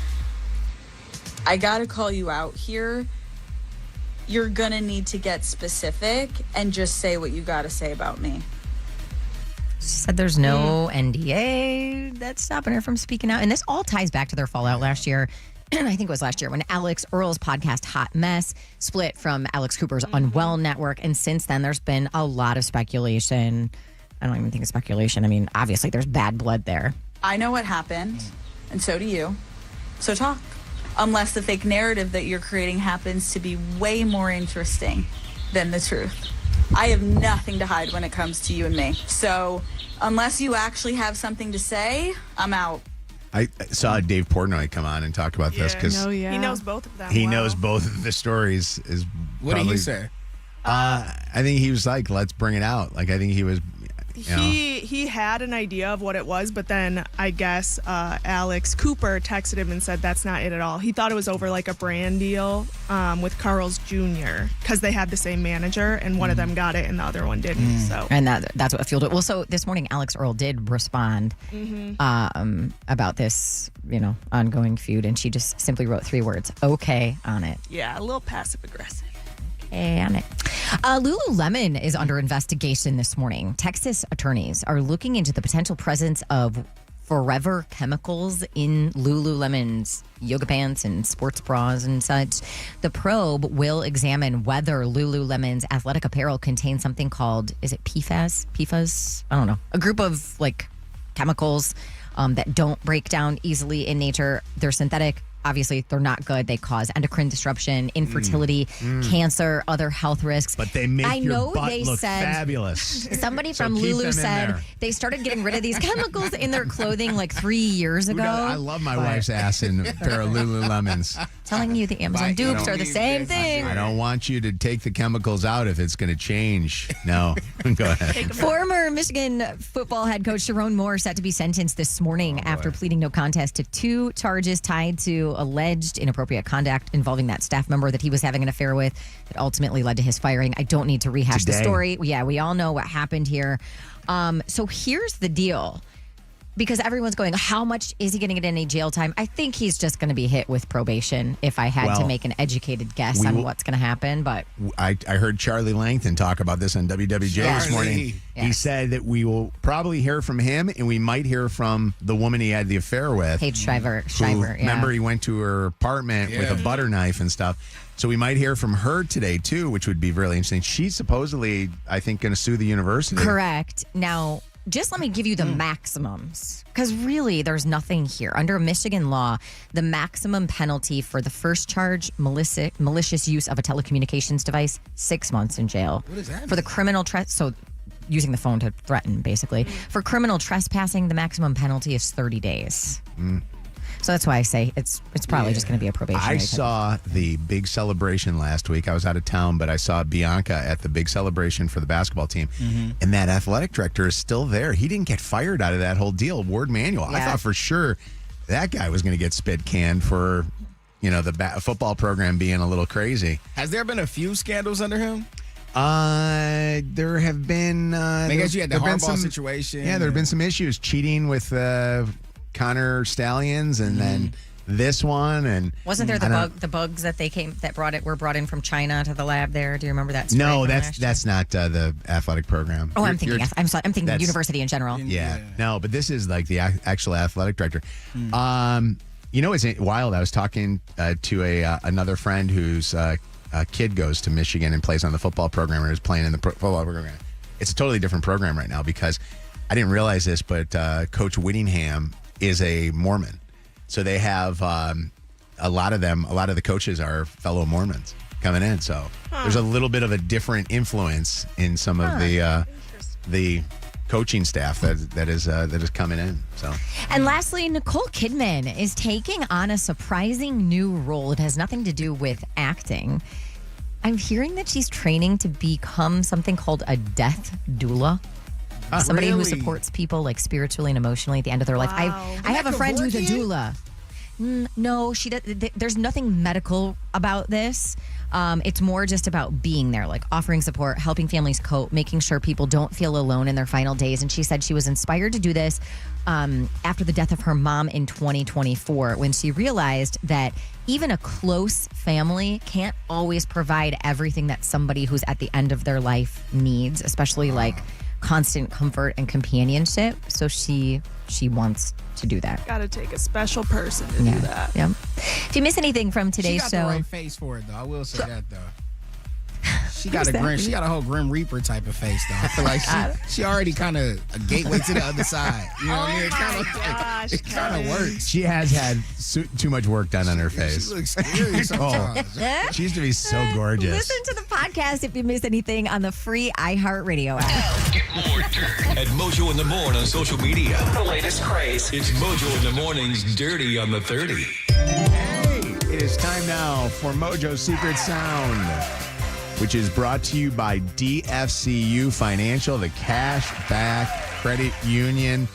I gotta call you out here. You're gonna need to get specific and just say what you gotta say about me. She said there's no NDA that's stopping her from speaking out. And this all ties back to their fallout last year. And I think it was last year when Alex Earl's podcast Hot Mess split from Alex Cooper's Unwell Network. And since then, there's been a lot of speculation. I don't even think it's speculation. I mean, obviously, there's bad blood there. I know what happened, and so do you. So talk. Unless the fake narrative that you're creating happens to be way more interesting than the truth. I have nothing to hide when it comes to you and me. So unless you actually have something to say, I'm out. I saw Dave Portnoy come on and talk about this because He knows both of them. he knows both of the stories. What did he say? I think he was like, "Let's bring it out." Like I think he was. He had an idea of what it was, but then I guess Alex Cooper texted him and said that's not it at all. He thought it was over like a brand deal with Carl's Jr. because they had the same manager and one of them got it and the other one didn't. So And that's what fueled it. Well, so this morning, Alex Earl did respond about this, ongoing feud. And she just simply wrote 3 words, "Okay" on it. yeah, a little passive aggressive. On it. Lululemon is under investigation this morning. Texas attorneys are looking into the potential presence of forever chemicals in Lululemon's yoga pants and sports bras and such. The probe will examine whether Lululemon's athletic apparel contains something called, is it PFAS? PFAS? I don't know. A group of like chemicals that don't break down easily in nature. They're synthetic. Obviously, they're not good. They cause endocrine disruption, infertility, cancer, other health risks. But they make your butt look fabulous. Somebody So from keep Lulu them in said there. they started getting rid of these chemicals in their clothing like 3 years ago. I love my wife's ass in a pair of Lululemons. Telling you the Amazon dupes are the same thing. I don't want you to take the chemicals out if it's going to change. No. Go ahead. Former Michigan football head coach Sharon Moore set to be sentenced this morning after pleading no contest to 2 charges tied to alleged inappropriate conduct involving that staff member that he was having an affair with that ultimately led to his firing. I don't need to rehash the story. Yeah, we all know what happened here. So here's the deal. Because everyone's going, how much is he going to get any jail time? I think he's just going to be hit with probation if I had to make an educated guess on what's going to happen. But I heard Charlie Langton talk about this on WWJ this morning. Yes. He said that we will probably hear from him, and we might hear from the woman he had the affair with. Paige Shriver. Remember, he went to her apartment with a butter knife and stuff. So we might hear from her today, too, which would be really interesting. She's supposedly, I think, going to sue the university. Correct. Now, just let me give you the maximums, because really there's nothing here. Under Michigan law, the maximum penalty for the first charge, malicious use of a telecommunications device, 6 months in jail. What does that mean? For the criminal so using the phone to threaten, basically. For criminal trespassing, the maximum penalty is 30 days. So that's why I say it's probably just going to be a probationary. I saw the big celebration last week. I was out of town, but I saw Bianca at the big celebration for the basketball team. And that athletic director is still there. He didn't get fired out of that whole deal. Ward Manuel. I thought for sure that guy was going to get spit canned for, the football program being a little crazy. Has there been a few scandals under him? There have been. I guess you had the Harbaugh situation. Yeah, there have been some issues. Cheating with Connor Stallions, and then this one, and wasn't there the bugs that were brought in from China to the lab there? Do you remember that? No, that's not the athletic program. Oh, I'm thinking university in general. Yeah, no, but this is like the actual athletic director. It's wild. I was talking to another friend whose kid goes to Michigan and plays on the football program, or is playing in the football program. It's a totally different program right now because I didn't realize this, but Coach Whittingham is a Mormon. So they have a lot of the coaches are fellow Mormons coming in. So there's a little bit of a different influence in some of the coaching staff that is coming in. So, and lastly, Nicole Kidman is taking on a surprising new role. It has nothing to do with acting. I'm hearing that she's training to become something called a death doula. Somebody who supports people like spiritually and emotionally at the end of their life. I have a friend who's a doula. No, she does. There's nothing medical about this. It's more just about being there, like offering support, helping families cope, making sure people don't feel alone in their final days. And she said she was inspired to do this after the death of her mom in 2024, when she realized that even a close family can't always provide everything that somebody who's at the end of their life needs, especially like constant comfort and companionship. So she wants to do that. Got to take a special person to do that. Yeah. If you miss anything from today's show, she got the right face for it, though. I will say that, though. She got a whole Grim Reaper type of face, though. I feel like she already kind of a gateway to the other side. You know what I mean? It kind of works. She has had too much work done on her face. She looks scary sometimes. She used to be so gorgeous. Listen to the podcast if you miss anything on the free iHeartRadio app. Get more dirt at Mojo in the Morning on social media. The latest craze. It's Mojo in the Morning's Dirty on the 30. Hey, it is time now for Mojo's Secret Sound, which is brought to you by DFCU Financial, the cash back credit union,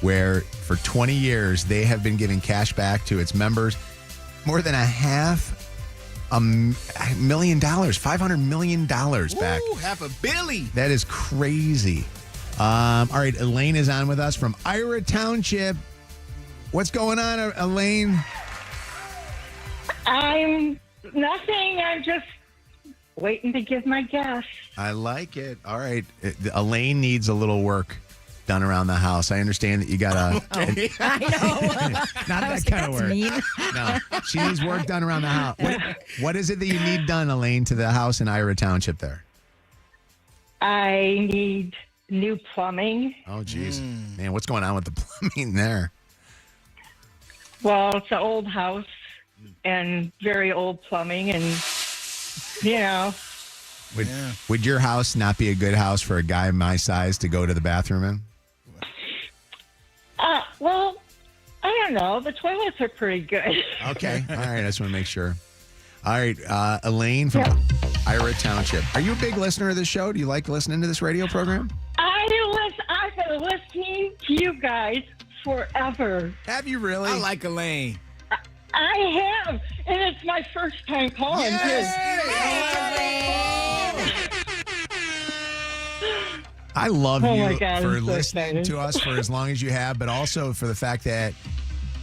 where for 20 years they have been giving cash back to its members. More than $500 million, $500 million back. Ooh, $500 million. That is crazy. All right, Elaine is on with us from Ira Township. What's going on, Elaine? I'm nothing. I'm just waiting to give my guess. I like it. All right. Elaine needs a little work done around the house. I understand that you got a... I know. Not I was that like, kind of that's work. mean. No, she needs work done around the house. What is it that you need done, Elaine, to the house in Ira Township there? I need new plumbing. Oh, geez. Man, what's going on with the plumbing there? Well, it's an old house and very old plumbing, and you know. Would your house not be a good house for a guy my size to go to the bathroom in? Well, I don't know. The toilets are pretty good. Okay. All right. I just want to make sure. All right. Elaine from Ira Township. Are you a big listener of this show? Do you like listening to this radio program? I've been listening to you guys forever. Have you really? I like Elaine. I have, and it's my first time calling. I love Oh you my God, for I'm so listening excited. to us for as long as you have, but also for the fact that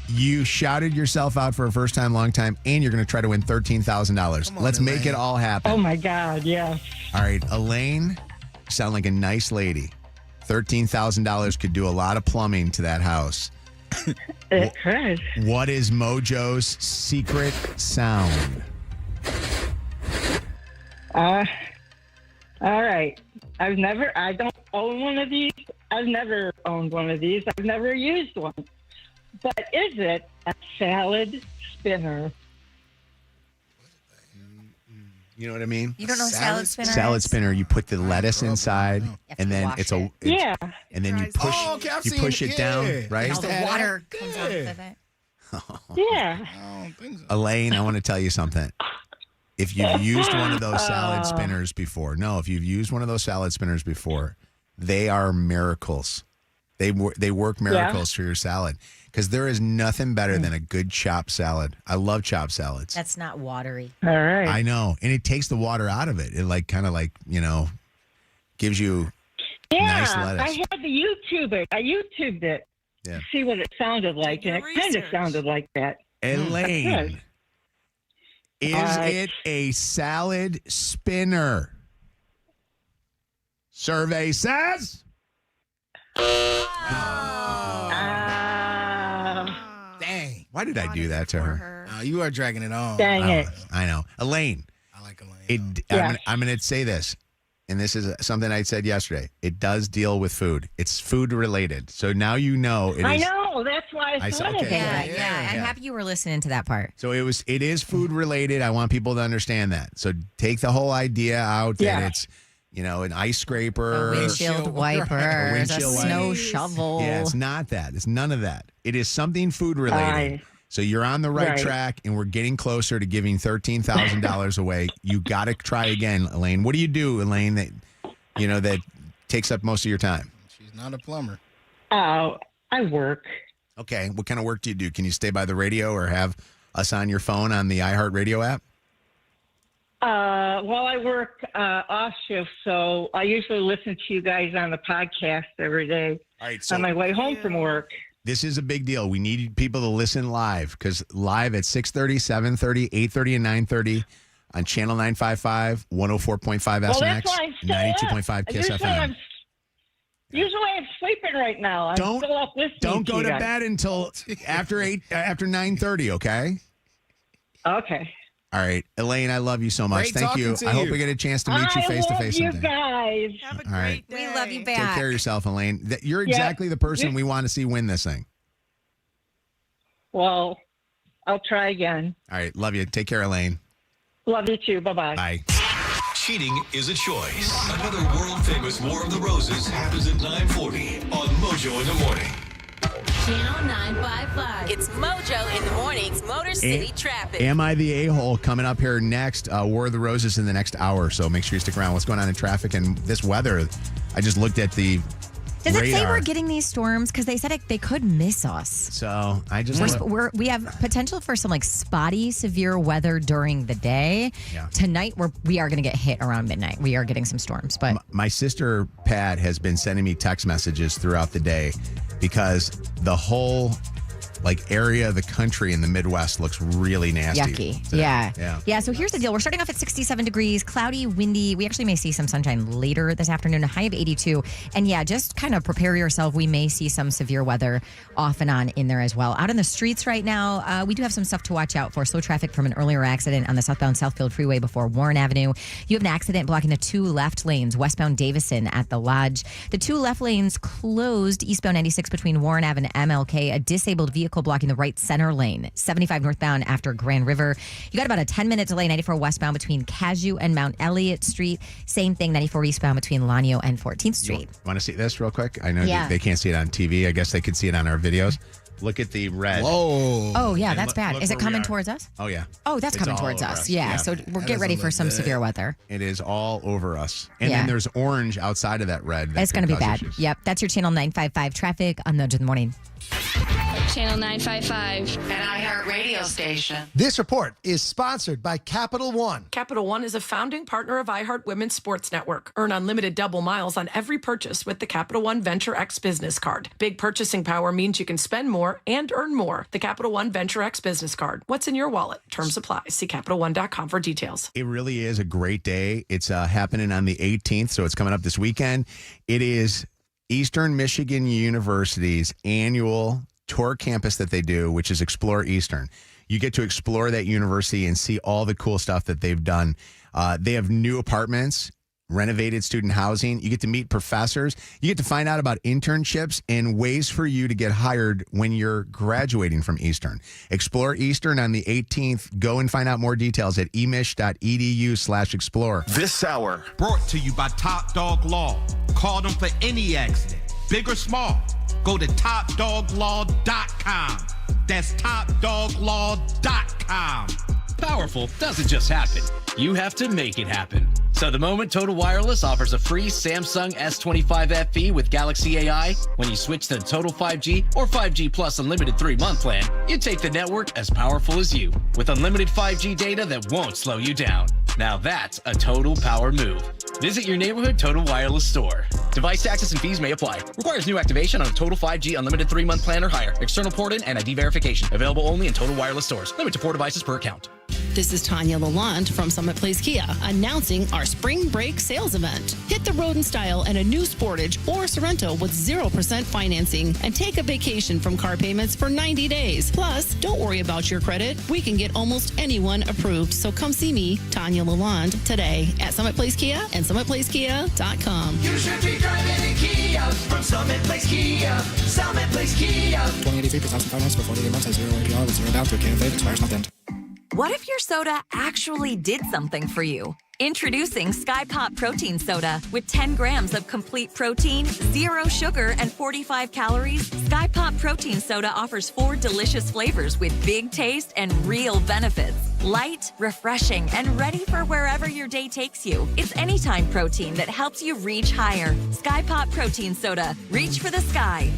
you shouted yourself out for a first time, long time, and you're going to try to win $13,000. Let's make it all happen. Oh my God, yes. All right, Elaine, you sound like a nice lady. $13,000 could do a lot of plumbing to that house. It could. What is Mojo's secret sound? All right. I don't own one of these. I've never owned one of these. I've never used one. But is it a salad spinner? You know what I mean? You don't know salad spinner? Salad spinner. You put the lettuce inside, and then it's a Yeah. and then you push Oh, okay, I've you seen push it, it down, yeah. right? All the water comes off of it. Yeah. I don't think so. Elaine, I want to tell you something. If you've used one of those salad spinners before, if you've used one of those salad spinners before, they are miracles. They work miracles for your salad because there is nothing better than a good chopped salad. I love chopped salads. That's not watery. All right. I know, and it takes the water out of it. It kind of gives you nice lettuce. I had to YouTube it. I YouTubed it Yeah. to see what it sounded like, and it kind of sounded like that. Elaine, is it a salad spinner? Survey says. Dang. Why did I do that to her? You are dragging it on. Dang it. I know. Elaine. I like Elaine. I'm going to say this, and this is something I said yesterday. It does deal with food. It's food related. So now you know it is. I know. That's why I thought of okay. that. Yeah. I'm happy you were listening to that part. So it is food related. I want people to understand that. So take the whole idea out that it's, an ice scraper, A windshield wiper, windshield a wiper. snow shovel. Yeah, it's not that. It's none of that. It is something food related. So you're on the right track, and we're getting closer to giving $13,000 away. You got to try again, Elaine. What do you do, Elaine, that takes up most of your time? She's not a plumber. Oh, I work. Okay. What kind of work do you do? Can you stay by the radio or have us on your phone on the iHeartRadio app? Well, I work off shift, so I usually listen to you guys on the podcast every day. All right, so on my way home from work. This is a big deal. We need people to listen live because live at 6:30, 7:30, 8:30, and 9:30 on Channel 955, 104.5 Well, SNX, that's why I'm still 92.5 up. KISS Usually FM. Usually I'm sleeping right now. I'm Don't- still up listening Don't go you to guys. bed until after 9:30, okay? Okay. All right. Elaine, I love you so much. Great Thank you. talking to I hope you. we get a chance to meet you face to face I love someday. you guys. Have a All right. great day. We love you Take back. care of yourself, Elaine. You're Yeah. exactly the person we want to see win this thing. Well, I'll try again. All right. Love you. Take care, Elaine. Love you too. Bye-bye. Bye. Cheating is a choice. Another world-famous War of the Roses happens at 9:40 on Mojo in the Morning. Channel 955. It's Mojo in the Morning's Motor City Traffic. Am I the a-hole? Coming up here next, War of the Roses in the next hour. So make sure you stick around. What's going on in traffic and this weather? I just looked at the Does it say radar. we're getting these storms? Because they said they could miss us. So I just We have potential for some spotty, severe weather during the day. Yeah. Tonight we are going to get hit around midnight. We are getting some storms, but my sister Pat has been sending me text messages throughout the day because the whole like area of the country in the Midwest looks really nasty. Yucky. today. Yeah. So here's the deal. We're starting off at 67 degrees, cloudy, windy. We actually may see some sunshine later this afternoon, a high of 82. And yeah, just kind of prepare yourself. We may see some severe weather off and on in there as well. Out in the streets right now, we do have some stuff to watch out for. Slow traffic from an earlier accident on the southbound Southfield Freeway before Warren Avenue. You have an accident blocking the 2 left lanes, westbound Davison at the Lodge. The 2 left lanes closed eastbound 96 between Warren Avenue and MLK. A disabled vehicle blocking the right center lane, 75 northbound after Grand River. You got about a 10-minute delay, 94 westbound between Cashew and Mount Elliott Street. Same thing, 94 eastbound between Lanio and 14th Street. Want to see this real quick? I know Yeah. they can't see it on TV. I guess they could see it on our videos. Look at the red. Whoa. Oh, yeah, And that's bad. look Is it where coming we are. towards us? Oh, yeah. Oh, that's It's coming all towards over us. Yeah, so we'll get ready for some severe weather. It is all over us. And Yeah. then there's orange outside of that red. that It's could going to be cause bad. issues. Yep, that's your Channel 955 traffic on Nudge in the Morning. Channel 955, an iHeartRadio station. This report is sponsored by Capital One. Capital One is a founding partner of iHeart Women's Sports Network. Earn unlimited double miles on every purchase with the Capital One Venture X Business Card. Big purchasing power means you can spend more and earn more. The Capital One Venture X Business Card. What's in your wallet? Terms apply. See CapitalOne.com for details. It really is a great day. It's happening on the 18th, so it's coming up this weekend. It is Eastern Michigan University's annual tour campus that they do, which is Explore Eastern. You get to explore that university and see all the cool stuff that they've done. They have new apartments, renovated student housing. You get to meet professors. You get to find out about internships and ways for you to get hired when you're graduating from Eastern. Explore Eastern on the 18th. Go and find out more details at emish.edu/explore. This hour brought to you by Top Dog Law. Call them for any accident, big or small. Go to topdoglaw.com. That's topdoglaw.com. Powerful doesn't just happen. You have to make it happen. So the moment Total Wireless offers a free Samsung S25 FE with Galaxy AI, when you switch to Total 5G or 5G Plus Unlimited 3-month plan, you take the network as powerful as you, with unlimited 5G data that won't slow you down. Now that's a total power move. Visit your neighborhood Total Wireless store. Device taxes and fees may apply. Requires new activation on a Total 5G Unlimited 3-month plan or higher. External port-in and ID verification. Available only in Total Wireless stores. Limit to 4 devices per account. This is Tanya Lalonde from Summit Place Kia announcing our spring break sales event. Hit the road in style and a new Sportage or Sorrento with 0% financing and take a vacation from car payments for 90 days. Plus, don't worry about your credit. We can get almost anyone approved. So come see me, Tanya Lalonde, today at Summit Place Kia and SummitPlaceKia.com. You should be driving a Kia from Summit Place Kia. Summit Place Kia. 2083 plus finance for 48 months has 0 APR with 0 down through Canada Fave expires month end. What if your soda actually did something for you? Introducing Sky Pop Protein Soda. With 10 grams of complete protein, 0 sugar, and 45 calories, Sky Pop Protein Soda offers 4 delicious flavors with big taste and real benefits. Light, refreshing, and ready for wherever your day takes you. It's anytime protein that helps you reach higher. Sky Pop Protein Soda. Reach for the sky.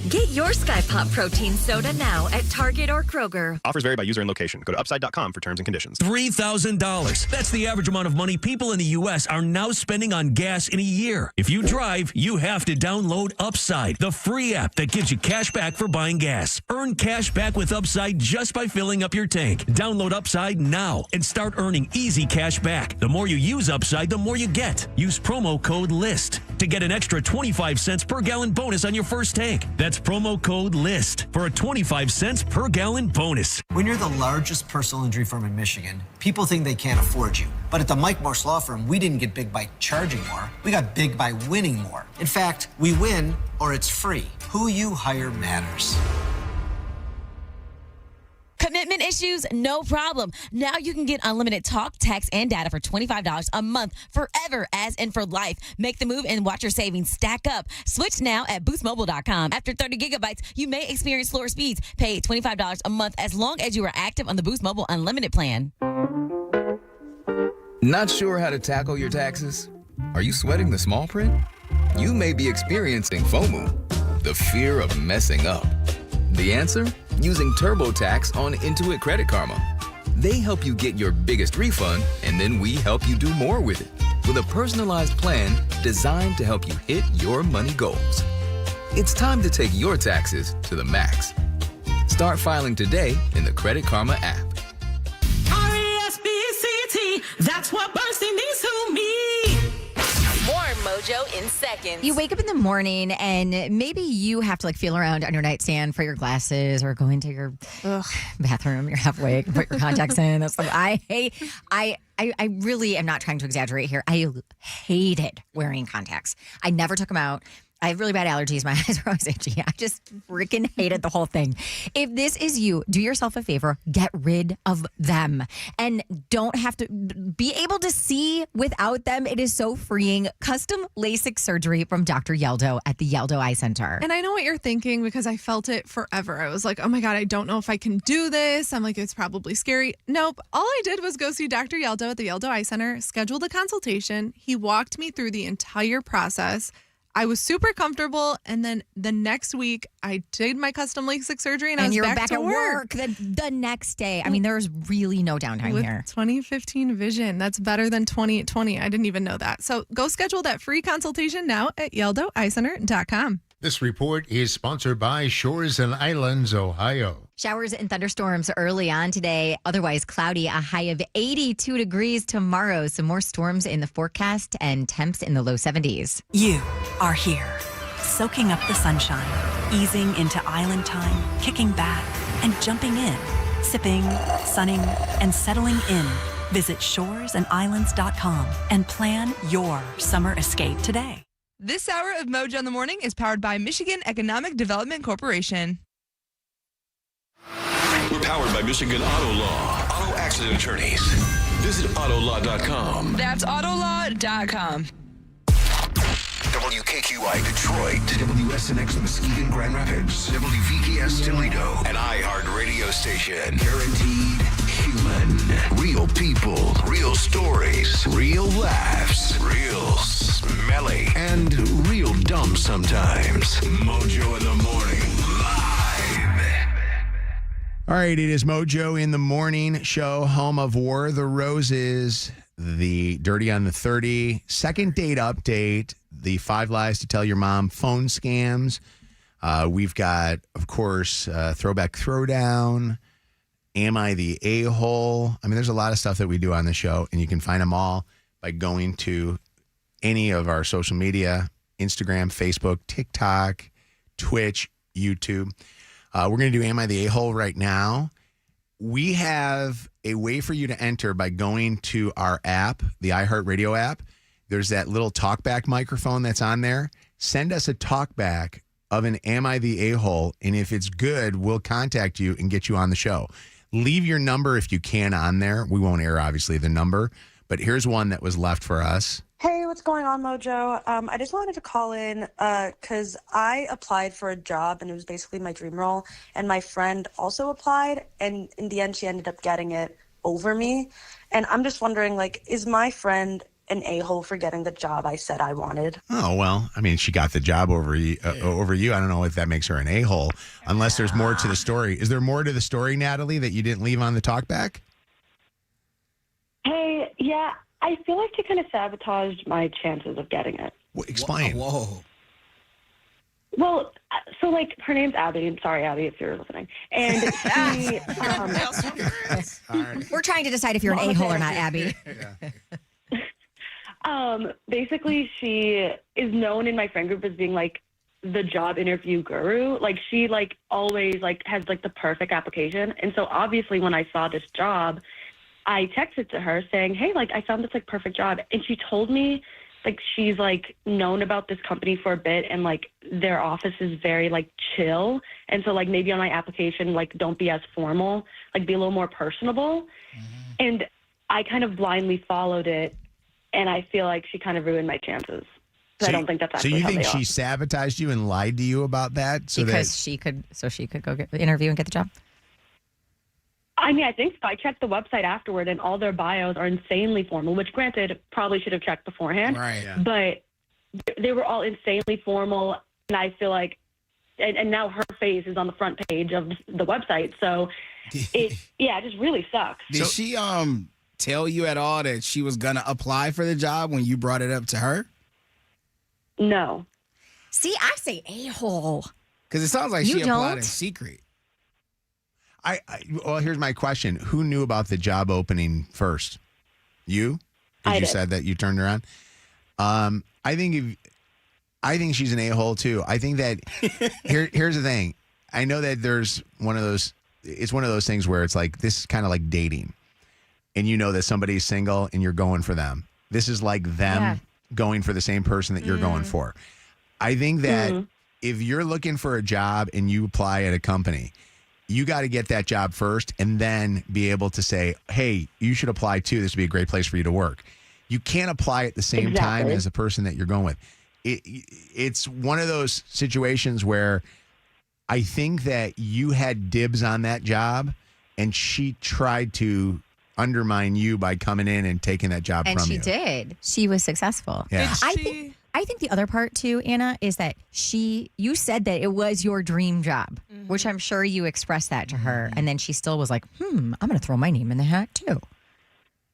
Get your Sky Pop Protein Soda now at Target or Kroger. Offers vary by user and location. Go to upside.com for terms and conditions. $3,000. That's the average amount of money people in the U.S. are now spending on gas in a year. If you drive, you have to download Upside, the free app that gives you cash back for buying gas. Earn cash back with Upside just by filling up your tank. Download Upside now and start earning easy cash back. The more you use Upside, the more you get. Use promo code LIST to get an extra 25 cents per gallon bonus on your first tank. That's promo code LIST for a 25 cents per gallon bonus. When you're the largest personal injury firm in Michigan, people think they can't afford you. But at the Mike Morse Law Firm, we didn't get big by charging more. We got big by winning more. In fact, we win or it's free. Who you hire matters. Commitment issues? No problem. Now you can get unlimited talk, text, and data for $25 a month forever, as in for life. Make the move and watch your savings stack up. Switch now at boostmobile.com. After 30 gigabytes, you may experience slower speeds. Pay $25 a month as long as you are active on the Boost Mobile Unlimited plan. Not sure how to tackle your taxes? Are you sweating the small print? You may be experiencing FOMO, the fear of messing up. The answer? Using TurboTax on Intuit Credit Karma. They help you get your biggest refund, and then we help you do more with it with a personalized plan designed to help you hit your money goals. It's time to take your taxes to the max. Start filing today in the Credit Karma app. RESPCT, that's what bursting means to me. More Mojo in seconds. You wake up in the morning and maybe you have to feel around on your nightstand for your glasses or go into your bathroom. You're half awake, put your contacts in. That's I really am not trying to exaggerate here. I hated wearing contacts. I never took them out. I have really bad allergies. My eyes are always itchy. I just freaking hated the whole thing. If this is you, do yourself a favor. Get rid of them. And don't have to be able to see without them. It is so freeing. Custom LASIK surgery from Dr. Yeldo at the Yeldo Eye Center. And I know what you're thinking because I felt it forever. I was like, oh my God, I don't know if I can do this. I'm like, it's probably scary. Nope. All I did was go see Dr. Yeldo at the Yeldo Eye Center, scheduled a consultation. He walked me through the entire process. I was super comfortable, and then the next week, I did my custom LASIK surgery, and I was you're back to at work the next day. I mean, there's really no downtime with here. 2015 vision. That's better than 20/20. I didn't even know that. So go schedule that free consultation now at YeldoEyeCenter.com. This report is sponsored by Shores and Islands, Ohio. Showers and thunderstorms early on today. Otherwise cloudy, a high of 82 degrees tomorrow. Some more storms in the forecast and temps in the low 70s. You are here, soaking up the sunshine, easing into island time, kicking back, and jumping in, sipping, sunning, and settling in. Visit shoresandislands.com and plan your summer escape today. This hour of Mojo in the Morning is powered by Michigan Economic Development Corporation. We're powered by Michigan Auto Law. Auto accident attorneys. Visit autolaw.com. That's autolaw.com. WKQI Detroit, WSNX Muskegon Grand Rapids, WVKS Toledo, an iHeart radio station. Guaranteed human. Real people, real stories, real laughs, real smelly, and real dumb sometimes. Mojo in the Morning, live. All right, it is Mojo in the Morning show, home of War the Roses, the Dirty on the 30, second date update, the 5 lies to tell your mom, phone scams. We've got, of course, Throwback Throwdown, Am I the A-hole? I mean, there's a lot of stuff that we do on the show, and you can find them all by going to any of our social media, Instagram, Facebook, TikTok, Twitch, YouTube. We're going to do Am I the A-hole right now. We have a way for you to enter by going to our app, the iHeartRadio app. There's that little talkback microphone that's on there. Send us a talkback of an Am I the A-hole, and if it's good, we'll contact you and get you on the show. Leave your number if you can on there. We won't air, obviously, the number, but here's one that was left for us. Hey, what's going on, Mojo? I just wanted to call in because I applied for a job, and it was basically my dream role, and my friend also applied, and in the end, she ended up getting it over me, and I'm just wondering, is my friend an a-hole for getting the job I said I wanted? Oh, well, I mean, she got the job over you. I don't know if that makes her an a-hole, unless there's more to the story. Is there more to the story, Natalie, that you didn't leave on the talkback? Hey, yeah, I feel like she kind of sabotaged my chances of getting it. Explain. Whoa. Well, so her name's Abby. I'm sorry, Abby, if you're listening. And she, We're trying to decide if you're an a-hole or not, Abby. Basically, she is known in my friend group as being the job interview guru. She always has the perfect application. And so obviously when I saw this job, I texted to her saying, hey, I found this perfect job. And she told me she's known about this company for a bit, and their office is very chill. And so maybe on my application, don't be as formal, be a little more personable. And I kind of blindly followed it. And I feel like she kind of ruined my chances. So I don't think that's actually So you how think they she are. sabotaged you and lied to you about that? She could go get the interview and get the job? I mean, I think so. I checked the website afterward, and all their bios are insanely formal, which, granted, probably should have checked beforehand. Right. Yeah. But they were all insanely formal, and I feel like, and now her face is on the front page of the website. So it just really sucks. Did she tell you at all that she was gonna apply for the job when you brought it up to her? No. See, I say a-hole. Because it sounds like You she applied don't? in secret. Well, here's my question. Who knew about the job opening first? You? Because you did. said that you turned her on. I think she's an a-hole too. I think that here's the thing. I know that there's it's one of those things where it's like, this is kind of like dating. And you know that somebody's single and you're going for them. This is like them going for the same person that you're going for. I think that if you're looking for a job and you apply at a company, you got to get that job first and then be able to say, hey, you should apply too. This would be a great place for you to work. You can't apply at the same time as the person that you're going with. It's one of those situations where I think that you had dibs on that job and she tried to undermine you by coming in and taking that job And from she you. did. She was successful. Yeah. I think the other part too, Anna, is that you said that it was your dream job, which I'm sure you expressed that to her. And then she still was like, I'm going to throw my name in the hat too.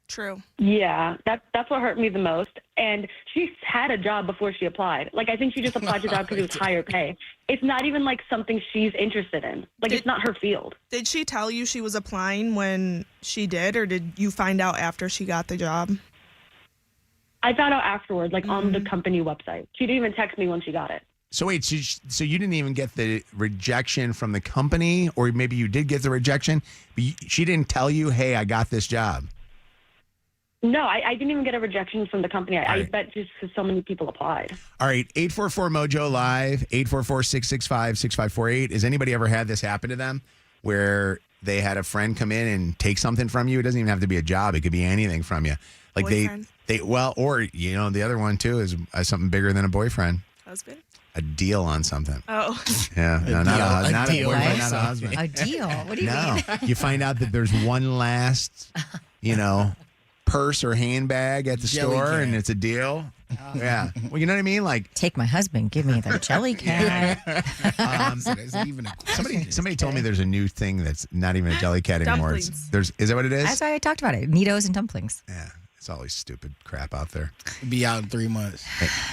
True. Yeah, that's what hurt me the most. And she had a job before she applied. Like, I think she just applied to the job because it was higher pay. It's not even like something she's interested in. Like, it's not her field. Did she tell you she was applying when she did, or did you find out after she got the job? I found out afterward, like on the company website. She didn't even text me when she got it. So wait, so you didn't even get the rejection from the company, or maybe you did get the rejection, but she didn't tell you, hey, I got this job. No, I didn't even get a rejection from the company. I bet just because so many people applied. All right, 844-MOJO live, 844-665-6548. Has anybody ever had this happen to them where they had a friend come in and take something from you? It doesn't even have to be a job. It could be anything from you. Like Boyfriend. or the other one too is something bigger than a boyfriend. Husband? A deal on something. Oh. Yeah, no, not a deal. boyfriend, not a husband. A deal? What do you mean? You find out that there's one last, purse or handbag at the Jelly store, cat. and it's a deal. Yeah. Well, you know what I mean? Like, take my husband, give me the jelly cat. So there's even a somebody told me there's a new thing that's not even a jelly cat anymore. Is that what it is? That's why I talked about it. Neatos and dumplings. Yeah. It's always stupid crap out there. Be out in 3 months.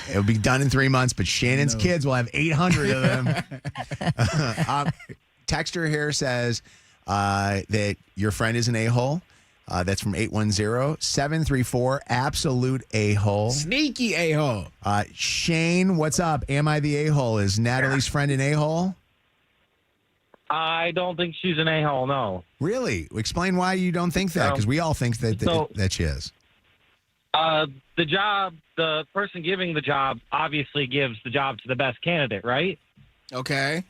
It'll be done in 3 months, but Shannon's kids will have 800 of them. Texter here says that your friend is an a-hole. That's from 810-734, absolute a-hole. Sneaky a-hole. Shane, what's up? Am I the a-hole? Is Natalie's friend an a-hole? I don't think she's an a-hole, no. Really? Explain why you don't think that, because we all think that she is. The person giving the job obviously gives the job to the best candidate, right? Okay.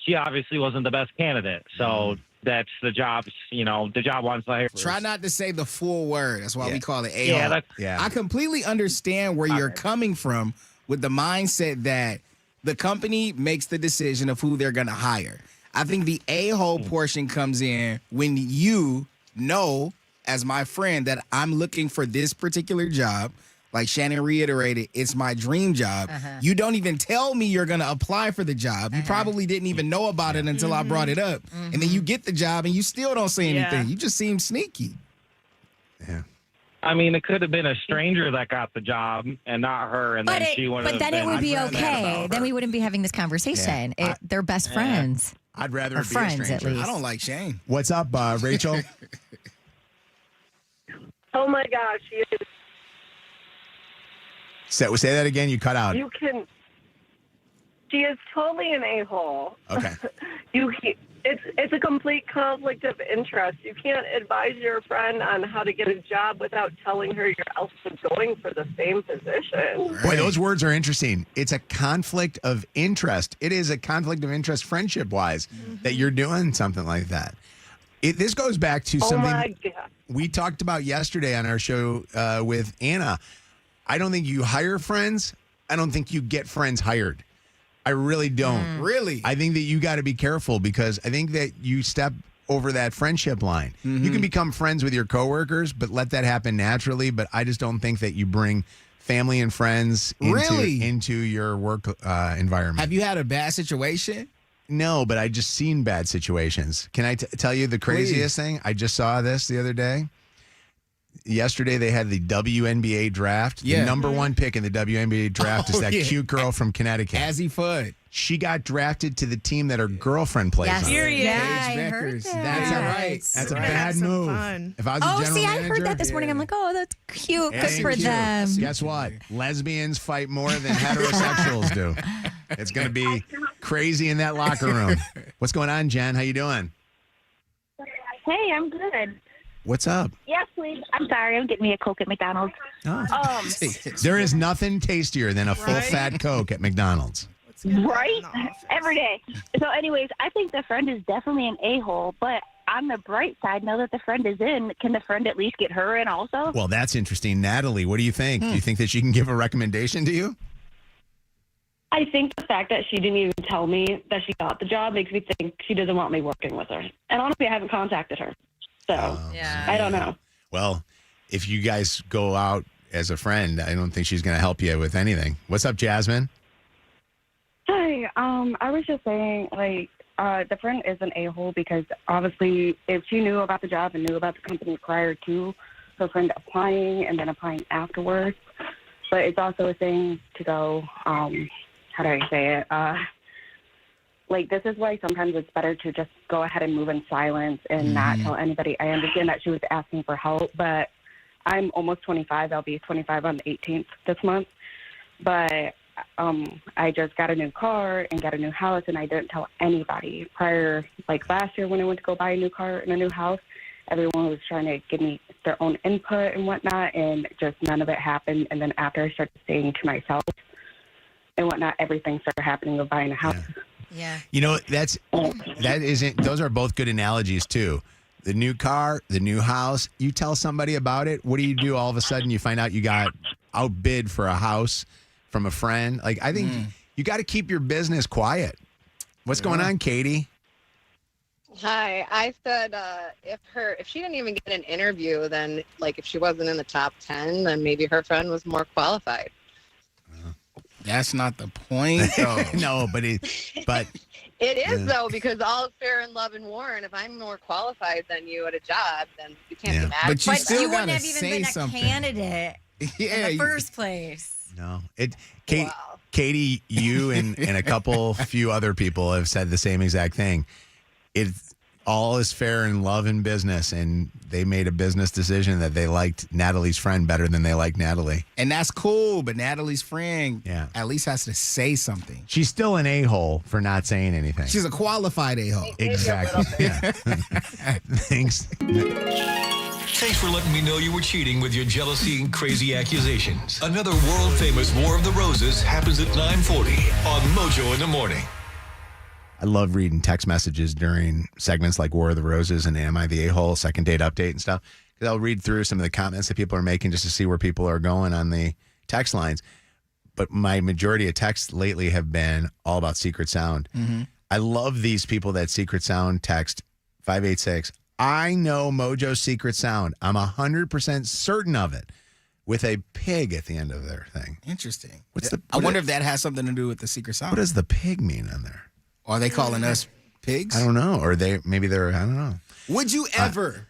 She obviously wasn't the best candidate, so that's the job. The job wants to hire. Try not to say the full word. That's why we call it a-hole. I completely understand where you're coming from with the mindset that the company makes the decision of who they're going to hire. I think the a-hole portion comes in when you know, as my friend, that I'm looking for this particular job. Like Shannon reiterated, it's my dream job. You don't even tell me you're going to apply for the job. You probably didn't even know about it until I brought it up. And then you get the job and you still don't say anything. You just seem sneaky. Yeah. I mean, it could have been a stranger that got the job and not her, and then she would have. But then it would be okay. Then we wouldn't be having this conversation. They're best friends. I'd rather or it be friends, a stranger. at least. I don't like Shane. What's up, Rachel? Oh my gosh, she is. Say that again. You cut out. She is totally an a-hole. Okay. It's a complete conflict of interest. You can't advise your friend on how to get a job without telling her you're also going for the same position. Boy, those words are interesting. It's a conflict of interest. It is a conflict of interest friendship-wise that you're doing something like that. This goes back to something we talked about yesterday on our show with Anna. I don't think you hire friends. I don't think you get friends hired. I really don't. Really? I think that you got to be careful because I think that you step over that friendship line. You can become friends with your coworkers, but let that happen naturally. But I just don't think that you bring family and friends into your work environment. Have you had a bad situation? No, but I just seen bad situations. Can I tell you the craziest thing? I just saw this the other day. yesterday they had the WNBA draft. Yeah. The number one pick in the WNBA draft is that cute girl from Connecticut. Azzy Fudd. She got drafted to the team that her girlfriend plays on. Yeah, I heard that. That's a bad move. If I was a general see, I manager, heard that this morning. I'm like, oh, that's cute. Good ain't for cute. them. Guess what? Lesbians fight more than heterosexuals do. It's going to be crazy in that locker room. What's going on, Jen? How you doing? Hey, I'm good. What's up? Yes, please. I'm sorry. I'm getting me a Coke at McDonald's. There is nothing tastier than a full-fat Coke at McDonald's. Right? Every day. So anyways, I think the friend is definitely an a-hole, but on the bright side, now that the friend is in, can the friend at least get her in also? Well, that's interesting. Natalie, what do you think? Do you think that she can give a recommendation to you? I think the fact that she didn't even tell me that she got the job makes me think she doesn't want me working with her. And honestly, I haven't contacted her. So, I don't know. Well, if you guys go out as a friend, I don't think she's going to help you with anything. What's up, Jasmine? Hi. I was just saying, the friend is an a-hole because obviously if she knew about the job and knew about the company prior to her friend applying and then applying afterwards, but it's also a thing to go, how do I say it? This is why sometimes it's better to just go ahead and move in silence and not tell anybody. I understand that she was asking for help, but I'm almost 25. I'll be 25 on the 18th this month. But I just got a new car and got a new house, and I didn't tell anybody. Prior, last year when I went to go buy a new car and a new house, everyone was trying to give me their own input and whatnot, and just none of it happened. And then after I started staying to myself and whatnot, everything started happening of buying a house. Yeah. You know, those are both good analogies too. The new car, the new house, you tell somebody about it. What do you do? All of a sudden you find out you got outbid for a house from a friend. I think you got to keep your business quiet. What's going on, Katie? Hi. I said if she didn't even get an interview, then if she wasn't in the top 10, then maybe her friend was more qualified. That's not the point, though. No, but it is though, because all is fair in love and war. And if I'm more qualified than you at a job, then you can't be mad. But you still wouldn't gotta have even say been something. a candidate in the first place. No, Katie, you and a few other people have said the same exact thing. It's all is fair in love and business, and they made a business decision that they liked Natalie's friend better than they liked Natalie. And that's cool, but Natalie's friend at least has to say something. She's still an a-hole for not saying anything. She's a qualified a-hole. Exactly. Yeah. Thanks. Thanks for letting me know you were cheating with your jealousy and crazy accusations. Another world-famous War of the Roses happens at 9:40 on Mojo in the Morning. I love reading text messages during segments like War of the Roses and Am I the A-Hole, Second Date Update and stuff. Because I'll read through some of the comments that people are making just to see where people are going on the text lines. But my majority of texts lately have been all about Secret Sound. Mm-hmm. I love these people that Secret Sound text 586. I know Mojo's Secret Sound. I'm 100% certain of it. With a pig at the end of their thing. Interesting. I wonder if that has something to do with the Secret Sound. What does the pig mean on there? Are they calling us pigs? I don't know. Or maybe they're, I don't know. Would you ever,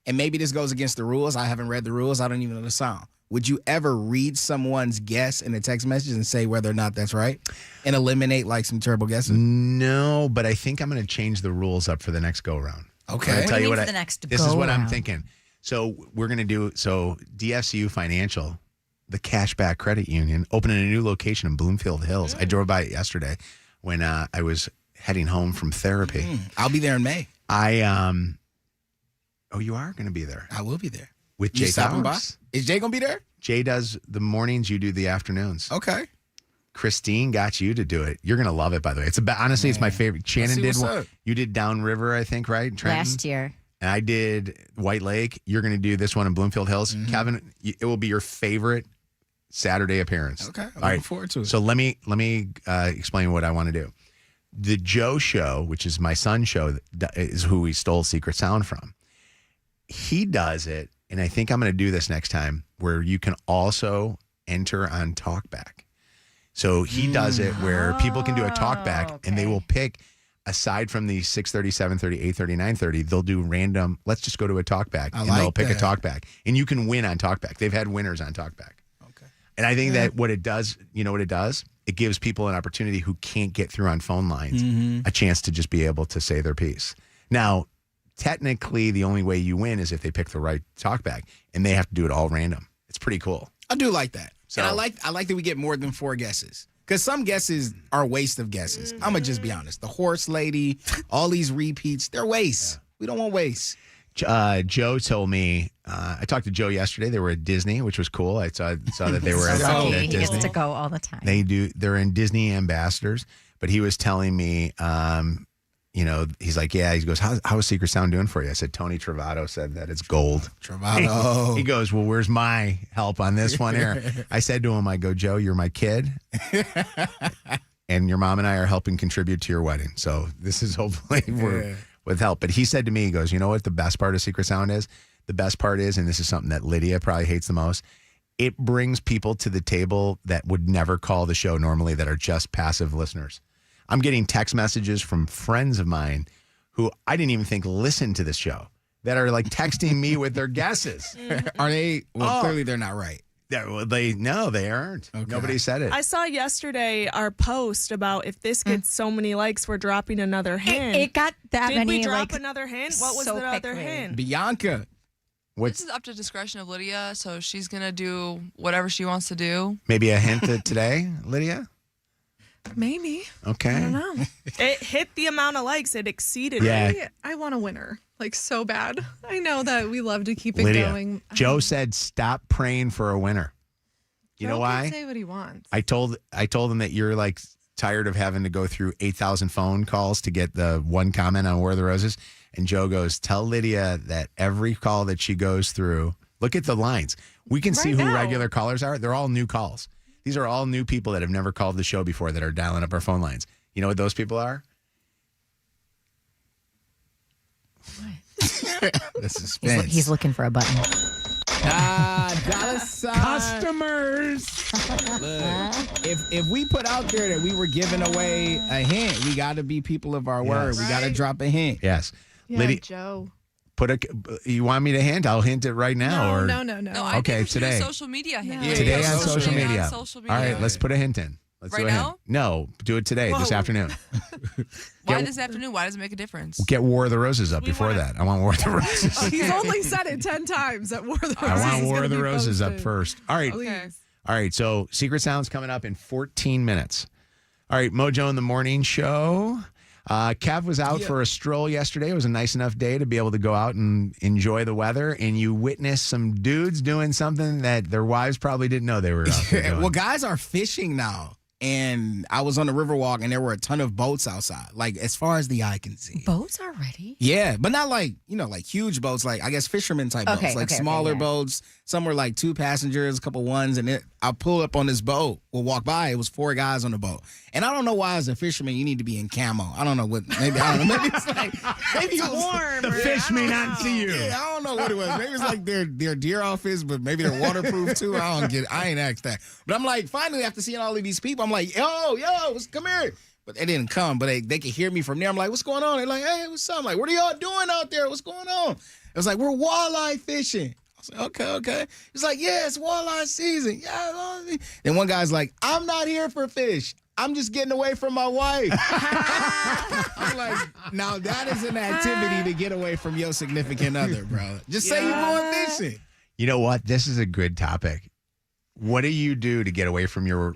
and maybe this goes against the rules. I haven't read the rules. I don't even know the sound. Would you ever read someone's guess in a text message and say whether or not that's right and eliminate some terrible guesses? No, but I think I'm going to change the rules up for the next go round. Okay. I'll tell you what this is what I'm go-round? thinking. So we're going to do, DFCU Financial, the Cashback Credit Union, opening a new location in Bloomfield Hills. I drove by it yesterday when I was heading home from therapy. I'll be there in May. Oh, you are going to be there? I will be there. With You Jay stopping by? Towers. Is Jay going to be there? Jay does the mornings, you do the afternoons. Okay. Christine got you to do it. You're going to love it, by the way. Honestly, it's my favorite. Shannon did one. You did Downriver, I think, right? Trenton? Last year. And I did White Lake. You're going to do this one in Bloomfield Hills. Kevin, it will be your favorite Saturday appearance. Okay. I'm All looking forward to it. So let me explain what I want to do. The Joe Show, which is my son's show, is who we stole Secret Sound from. He does it, and I think I'm going to do this next time, where you can also enter on Talkback. So he does it where people can do a Talkback, and they will pick. aside from the 6:30, 7:30, 8:30, 9:30, they'll do random, let's just go to a talkback. And they'll pick a talkback. And you can win on talkback. They've had winners on talkback. Okay. And I think that what it does, you know what it does? It gives people an opportunity who can't get through on phone lines a chance to just be able to say their piece. Now, technically, the only way you win is if they pick the right talkback, and they have to do it all random. It's pretty cool. I do like that. So, and I like that we get more than 4 guesses. Because some guesses are a waste of guesses. I'm going to just be honest. The horse lady, all these repeats, they're waste. Yeah. We don't want waste. Joe told me, I talked to Joe yesterday. They were at Disney, which was cool. I saw that they were at Disney. He gets to go all the time. They're in Disney ambassadors. But he was telling me, you know, he's like, yeah. He goes, how is Secret Sound doing for you? I said, Tony Travato said that it's gold. Travato. He goes, well, where's my help on this one here? I said to him, I go, Joe, you're my kid. And your mom and I are helping contribute to your wedding. So this is hopefully with help. But he said to me, he goes, you know what the best part of Secret Sound is? The best part is, and this is something that Lydia probably hates the most, it brings people to the table that would never call the show normally that are just passive listeners. I'm getting text messages from friends of mine who I didn't even think listened to this show that are like texting me with their guesses. Are they? Well, clearly they're not right. They aren't. Okay. Nobody said it. I saw yesterday our post about if this gets so many likes, we're dropping another hint. It got that Did many. we drop another hint? What was the other hint? Bianca. This is up to discretion of Lydia, so she's gonna do whatever she wants to do. Maybe a hint today, Lydia? Maybe. Okay. I don't know. It hit the amount of likes. It exceeded it. I want a winner. Like, so bad. I know that we love to keep it Lydia, going. Joe said stop praying for a winner. You know why? He can say what he wants. I told him that you're like tired of having to go through 8,000 phone calls to get the one comment on Where Are the Roses? And Joe goes, tell Lydia that every call that she goes through, look at the lines. We can see who regular callers are. They're all new calls. These are all new people that have never called the show before that are dialing up our phone lines. You know what those people are? The suspense. He's looking for a button. Dollar sign. Customers. Look, if we put out there that we were giving away a hint, we got to be people of our word. We got to drop a hint. Yes. Yeah, Lydia, Joe. You want me to hint? I'll hint it right now. No. I Okay, think we should do today. a social media hint. Yeah, Today on social media. media. On social media. All right, let's put a hint in. Let's Right do a now? hint. No, do it today, this afternoon. Why this afternoon? Why does it make a difference? Get War of the Roses up before that. I want War of the Roses. He's only said it 10 times that War of the Roses. I want is War gonna of the be Roses up posted. first. All right. Please. All right, so Secret Sound's coming up in 14 minutes. All right, Mojo in the Morning Show. Kev was out for a stroll yesterday. It was a nice enough day to be able to go out and enjoy the weather, and you witnessed some dudes doing something that their wives probably didn't know they were out there doing. Well, guys are fishing now. And I was on the Riverwalk, and there were a ton of boats outside, like as far as the eye can see. Boats already? Yeah, but not like, like huge boats, like I guess fisherman type boats, like smaller boats. Some were like 2 passengers, a couple ones, and I pulled up on this boat. We'll walk by. It was 4 guys on the boat, and I don't know why as a fisherman you need to be in camo. I don't know what. Maybe I don't know. Maybe it's like maybe it's warm. The fish may not see you. Yeah, I don't know what it was. Maybe it's like their deer outfits, but maybe they're waterproof too. I don't get it. I ain't asked that. But I'm like, finally, after seeing all of these people, I'm like, yo, come here. But they didn't come, but they could hear me from there. I'm like, what's going on? They're like, hey, what's up? I'm like, what are y'all doing out there? What's going on? It was like, we're walleye fishing. I was like, okay. He's like, yeah, it's walleye season. Yeah. Then one guy's like, I'm not here for fish. I'm just getting away from my wife. I'm like, now that is an activity to get away from your significant other, bro. Just say you're going fishing. You know what? This is a good topic. What do you do to get away from your?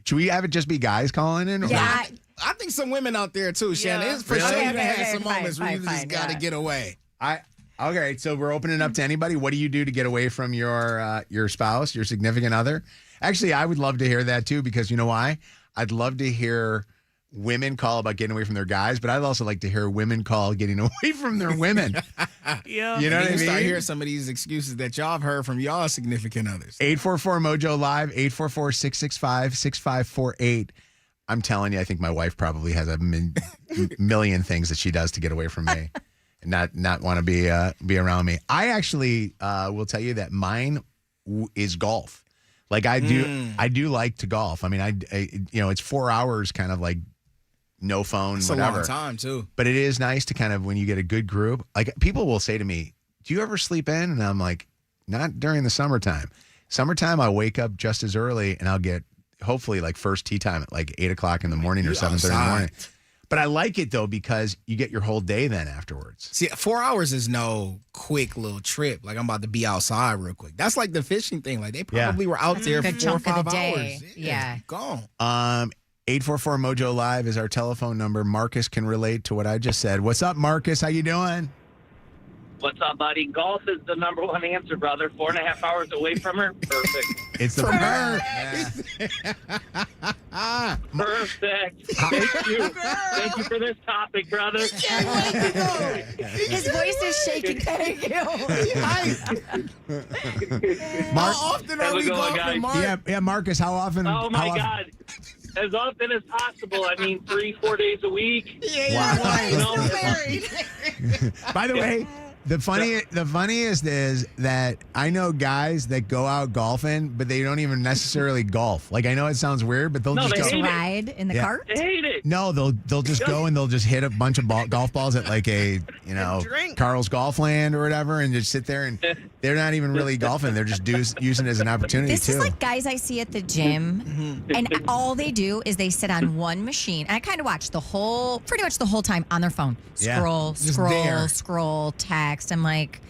Should we have it just be guys calling in? Yeah, I think some women out there too, Shannon. It's for sure you have some moments where you just got to get away. Okay, so we're opening up to anybody. What do you do to get away from your spouse, your significant other? Actually, I would love to hear that too, because you know why? I'd love to hear women call about getting away from their guys, but I'd also like to hear women call getting away from their women. Yeah. You know what I mean? Start hearing some of these excuses that y'all have heard from y'all significant others. 844-MOJO Live, 844-665-6548. I'm telling you, I think my wife probably has a million things that she does to get away from me and not want to be around me. I actually will tell you that mine is golf. Like I do like to golf. I mean, I it's 4 hours kind of like, no phone, It's whatever. a long time, too. But it is nice to kind of, when you get a good group, like people will say to me, do you ever sleep in? And I'm like, not during the summertime. Summertime, I wake up just as early and I'll get hopefully like first tea time at like 8 o'clock in the morning or 7:30 in the morning. But I like it though because you get your whole day then afterwards. See, 4 hours is no quick little trip. Like I'm about to be outside real quick. That's like the fishing thing. Like they probably were out there Good for 4 or chunk of 5 the day. hours. Yeah. Gone. 844 Mojo Live is our telephone number. Marcus can relate to what I just said. What's up, Marcus? How you doing? What's up, buddy? Golf is the number one answer, brother. 4.5 hours away from her. Perfect. It's the Perfect. Thank you. Thank you for this topic, brother. His voice is shaking. Thank you. Mark, how often Have are a we good one, golfing, guys. Mark? Yeah, Marcus, how often? Oh, my how often- God. As often as possible. I mean, 3-4 days a week. Wow. You know? By the way, the funniest is that I know guys that go out golfing, but they don't even necessarily golf. Like I know it sounds weird, but they'll No, just they go hate it. Ride in the cart? I hate it. No, they'll just go and they'll just hit a bunch of golf balls at like a Carl's Golf Land or whatever, and just sit there and they're not even really golfing. They're just using it as an opportunity This too. is like guys I see at the gym, and all they do is they sit on one machine. And I kind of watch pretty much the whole time on their phone. Yeah. Scroll, text. I'm like,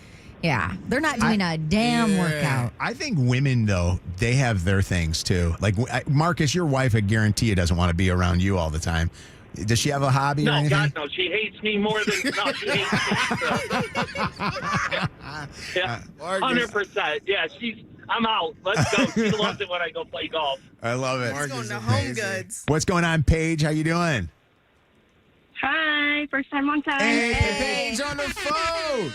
yeah, they're not doing a damn workout. I think women though, they have their things too. Like Marcus, your wife, I guarantee you doesn't want to be around you all the time. Does she have a hobby or No, anything? God, no. She hates me more than... No, she hates me. Yeah, 100%. Yeah, I'm out. Let's go. She loves it when I go play golf. I love it. It's going to Home Goods. What's going on, Paige? How you doing? Hi, first time, long time. Hey, Paige on the phone.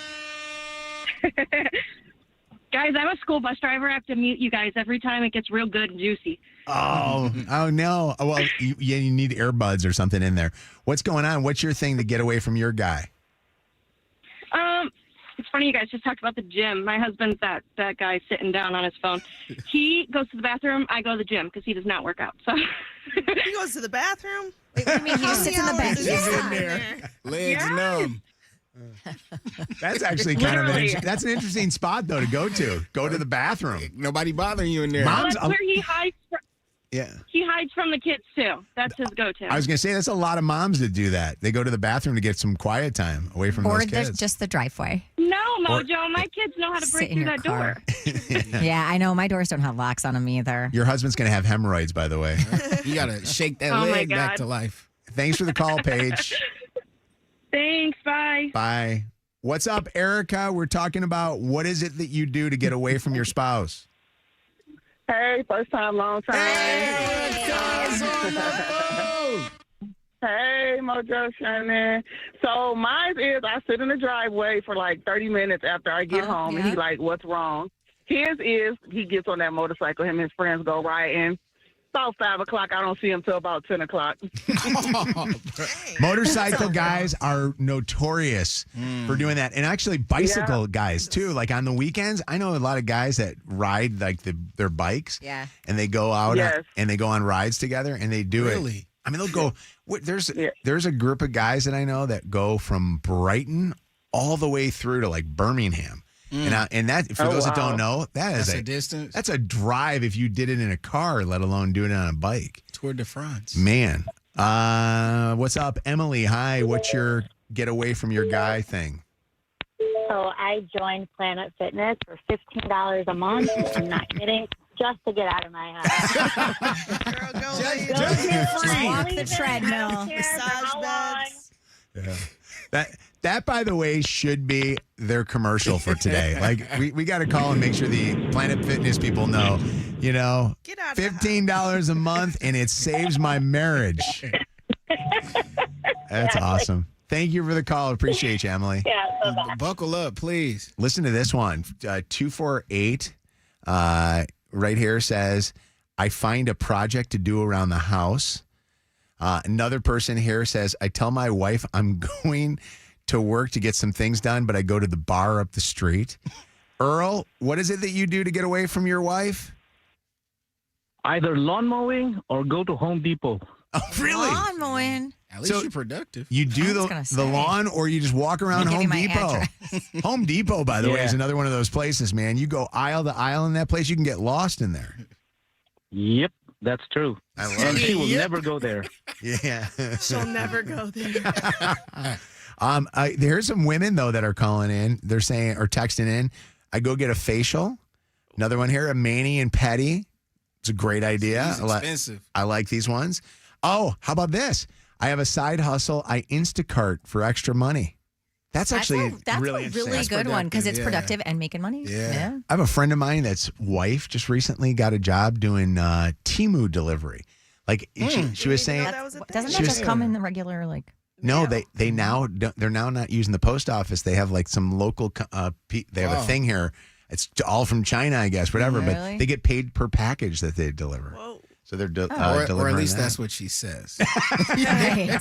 Guys, I'm a school bus driver. I have to mute you guys every time. It gets real good and juicy. Oh no. Well, you need earbuds or something in there. What's going on? What's your thing to get away from your guy? It's funny you guys just talked about the gym. My husband's that guy sitting down on his phone. He goes to the bathroom. I go to the gym because he does not work out. So He goes to the bathroom? Wait, what do you mean he just sits in the back? He's in there. Legs numb. That's actually kind of Literally. that's an interesting spot though to go to. Go to the bathroom. Nobody bothering you in there. Well, that's where he hides. Yeah. He hides from the kids too. That's his go-to. I was gonna say that's a lot of moms that do that. They go to the bathroom to get some quiet time away from Or those kids. just the driveway. No, Mojo. My kids know how to break Sit in through your that car. door. Yeah, I know. My doors don't have locks on them either. Your husband's gonna have hemorrhoids, by the way. You gotta shake that Oh, my leg back God. to life. Thanks for the call, Paige. Thanks. Bye. Bye. What's up, Erica? We're talking about what is it that you do to get away from your spouse? Hey, first time, long time. Hey, Mojo, Shannon. So mine is I sit in the driveway for like 30 minutes after I get home, and he like, what's wrong? His is he gets on that motorcycle, him and his friends go riding. About 5 o'clock, I don't see him till about 10 o'clock. Motorcycle guys are notorious for doing that. And actually bicycle guys too. Like on the weekends, I know a lot of guys that ride like their bikes. Yeah. And they go out Yes. and they go on rides together and they do it. I mean, they'll go, there's a group of guys that I know that go from Brighton all the way through to like Birmingham. And that, for those that don't know, That's a distance. That's a drive if you did it in a car, let alone doing it on a bike. Tour de France. Man. What's up, Emily? Hi. What's your get away from your guy thing? So I joined Planet Fitness for $15 a month. I'm not kidding. Just to get out of my house. Just walk the treadmill. Massage beds. Yeah. That, by the way, should be their commercial for today. Like, we got to call and make sure the Planet Fitness people know, you know, $15 a month and it saves my marriage. That's awesome. Thank you for the call. Appreciate you, Emily. Yeah, buckle up, please. Listen to this one. 248 right here says, I find a project to do around the house. Another person here says, I tell my wife I'm going to work to get some things done, but I go to the bar up the street. Earl, what is it that you do to get away from your wife? Either lawn mowing or go to Home Depot. Oh, really? Lawn mowing. At least you're productive. You do the lawn, or you just walk around Home Depot. Home Depot, by the way, is another one of those places, man. You go aisle to aisle in that place, you can get lost in there. Yep, that's true. I love and it. she will never go there. Yeah. She'll never go there. There's some women, though, that are calling in. They're saying, or texting in, I go get a facial. Another one here, a mani and pedi. It's a great idea. It's expensive. I like these ones. Oh, how about this? I have a side hustle. I Instacart for extra money. That's actually that's really a really good one because it's productive and making money. Yeah. I have a friend of mine that's wife just recently got a job doing Temu delivery. Like she was saying, doesn't that just come in the regular like? No, they're now not using the post office. They have like some local. They have a thing here. It's all from China, I guess. Whatever, Really? but they get paid per package that they deliver. Whoa. So they're or delivering. at least that. that's what she says. Right.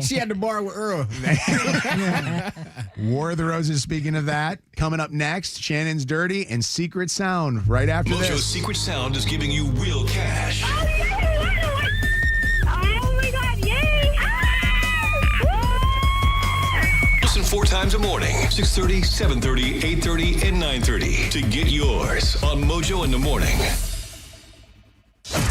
She had to borrow with Earl. War of the Roses, speaking of that. Coming up next, Shannon's Dirty and Secret Sound right after Mojo's this. Secret Sound is giving you real cash. Oh my God, yay! Listen 4 times a morning, 6:30, 7:30, 8:30, and 9:30 to get yours on Mojo in the Morning.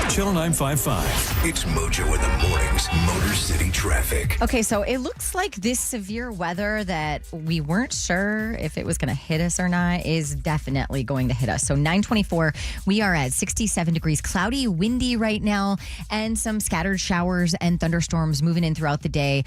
Channel 955. It's Mojo in the Morning's Motor City Traffic. Okay, so it looks like this severe weather that we weren't sure if it was going to hit us or not is definitely going to hit us. So 924, we are at 67 degrees, cloudy, windy right now, and some scattered showers and thunderstorms moving in throughout the day.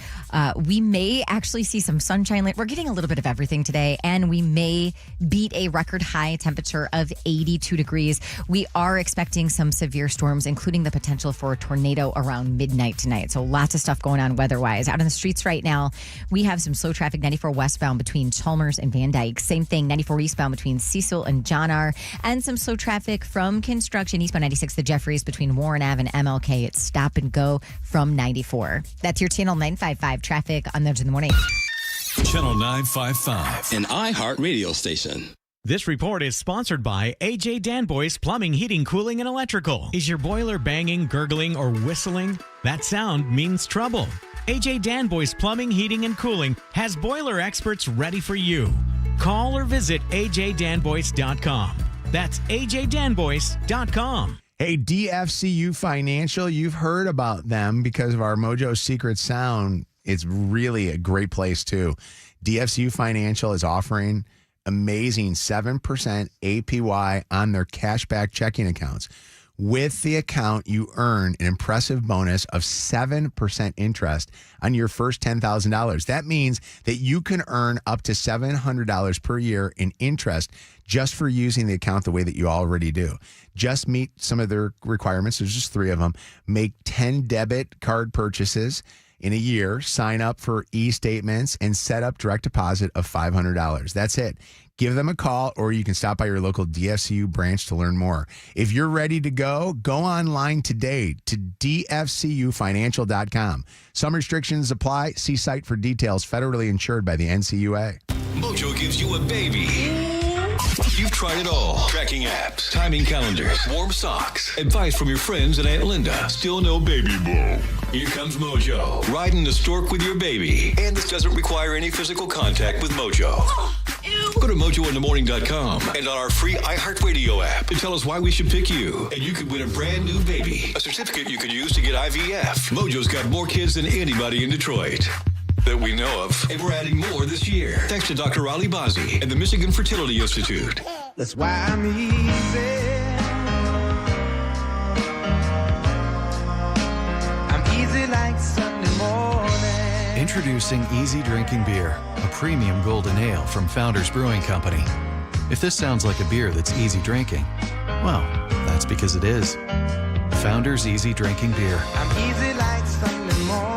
We may actually see some sunshine. We're getting a little bit of everything today, and we may beat a record high temperature of 82 degrees. We are expecting some severe storms, including the potential for a tornado around midnight tonight. So lots of stuff going on weather-wise. Out on the streets right now, we have some slow traffic, 94 westbound between Chalmers and Van Dyke. Same thing, 94 eastbound between Cecil and John R. And some slow traffic from construction, eastbound 96, the Jeffries between Warren Ave and MLK. It's stop and go from 94. That's your Channel 955 traffic on Mojo in the Morning. Channel 955. An iHeart radio station. This report is sponsored by AJ Danboy's Plumbing, Heating, Cooling, and Electrical. Is your boiler banging, gurgling, or whistling? That sound means trouble. AJ Danboy's Plumbing, Heating, and Cooling has boiler experts ready for you. Call or visit ajdanboyce.com. That's ajdanboyce.com. Hey, DFCU Financial, you've heard about them because of our Mojo Secret Sound. It's really a great place, too. DFCU Financial is offering amazing 7% APY on their cashback checking accounts. With the account, you earn an impressive bonus of 7% interest on your first $10,000. That means that you can earn up to $700 per year in interest just for using the account the way that you already do. Just meet some of their requirements. There's just 3 of them. Make 10 debit card purchases in a year, sign up for e-statements, and set up direct deposit of $500. That's it. Give them a call, or you can stop by your local DFCU branch to learn more. If you're ready to go online today to dfcufinancial.com. Some restrictions apply. See site for details. Federally insured by the NCUA. Mojo gives you a baby. You've tried it all. Tracking apps, timing calendars, warm socks, advice from your friends and Aunt Linda. Still no baby boom. Here comes Mojo. Riding the stork with your baby. And this doesn't require any physical contact with Mojo. Go to mojointhemorning.com and on our free iHeartRadio app to tell us why we should pick you. And you could win a brand new baby. A certificate you could use to get IVF. Mojo's got more kids than anybody in Detroit that we know of. And we're adding more this year. Thanks to Dr. Ali Bazzi and the Michigan Fertility Institute. That's why I'm easy. I'm easy like Sunday morning. Introducing Easy Drinking Beer, a premium golden ale from Founders Brewing Company. If this sounds like a beer that's easy drinking, well, that's because it is. Founders Easy Drinking Beer. I'm easy like Sunday morning.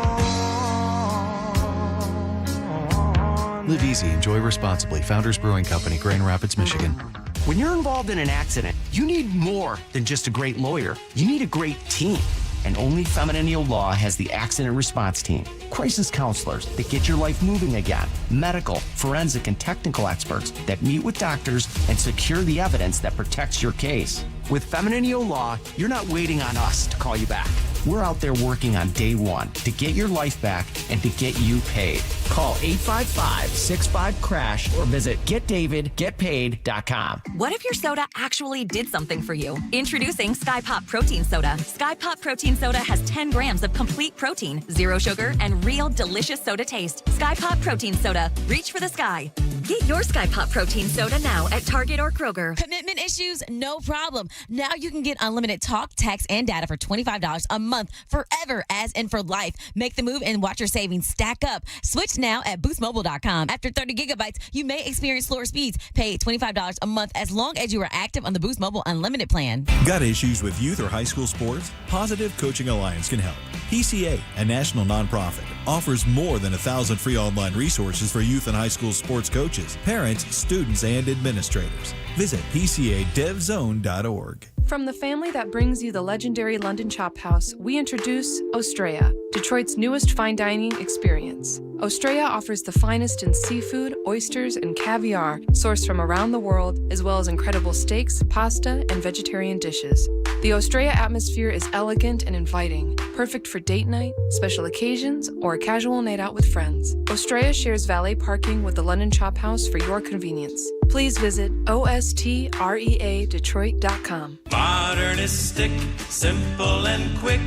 Live easy, enjoy responsibly. Founders Brewing Company, Grand Rapids, Michigan. When you're involved in an accident, you need more than just a great lawyer. You need a great team. And only Feminine Law has the accident response team. Crisis counselors that get your life moving again. Medical, forensic, and technical experts that meet with doctors and secure the evidence that protects your case. With Feminine Law, you're not waiting on us to call you back. We're out there working on day one to get your life back and to get you paid. Call 855-65-CRASH or visit getdavidgetpaid.com. What if your soda actually did something for you? Introducing Sky Pop Protein Soda. Sky Pop Protein Soda has 10 grams of complete protein, 0 sugar, and real delicious soda taste. Sky Pop Protein Soda. Reach for the sky. Get your Sky Pop Protein Soda now at Target or Kroger. Commitment issues? No problem. Now you can get unlimited talk, text, and data for $25 a month forever, as in for life. Make the move and watch your savings stack up. Switch now at boostmobile.com. After 30 gigabytes, you may experience slower speeds. Pay $25 a month as long as you are active on the Boost Mobile Unlimited plan. Got issues with youth or high school sports? Positive Coaching Alliance can help. PCA, a national nonprofit, offers more than 1,000 free online resources for youth and high school sports coaches, parents, students, and administrators. Visit PCADevZone.org. From the family that brings you the legendary London Chop House, we introduce Ostrea, Detroit's newest fine dining experience. Ostrea offers the finest in seafood, oysters, and caviar sourced from around the world, as well as incredible steaks, pasta, and vegetarian dishes. The Ostrea atmosphere is elegant and inviting, perfect for date night, special occasions, or a casual night out with friends. Ostrea shares valet parking with the London Chop House for your convenience. Please visit ostreadetroit.com. Modernistic, simple and quick.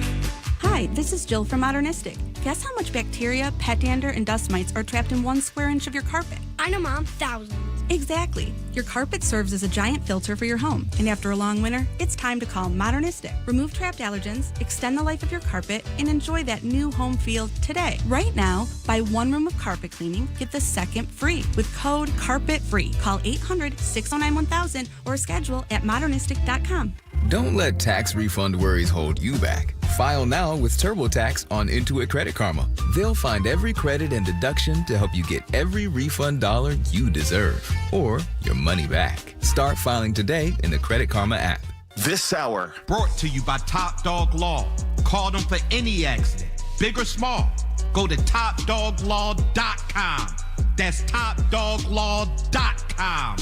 Hi, this is Jill from Modernistic. Guess how much bacteria, pet dander, and dust mites are trapped in 1 square inch of your carpet? I know, Mom. Thousands. Exactly. Your carpet serves as a giant filter for your home, and after a long winter, it's time to call Modernistic. Remove trapped allergens, extend the life of your carpet, and enjoy that new home feel today. Right now, buy 1 room of carpet cleaning, get the second free with code CARPETFREE. Call 800-609-1000 or schedule at modernistic.com. Don't let tax refund worries hold you back. File now with TurboTax on Intuit Credit Karma. They'll find every credit and deduction to help you get every refund dollar you deserve, or your money back. Start filing today in the Credit Karma app. This hour brought to you by Top Dog Law. Call them for any accident, big or small. Go to topdoglaw.com. That's topdoglaw.com.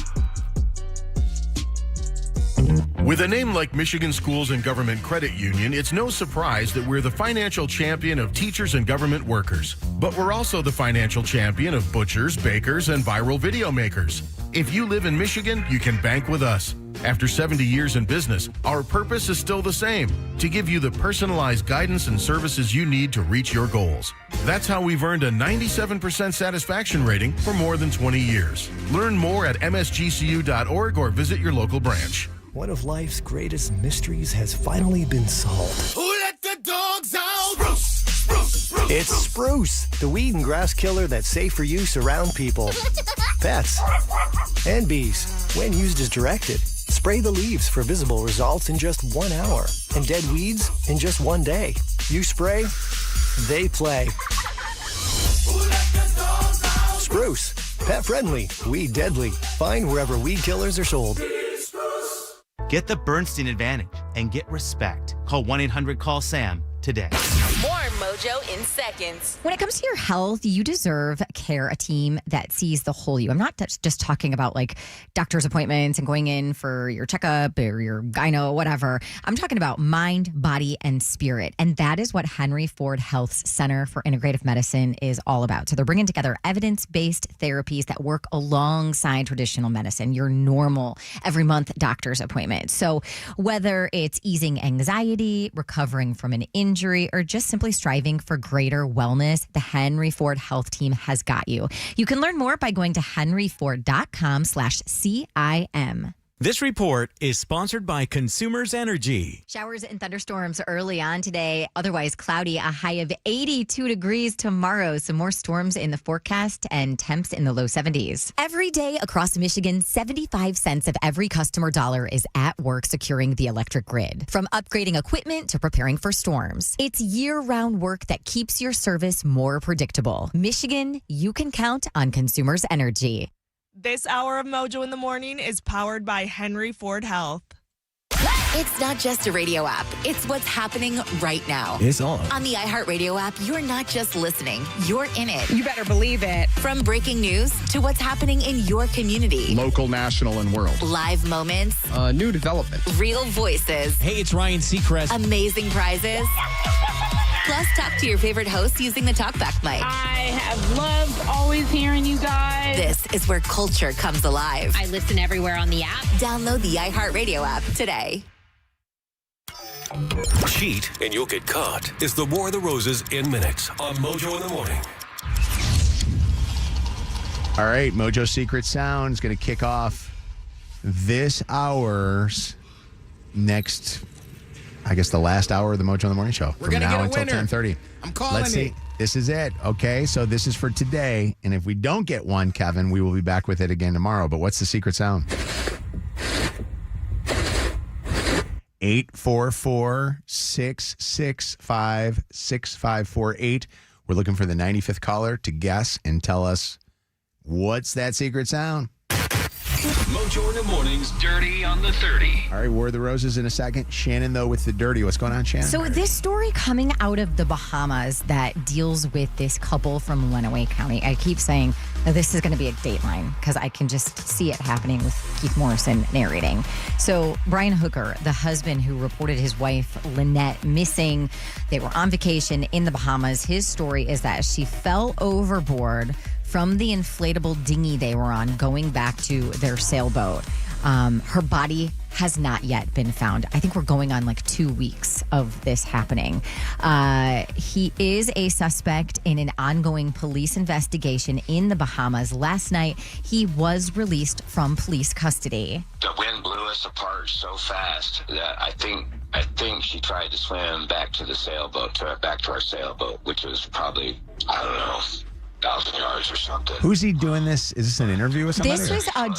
With a name like Michigan Schools and Government Credit Union, it's no surprise that we're the financial champion of teachers and government workers. But we're also the financial champion of butchers, bakers, and viral video makers. If you live in Michigan, you can bank with us. After 70 years in business, our purpose is still the same, to give you the personalized guidance and services you need to reach your goals. That's how we've earned a 97% satisfaction rating for more than 20 years. Learn more at msgcu.org or visit your local branch. One of life's greatest mysteries has finally been solved. Who let the dogs out? Spruce, spruce, spruce. It's spruce, the weed and grass killer that's safe for use around people, pets, and bees. When used as directed, spray the leaves for visible results in just 1 hour, and dead weeds in just 1 day. You spray, they play. Who let the dogs out? Spruce, pet friendly, weed deadly. Find wherever weed killers are sold. Get the Bernstein advantage and get respect. Call 1-800-CALL-SAM today. More Mojo in seconds. When it comes to your health, you deserve a team that sees the whole you. I'm not just talking about like doctor's appointments and going in for your checkup or your gyno, whatever. I'm talking about mind, body, and spirit. And that is what Henry Ford Health's Center for Integrative Medicine is all about. So they're bringing together evidence-based therapies that work alongside traditional medicine, your normal every month doctor's appointment. So whether it's easing anxiety, recovering from an injury, or just simply striving for greater wellness, the Henry Ford Health team has got you. You can learn more by going to henryford.com/CIM. This report is sponsored by Consumers Energy. Showers and thunderstorms early on today. Otherwise cloudy, a high of 82 degrees tomorrow. Some more storms in the forecast and temps in the low 70s. Every day across Michigan, 75 cents of every customer dollar is at work securing the electric grid. From upgrading equipment to preparing for storms. It's year-round work that keeps your service more predictable. Michigan, you can count on Consumers Energy. This hour of Mojo in the Morning is powered by Henry Ford Health. It's not just a radio app. It's what's happening right now. It's on. On the iHeartRadio app, you're not just listening. You're in it. You better believe it. From breaking news to what's happening in your community. Local, national, and world. Live moments. New development. Real voices. Hey, it's Ryan Seacrest. Amazing prizes. Plus, talk to your favorite hosts using the TalkBack mic. I have loved always hearing you guys. This is where culture comes alive. I listen everywhere on the app. Download the iHeartRadio app today. Cheat and you'll get caught is the War of the Roses in minutes on Mojo in the Morning. All right, Mojo Secret Sound is going to kick off this hour's next, I guess, the last hour of the Mojo in the Morning show. We're from gonna now get a until winner. 10:30. I'm calling Let's see. it. This is it. Okay, so this is for today. And if we don't get one, Kevin, we will be back with it again tomorrow. But what's the secret sound? 844-665-6548. We're looking for the 95th caller to guess and tell us what's that secret sound. Mojo in the Morning's Dirty on the 30. All right, War of the Roses in a second. Shannon, though, with the dirty. What's going on, Shannon? So this story coming out of the Bahamas that deals with this couple from Lenawee County. I keep saying that this is going to be a Dateline because I can just see it happening with Keith Morrison narrating. So Brian Hooker, the husband who reported his wife Lynette missing, they were on vacation in the Bahamas. His story is that she fell overboard from the inflatable dinghy they were on going back to their sailboat. Her body has not yet been found. I think we're going on like 2 weeks of this happening. He is a suspect in an ongoing police investigation in the Bahamas. Last night, he was released from police custody. The wind blew us apart so fast that I think she tried to swim back to the sailboat, back to our sailboat, which was probably, I don't know, 1,000 yards or something. Who's he doing this? Is this an interview with somebody? This was a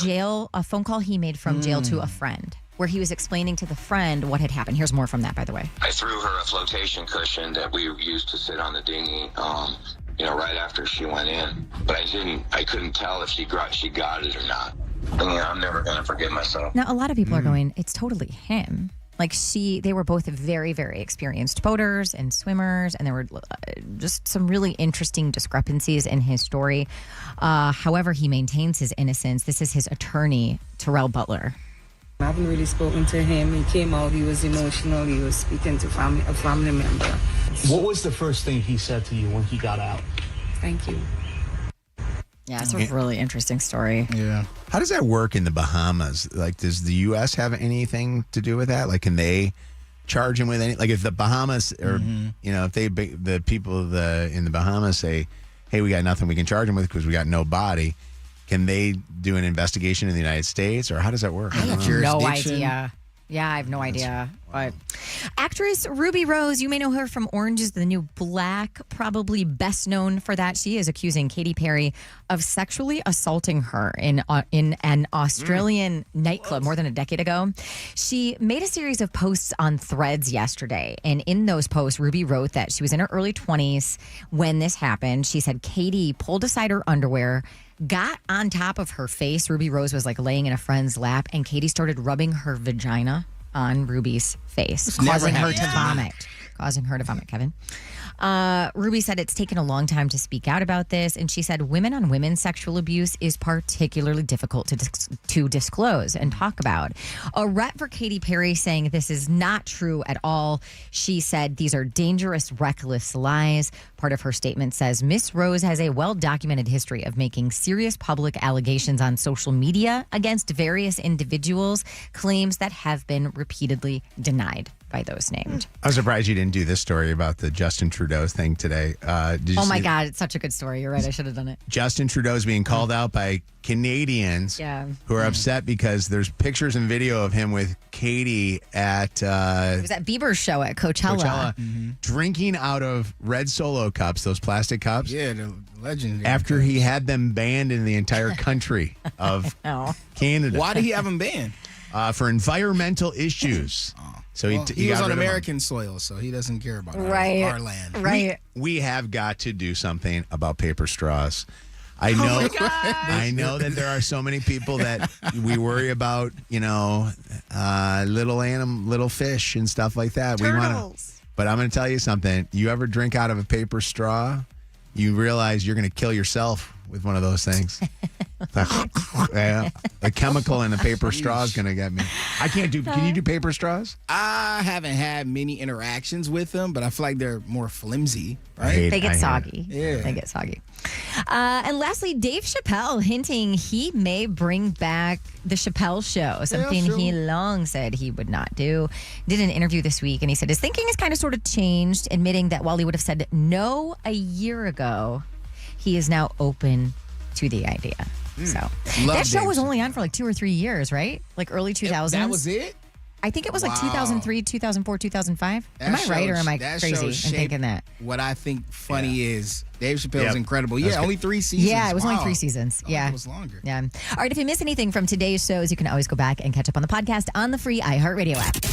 phone call he made from jail to a friend, where he was explaining to the friend what had happened. Here's more from that, by the way. I threw her a flotation cushion that we used to sit on the dinghy, right after she went in. But I couldn't tell if she got it or not. I'm never going to forgive myself. Now, a lot of people are going, it's totally him. Like they were both very, very experienced boaters and swimmers, and there were just some really interesting discrepancies in his story. However, he maintains his innocence. This is his attorney, Terrell Butler. I haven't really spoken to him. He came out, he was emotional, he was speaking to a family member. What was the first thing he said to you when he got out? Thank you. Yeah, it's a really interesting story. Yeah. How does that work in the Bahamas? Like, does the U.S. have anything to do with that? Like, can they charge him with any? Like, if the Bahamas or if the people in the Bahamas say, "Hey, we got nothing we can charge him with because we got no body," can they do an investigation in the United States, or how does that work? I have no idea. Yeah, I have no idea. But actress Ruby Rose, you may know her from Orange is the New Black, probably best known for that. She is accusing Katy Perry of sexually assaulting her in an Australian nightclub more than a decade ago. She made a series of posts on Threads yesterday, and in those posts, Ruby wrote that she was in her early 20s when this happened. She said Katy pulled aside her underwear, got on top of her face. Ruby Rose was like laying in a friend's lap, and Katy started rubbing her vagina on Ruby's face, causing her to vomit, Kevin. Ruby said it's taken a long time to speak out about this, and she said women on women sexual abuse is particularly difficult to disclose and talk about. A rep for Katy Perry saying this is not true at all. She said these are dangerous, reckless lies. Part of her statement says Miss Rose has a well-documented history of making serious public allegations on social media against various individuals, claims that have been repeatedly denied by those named. I was surprised you didn't do this story about the Justin Trudeau thing today. Oh my God, it's such a good story. You're right. I should have done it. Justin Trudeau's being called out by Canadians who are upset because there's pictures and video of him with Katy at... it was at Bieber's show at Coachella. Drinking out of red Solo cups, those plastic cups. Yeah, the legendary. After he had them banned in the entire country of Canada. Why did he have them banned? For environmental issues. So he was on American soil, so he doesn't care about our land. Right. We have got to do something about paper straws. I know. my God. I know that there are so many people that we worry about, little fish and stuff like that. Turtles. But I'm going to tell you something. You ever drink out of a paper straw, you realize you're going to kill yourself with one of those things. The chemical in the paper straw is going to get me. I can't do. Can you do paper straws? I haven't had many interactions with them, but I feel like they're more flimsy, right? They get soggy. Yeah. They get soggy. And lastly, Dave Chappelle hinting he may bring back the Chappelle Show, something he long said he would not do. Did an interview this week, and he said his thinking has kind of sort of changed, admitting that while he would have said no a year ago, he is now open to the idea. So that show was only on for like 2 or 3 years, right? Like early 2000s. That was it? I think it was like 2003, 2004, 2005. Am I right or am I crazy in thinking that? What I think funny is Dave Chappelle's incredible. Yeah, only 3 seasons. Yeah, it was only 3 seasons. Yeah. It was longer. Yeah. All right, if you miss anything from today's shows, you can always go back and catch up on the podcast on the free iHeartRadio app.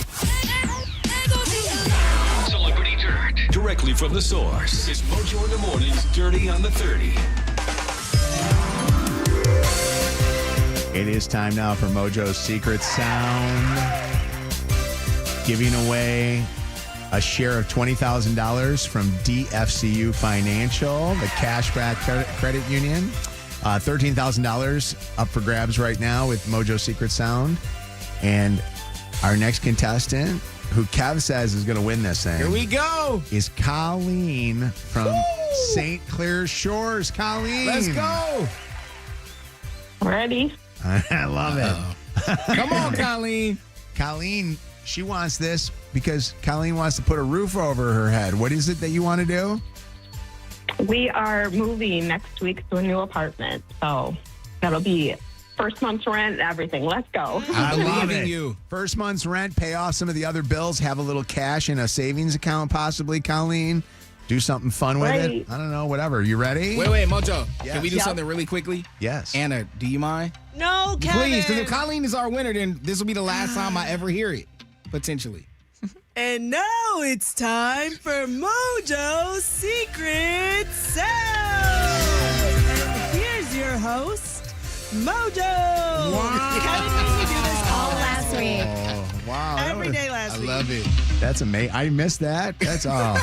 Celebrity Dirt. Directly from the source. It's Mojo in the Morning's Dirty on the 30. It is time now for Mojo's Secret Sound. Giving away a share of $20,000 from DFCU Financial, the cashback credit union. $13,000 up for grabs right now with Mojo's Secret Sound. And our next contestant, who Kev says is going to win this thing. Here we go. Is Colleen from St. Clair Shores. Colleen. Let's go. Ready? I love it. Come on, Colleen. Colleen, she wants this because Colleen wants to put a roof over her head. What is it that you want to do? We are moving next week to a new apartment. So that'll be first month's rent, everything. Let's go. I love it. You. First month's rent, pay off some of the other bills, have a little cash in a savings account possibly, Colleen. Do something fun with it. I don't know, whatever. You ready? Wait, Mojo. Yes. Can we do something really quickly? Yes. Anna, do you mind? No, Kevin. Please, because if Colleen is our winner, then this will be the last time I ever hear it, potentially. And now it's time for Mojo's Secret Sound. And here's your host, Mojo. Wow. Kevin, we do this all last week. Oh, wow. Every day last week. I love it. That's amazing. I missed that. That's all.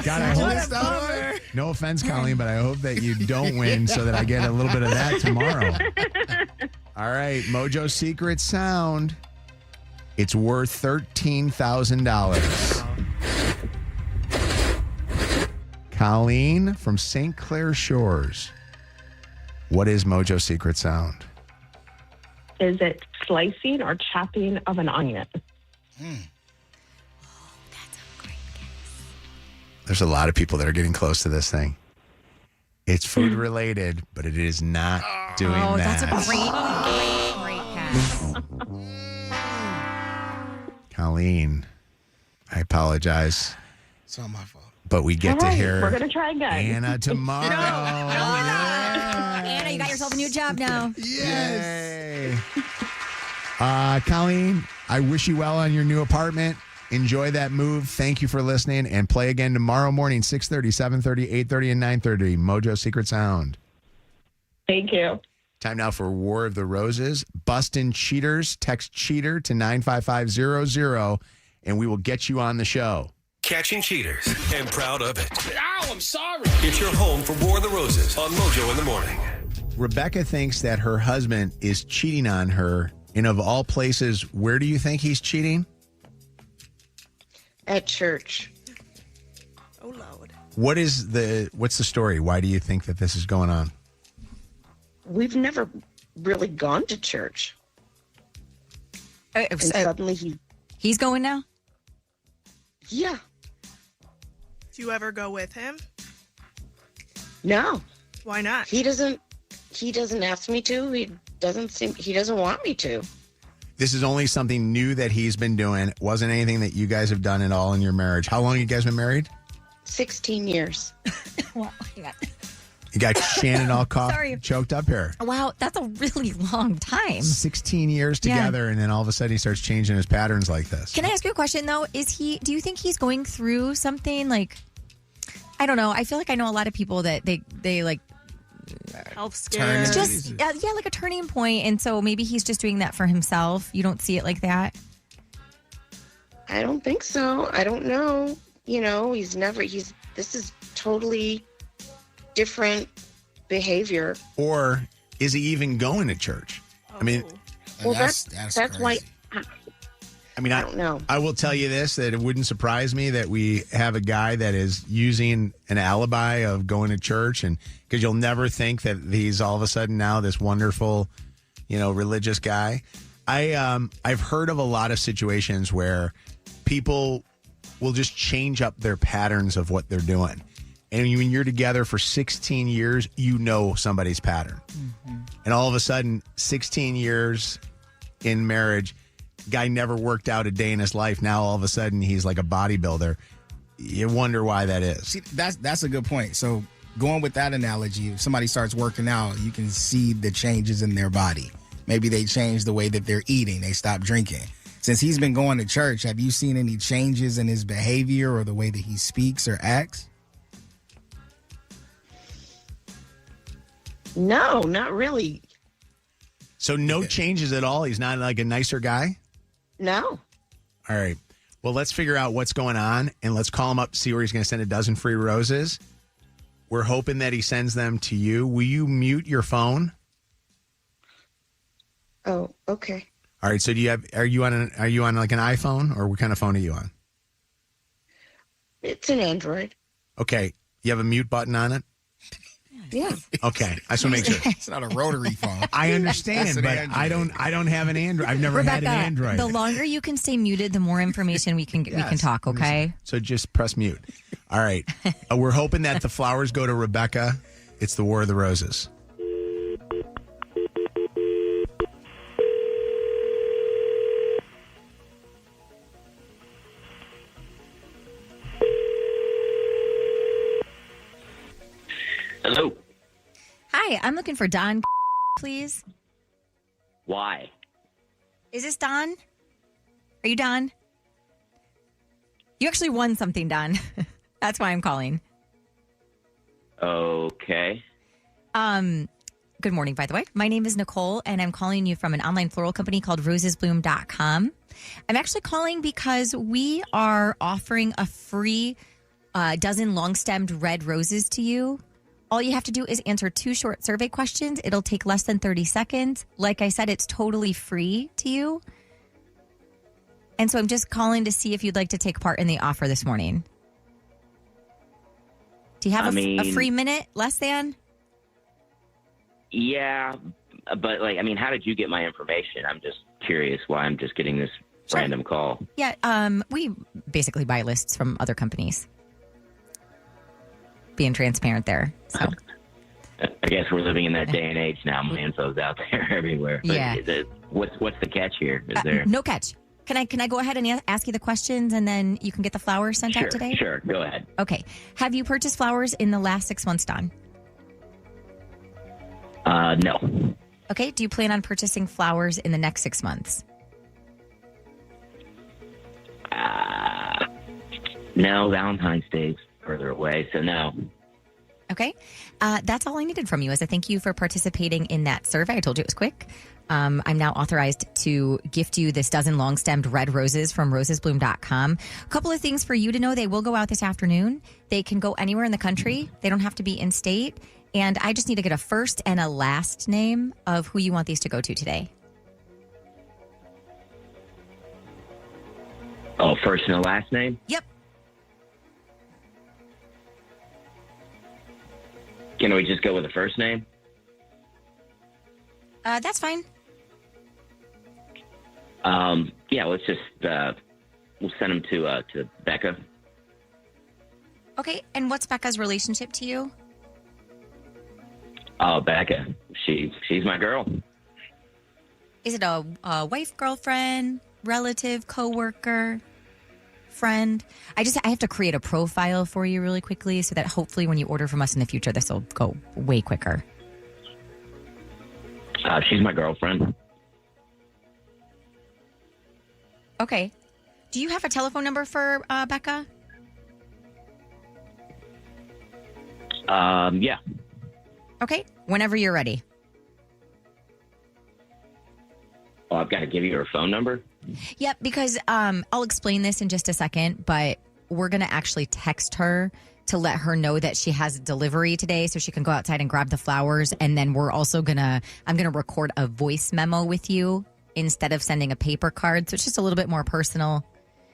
God, I hope. No offense, Colleen, but I hope that you don't win so that I get a little bit of that tomorrow. All right, Mojo's Secret Sound. It's worth $13,000. Colleen from St. Clair Shores. What is Mojo's Secret Sound? Is it slicing or chopping of an onion? There's a lot of people that are getting close to this thing. It's food related, but it is not doing that. That's a great guess. Colleen, I apologize. It's not my fault. But we get to hear We're going to try again. Anna tomorrow. Anna, you got yourself a new job now. Yes. Colleen, I wish you well on your new apartment. Enjoy that move. Thank you for listening. And play again tomorrow morning, 6:30, 7:30, 8:30, and 9:30. Mojo Secret Sound. Thank you. Time now for War of the Roses. Bustin' cheaters. Text cheater to 95500, and we will get you on the show. Catching cheaters and proud of it. Ow, I'm sorry. It's your home for War of the Roses on Mojo in the Morning. Rebecca thinks that her husband is cheating on her. And of all places, where do you think he's cheating? At church. Oh, Lord. What's the story? Why do you think that this is going on? We've never really gone to church. And suddenly he's going now? Yeah. Do you ever go with him? No. Why not? He doesn't ask me to. He doesn't want me to. This is only something new that he's been doing. It wasn't anything that you guys have done at all in your marriage. How long have you guys been married? 16 years. Well, you got Shannon all choked up here. Wow, that's a really long time. 16 years together, and then all of a sudden he starts changing his patterns like this. Can I ask you a question, though? Do you think he's going through something like, I don't know. I feel like I know a lot of people that they like Health scare. Just like a turning point. And so maybe he's just doing that for himself. You don't see it like that? I don't think so. I don't know. This is totally different behavior. Or is he even going to church? I mean, Well, that's why. I mean, I don't know. I will tell you this, that it wouldn't surprise me that we have a guy that is using an alibi of going to church, and because you'll never think that he's all of a sudden now this wonderful, religious guy. I've heard of a lot of situations where people will just change up their patterns of what they're doing. And when you're together for 16 years, somebody's pattern. Mm-hmm. And all of a sudden, 16 years in marriage, guy never worked out a day in his life. Now all of a sudden he's like a bodybuilder. You wonder why that is. See, that's a good point. So going with that analogy, if somebody starts working out, you can see the changes in their body. Maybe they change the way that they're eating. They stop drinking. Since he's been going to church, have you seen any changes in his behavior or the way that he speaks or acts? No, not really. So no changes at all? He's not like a nicer guy? No. All right. Well, let's figure out what's going on, and let's call him up, see where he's going to send a dozen free roses. We're hoping that he sends them to you. Will you mute your phone? Oh, okay. All right. So are you on like an iPhone, or what kind of phone are you on? It's an Android. Okay. You have a mute button on it? Yeah. Okay. I just want to make sure. It's not a rotary phone. I understand, but Android. I don't have an Android. I've never had an Android. The longer you can stay muted, the more information we can talk, okay? So just press mute. All right. We're hoping that the flowers go to Rebecca. It's the War of the Roses. Hello. Hi, I'm looking for Don, please. Why? Is this Don? Are you Don? You actually won something, Don. That's why I'm calling. Okay. Good morning, by the way. My name is Nicole, and I'm calling you from an online floral company called rosesbloom.com. I'm actually calling because we are offering a free dozen long-stemmed red roses to you. All you have to do is answer 2 short survey questions. It'll take less than 30 seconds. Like I said, it's totally free to you. And so I'm just calling to see if you'd like to take part in the offer this morning. Do you have a free minute? Less than? Yeah, but how did you get my information? I'm just curious why I'm just getting this random call. Yeah, we basically buy lists from other companies. Being transparent there. So. I guess we're living in that day and age now. My info's out there everywhere. But yeah. What's the catch here? Is there no catch? Can I go ahead and ask you the questions, and then you can get the flowers sent out today? Sure, go ahead. Okay. Have you purchased flowers in the last 6 months, Don? No. Okay. Do you plan on purchasing flowers in the next 6 months? No, Valentine's Day's further away, so no. Okay. That's all I needed from you as a thank you for participating in that survey. I told you it was quick. I'm now authorized to gift you this dozen long-stemmed red roses from rosesbloom.com. A couple of things for you to know. They will go out this afternoon. They can go anywhere in the country. They don't have to be in state. And I just need to get a first and a last name of who you want these to go to today. Oh, first and a last name? Yep. Can we just go with the first name? That's fine. Yeah, let's just we'll send them to Becca. Okay, and what's Becca's relationship to you? Oh, Becca, she's my girl. Is it a wife, girlfriend, relative, coworker, friend? I have to create a profile for you really quickly so that hopefully when you order from us in the future, this will go way quicker. She's my girlfriend. Okay. Do you have a telephone number for Becca? Yeah. Okay, whenever you're ready. Oh, I've got to give you her phone number? Yep, because I'll explain this in just a second, but we're going to actually text her to let her know that she has a delivery today so she can go outside and grab the flowers. And then we're also I'm going to record a voice memo with you instead of sending a paper card. So it's just a little bit more personal.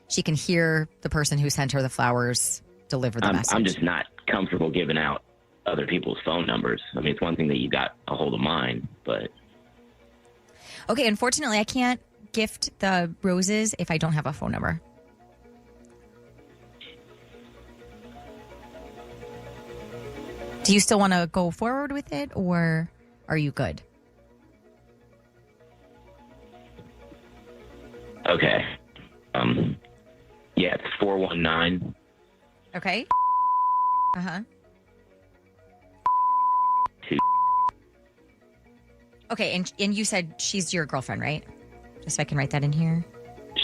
She can hear the person who sent her the flowers deliver the message. I'm just not comfortable giving out other people's phone numbers. I mean, it's one thing that you got a hold of mine, but... Okay, unfortunately, I can't gift the roses if I don't have a phone number. Do you still want to go forward with it, or are you good? Okay. Yeah, it's 419. Okay. Uh-huh. Okay, and you said she's your girlfriend, right? Just so I can write that in here.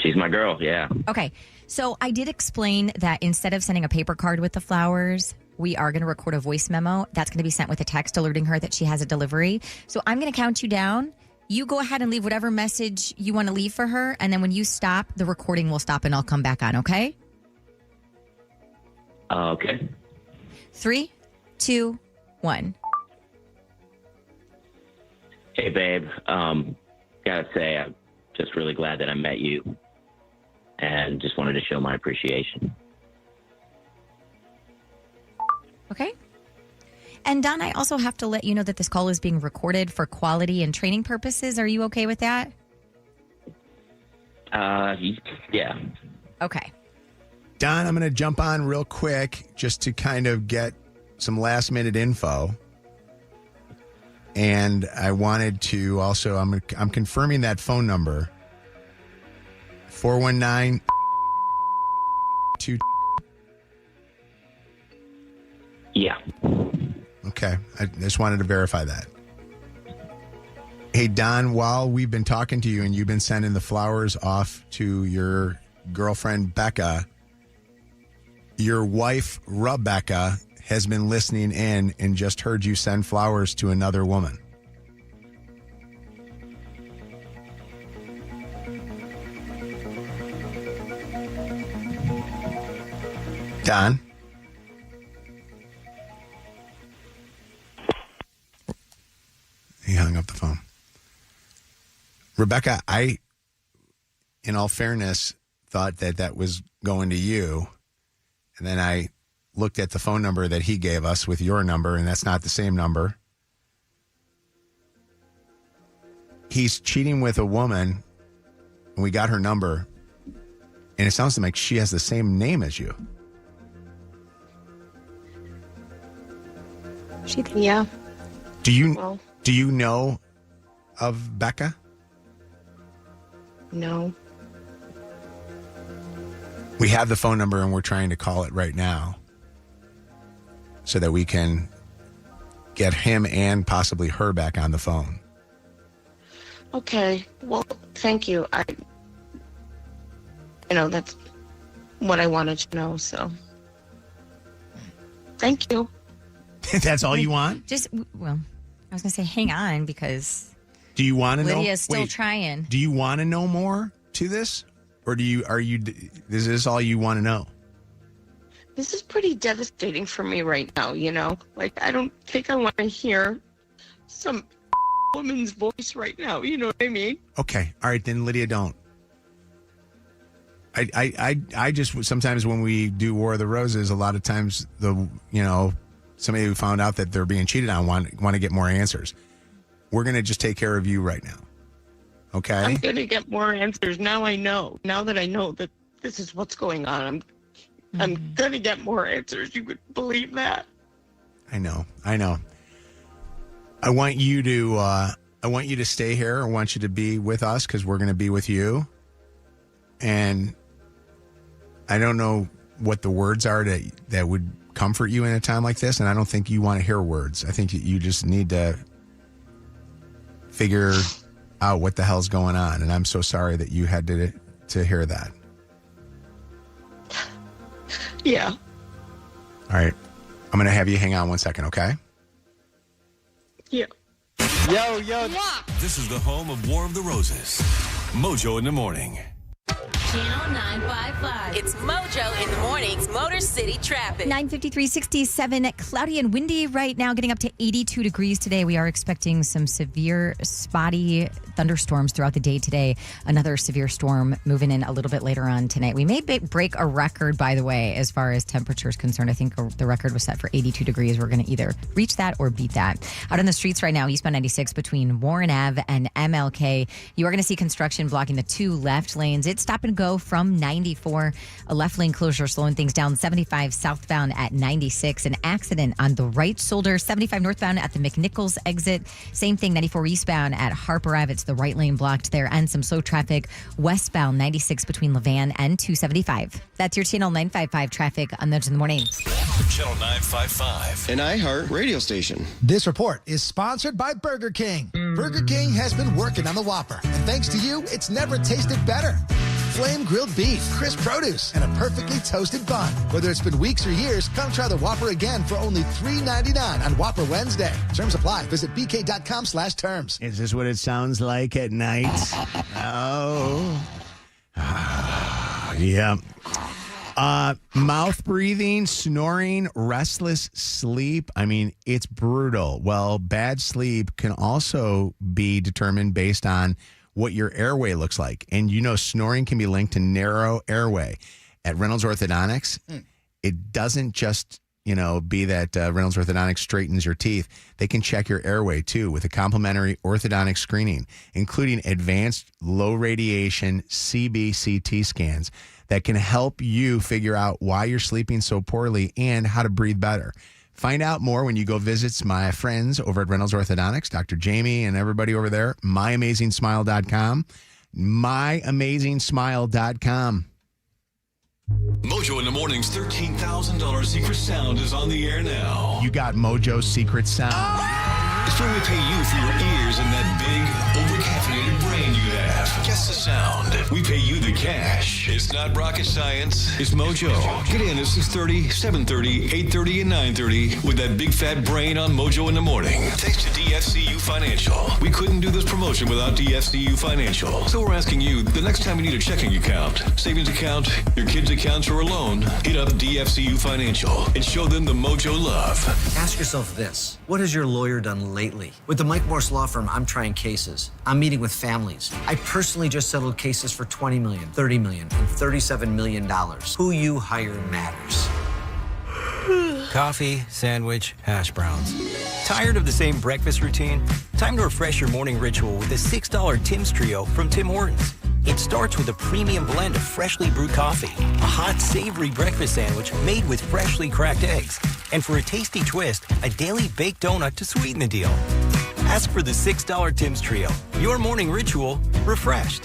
She's my girl, yeah. Okay, so I did explain that instead of sending a paper card with the flowers, we are going to record a voice memo. That's going to be sent with a text alerting her that she has a delivery. So I'm going to count you down. You go ahead and leave whatever message you want to leave for her. And then when you stop, the recording will stop and I'll come back on, okay? Okay. 3, 2, 1. Hey, babe. Gotta say, I'm just really glad that I met you and just wanted to show my appreciation. Okay. And Don, I also have to let you know that this call is being recorded for quality and training purposes. Are you okay with that? Yeah. Okay. Don, I'm going to jump on real quick just to kind of get some last minute info. And I wanted to also, I'm confirming that phone number. 419 2. Yeah. Okay. I just wanted to verify that. Hey, Don, while we've been talking to you and you've been sending the flowers off to your girlfriend, Becca, your wife, Rebecca, has been listening in and just heard you send flowers to another woman. Don? He hung up the phone. Rebecca, I, in all fairness, thought that was going to you. And then I looked at the phone number that he gave us with your number, and that's not the same number. He's cheating with a woman, and we got her number, and it sounds to me like she has the same name as you. Yeah. Do you know of Becca? No. We have the phone number, and we're trying to call it right now so that we can get him and possibly her back on the phone. Okay. Well, thank you. That's what I wanted to know, so. Thank you. That's all you want? I was going to say hang on because do you want to know? Lydia's still trying. Do you want to know more to this? Or is this all you want to know? This is pretty devastating for me right now, Like, I don't think I want to hear some woman's voice right now, you know what I mean? Okay. All right, then Lydia, don't. I just, sometimes when we do War of the Roses, a lot of times somebody who found out that they're being cheated on want to get more answers. We're going to just take care of you right now. Okay? I'm going to get more answers. Now I know. Now that I know that this is what's going on, I'm going to get more answers. You could believe that? I know. I want you to stay here. I want you to be with us because we're going to be with you. And I don't know what the words are that would comfort you in a time like this. And I don't think you want to hear words. I think you just need to figure out what the hell's going on. And I'm so sorry that you had to hear that. Yeah. All right. I'm going to have you hang on 1 second, okay? Yeah. Yo. This is the home of War of the Roses. Mojo in the morning. Channel 955. It's Mojo in the mornings. Motor City traffic. 9:53, 67, cloudy and windy right now, getting up to 82 degrees today. We are expecting some severe, spotty thunderstorms throughout the day today. Another severe storm moving in a little bit later on tonight. We may break a record, by the way, as far as temperature is concerned. I think the record was set for 82 degrees. We're going to either reach that or beat that. Out on the streets right now, eastbound 96 between Warren Ave and MLK. You are going to see construction blocking the two left lanes. It's stop and go from 94. A left lane closure slowing things down. 75 southbound at 96. An accident on the right shoulder. 75 northbound at the McNichols exit. Same thing, 94 eastbound at Harper Ave. It's the right lane blocked there. And some slow traffic westbound 96 between Levan and 275. That's your Channel 955 traffic on Mojo in the morning. Channel 955. An iHeart radio station. This report is sponsored by Burger King. Burger King has been working on the Whopper, and thanks to you, it's never tasted better. Flame grilled beef, crisp produce, and a perfectly toasted bun. Whether it's been weeks or years, come try the Whopper again for only $3.99 on Whopper Wednesday. Terms apply. Visit bk.com/terms. Is this what it sounds like at night? Oh. Yeah. Mouth breathing, snoring, restless sleep. I mean, it's brutal. Well, bad sleep can also be determined based on what your airway looks like. And snoring can be linked to narrow airway. At Reynolds Orthodontics, it doesn't just, be that Reynolds Orthodontics straightens your teeth. They can check your airway too with a complimentary orthodontic screening, including advanced low radiation CBCT scans that can help you figure out why you're sleeping so poorly and how to breathe better. Find out more when you go visit my friends over at Reynolds Orthodontics, Dr. Jamie and everybody over there, myamazingsmile.com, myamazingsmile.com. Mojo in the morning's $13,000 secret sound is on the air now. You got Mojo's secret sound. It's when we pay you for your ears and that big, overcaffeinated brain you have. Guess the sound. We pay you the cash. It's not rocket science. It's Mojo. Get in at 6:30, 7:30, 8:30, and 9:30 with that big fat brain on Mojo in the morning. Thanks to DFCU Financial. We couldn't do this promotion without DFCU Financial. So we're asking you, the next time you need a checking account, savings account, your kids' accounts, or a loan, hit up DFCU Financial and show them the Mojo love. Ask yourself this. What has your lawyer done lately? With the Mike Morse Law Firm, I'm trying cases. I'm meeting with families. I personally just settled cases for $20 million, $30 million, and $37 million. Who you hire matters. Coffee, sandwich, hash browns. Tired of the same breakfast routine? Time to refresh your morning ritual with the $6 Tim's Trio from Tim Hortons. It starts with a premium blend of freshly brewed coffee, a hot, savory breakfast sandwich made with freshly cracked eggs, and for a tasty twist, a daily baked donut to sweeten the deal. Ask for the $6 Tim's Trio. Your morning ritual refreshed.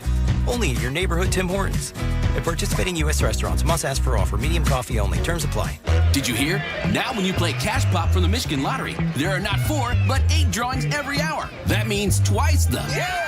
Only at your neighborhood Tim Hortons. At participating U.S. restaurants, must ask for offer. Medium coffee only. Terms apply. Did you hear? Now when you play Cash Pop from the Michigan Lottery, there are not 4, but 8 drawings every hour. That means twice the... Yeah!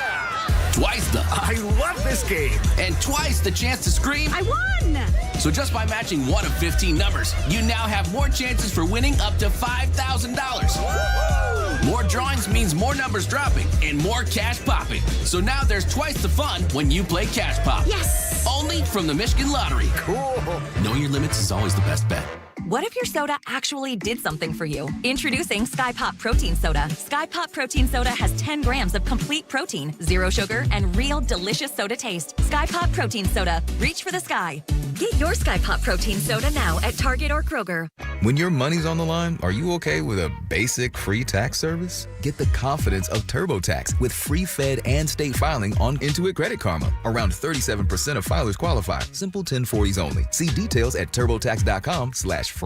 Twice the... I love this game. And twice the chance to scream... I won! So just by matching one of 15 numbers, you now have more chances for winning up to $5,000. More drawings means more numbers dropping and more cash popping. So now there's twice the fun when you play Cash Pop. Yes! Only from the Michigan Lottery. Cool. Knowing your limits is always the best bet. What if your soda actually did something for you? Introducing Sky Pop Protein Soda. Sky Pop Protein Soda has 10 grams of complete protein, 0 sugar, and real delicious soda taste. Sky Pop Protein Soda. Reach for the sky. Get your Sky Pop Protein Soda now at Target or Kroger. When your money's on the line, are you okay with a basic free tax service? Get the confidence of TurboTax with free Fed and state filing on Intuit Credit Karma. Around 37% of filers qualify. Simple 1040s only. See details at turbotax.com/free.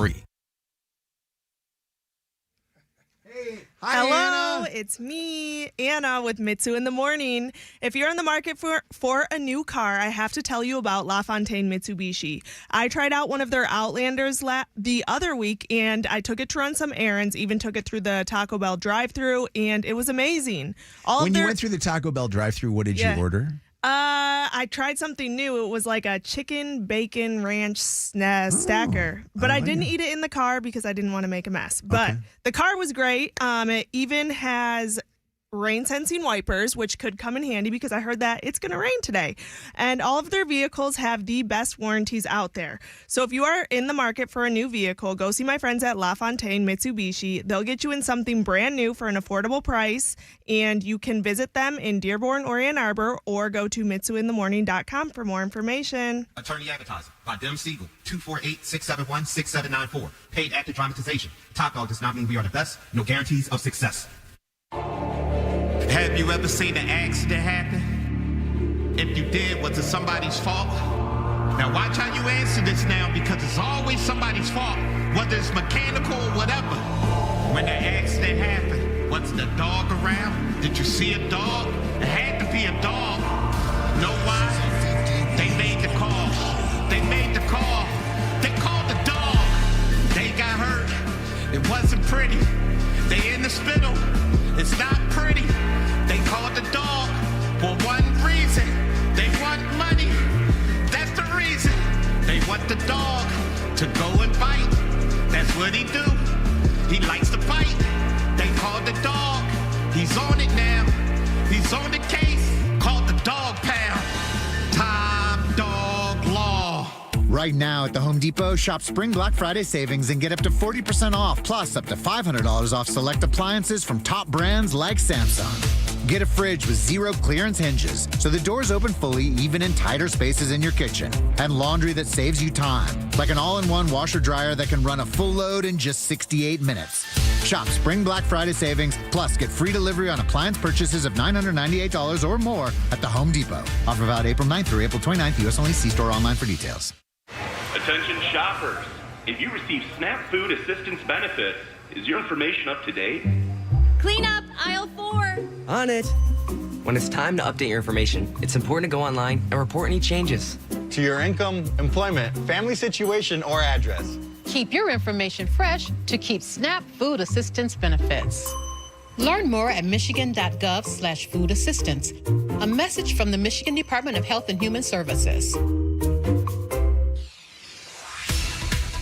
Hi, Hello, Anna. it's me, Anna, with Mitsu in the Morning. If you're in the market for a new car, I have to tell you about LaFontaine Mitsubishi. I tried out one of their Outlanders the other week, and I took it to run some errands, even took it through the Taco Bell drive-thru, and it was amazing. When you went through the Taco Bell drive-thru, what did you order? I tried something new. It was like a chicken bacon ranch stacker, but I didn't eat it in the car because I didn't want to make a mess. But the car was great. It even has rain sensing wipers, which could come in handy because I heard that it's going to rain today. And all of their vehicles have the best warranties out there. So if you are in the market for a new vehicle, go see my friends at LaFontaine Mitsubishi. They'll get you in something brand new for an affordable price, and you can visit them in Dearborn or Ann Arbor, or go to mitsuinthemorning.com for more information. Attorney Advertising by Dem Siegel, 248-671-6794. Paid active dramatization. Top Dog does not mean we are the best. No guarantees of success. Have you ever seen an accident happen? If you did, was it somebody's fault? Now watch how you answer this now, because it's always somebody's fault, whether it's mechanical or whatever. When the accident happened, was the dog around? Did you see a dog? It had to be a dog. Know why? They made the call. They made the call. They called the dog. They got hurt. It wasn't pretty. They in the spittle. It's not pretty. They called the dog for one reason. They want money. That's the reason. They want the dog to go and bite. That's what he do. He likes to bite. They called the dog. He's on it now. He's on the case. Called the dog pound. Top Dog Law. Right now at the Home Depot, shop Spring Black Friday savings and get up to 40% off, plus up to $500 off select appliances from top brands like Samsung. Get a fridge with 0 clearance hinges, so the doors open fully even in tighter spaces in your kitchen. And laundry that saves you time, like an all-in-one washer-dryer that can run a full load in just 68 minutes. Shop Spring Black Friday savings, plus get free delivery on appliance purchases of $998 or more at the Home Depot. Offer valid April 9th through April 29th. U.S. only. See store online for details. Attention shoppers. If you receive SNAP food assistance benefits, is your information up to date? Clean up aisle 4. On it. When it's time to update your information, it's important to go online and report any changes. To your income, employment, family situation, or address. Keep your information fresh to keep SNAP food assistance benefits. Learn more at michigan.gov/food assistance. A message from the Michigan Department of Health and Human Services.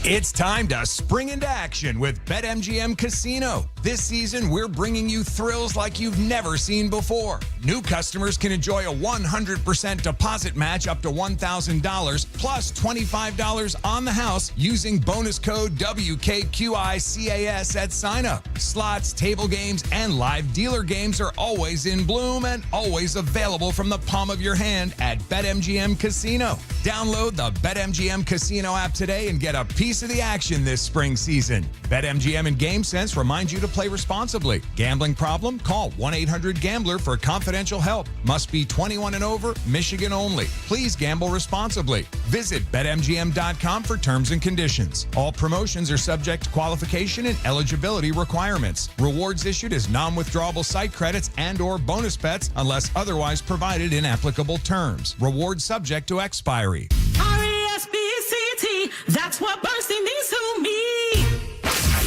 It's time to spring into action with BetMGM Casino. This season, we're bringing you thrills like you've never seen before. New customers can enjoy a 100% deposit match up to $1,000 plus $25 on the house using bonus code WKQICAS at sign-up. Slots, table games, and live dealer games are always in bloom and always available from the palm of your hand at BetMGM Casino. Download the BetMGM Casino app today and get a piece of the action this spring season. BetMGM and GameSense remind you to play responsibly. Gambling problem? Call 1-800-GAMBLER for confidential help. Must be 21 and over, Michigan only. Please gamble responsibly. Visit BetMGM.com for terms and conditions. All promotions are subject to qualification and eligibility requirements. Rewards issued as non-withdrawable site credits and or bonus bets unless otherwise provided in applicable terms. Rewards subject to expiry. R-E-S-P-C-T, that's what bursting means to me.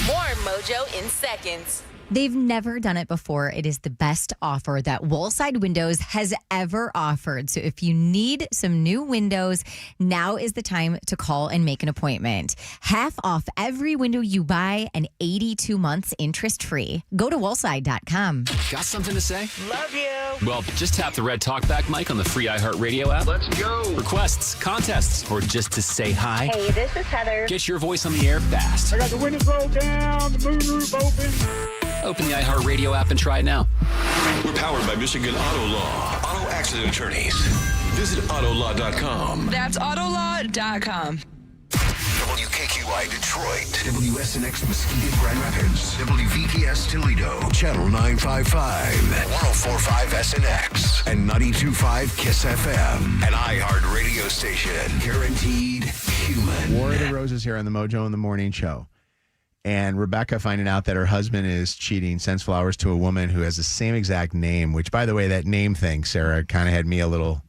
More Mojo in seconds. They've never done it before. It is the best offer that Woolside Windows has ever offered. So if you need some new windows, now is the time to call and make an appointment. Half off every window you buy and 82 months interest-free. Go to woolside.com. Got something to say? Love you. Well, just tap the red talkback mic on the free iHeartRadio app. Let's go. Requests, contests, or just to say hi. Hey, this is Heather. Get your voice on the air fast. I got the windows rolled down, the moonroof open. Open the iHeartRadio app and try it now. We're powered by Michigan Auto Law. Auto accident attorneys. Visit autolaw.com. That's autolaw.com. WKQI Detroit. WSNX Muskegon Grand Rapids. WVPS Toledo. Channel 955. 1045 SNX. And 92.5 KISS FM. An iHeart radio station. Guaranteed human. War of the Roses here on the Mojo in the Morning Show. And Rebecca finding out that her husband is cheating sends flowers to a woman who has the same exact name, which, by the way, that name thing, Sarah, kind of had me a little...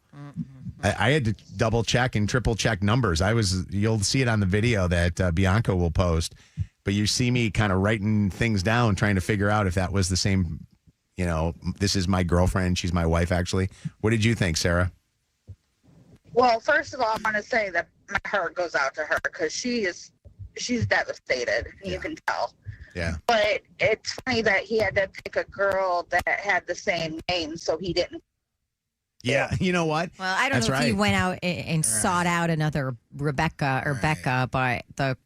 I had to double check and triple check numbers. You'll see it on the video that Bianca will post, but you see me kind of writing things down, trying to figure out if that was the same, this is my girlfriend. She's my wife, actually. What did you think, Sarah? Well, first of all, I want to say that my heart goes out to her because she's devastated. You can tell. Yeah. But it's funny that he had to pick a girl that had the same name, so he didn't. Yeah, you know what? Well, I don't know if he went out and sought out another Rebecca or Becca, but the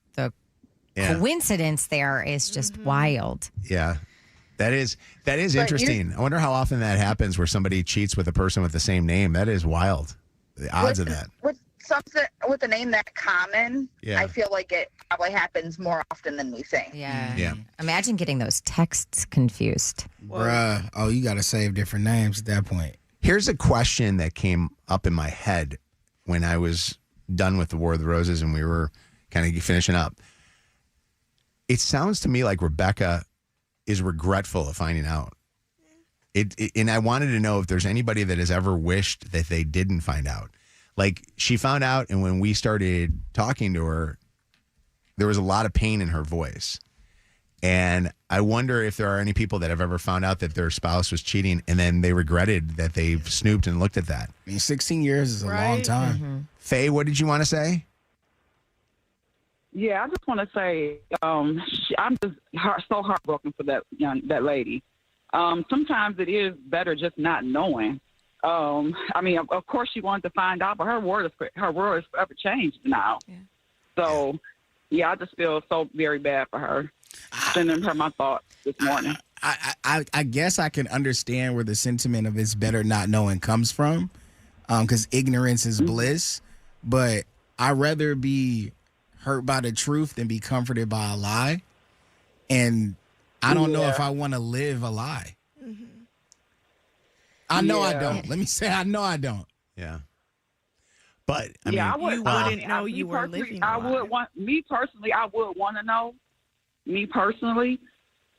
coincidence there is just wild. Yeah. That is interesting. I wonder how often that happens where somebody cheats with a person with the same name. That is wild. The odds of that. With something with a name that common, Yeah. I feel like it probably happens more often than we think. Yeah. Yeah. Imagine getting those texts confused. Bruh. Oh, you got to save different names at that point. Here's a question that came up in my head when I was done with the War of the Roses and we were kind of finishing up. It sounds to me like Rebecca is regretful of finding out. And I wanted to know if there's anybody that has ever wished that they didn't find out. Like, she found out, and when we started talking to her, there was a lot of pain in her voice. And I wonder if there are any people that have ever found out that their spouse was cheating and then they regretted that they snooped and looked at that. I mean, 16 years is a long time. Mm-hmm. Faye, what did you want to say? Yeah, I just want to say I'm just so heartbroken for that lady. Sometimes it is better just not knowing. I mean, of course she wanted to find out, but her world is forever changed now. Yeah. So, yeah, I just feel so very bad for her. Sending her my thoughts this morning. I guess I can understand where the sentiment of it's better not knowing comes from, because ignorance is bliss. But I'd rather be hurt by the truth than be comforted by a lie. And I don't know if I want to live a lie. I know I don't. Let me say I know I don't. Yeah. But I mean, I wouldn't know you were living a lie. Me personally, I would want to know. Me personally,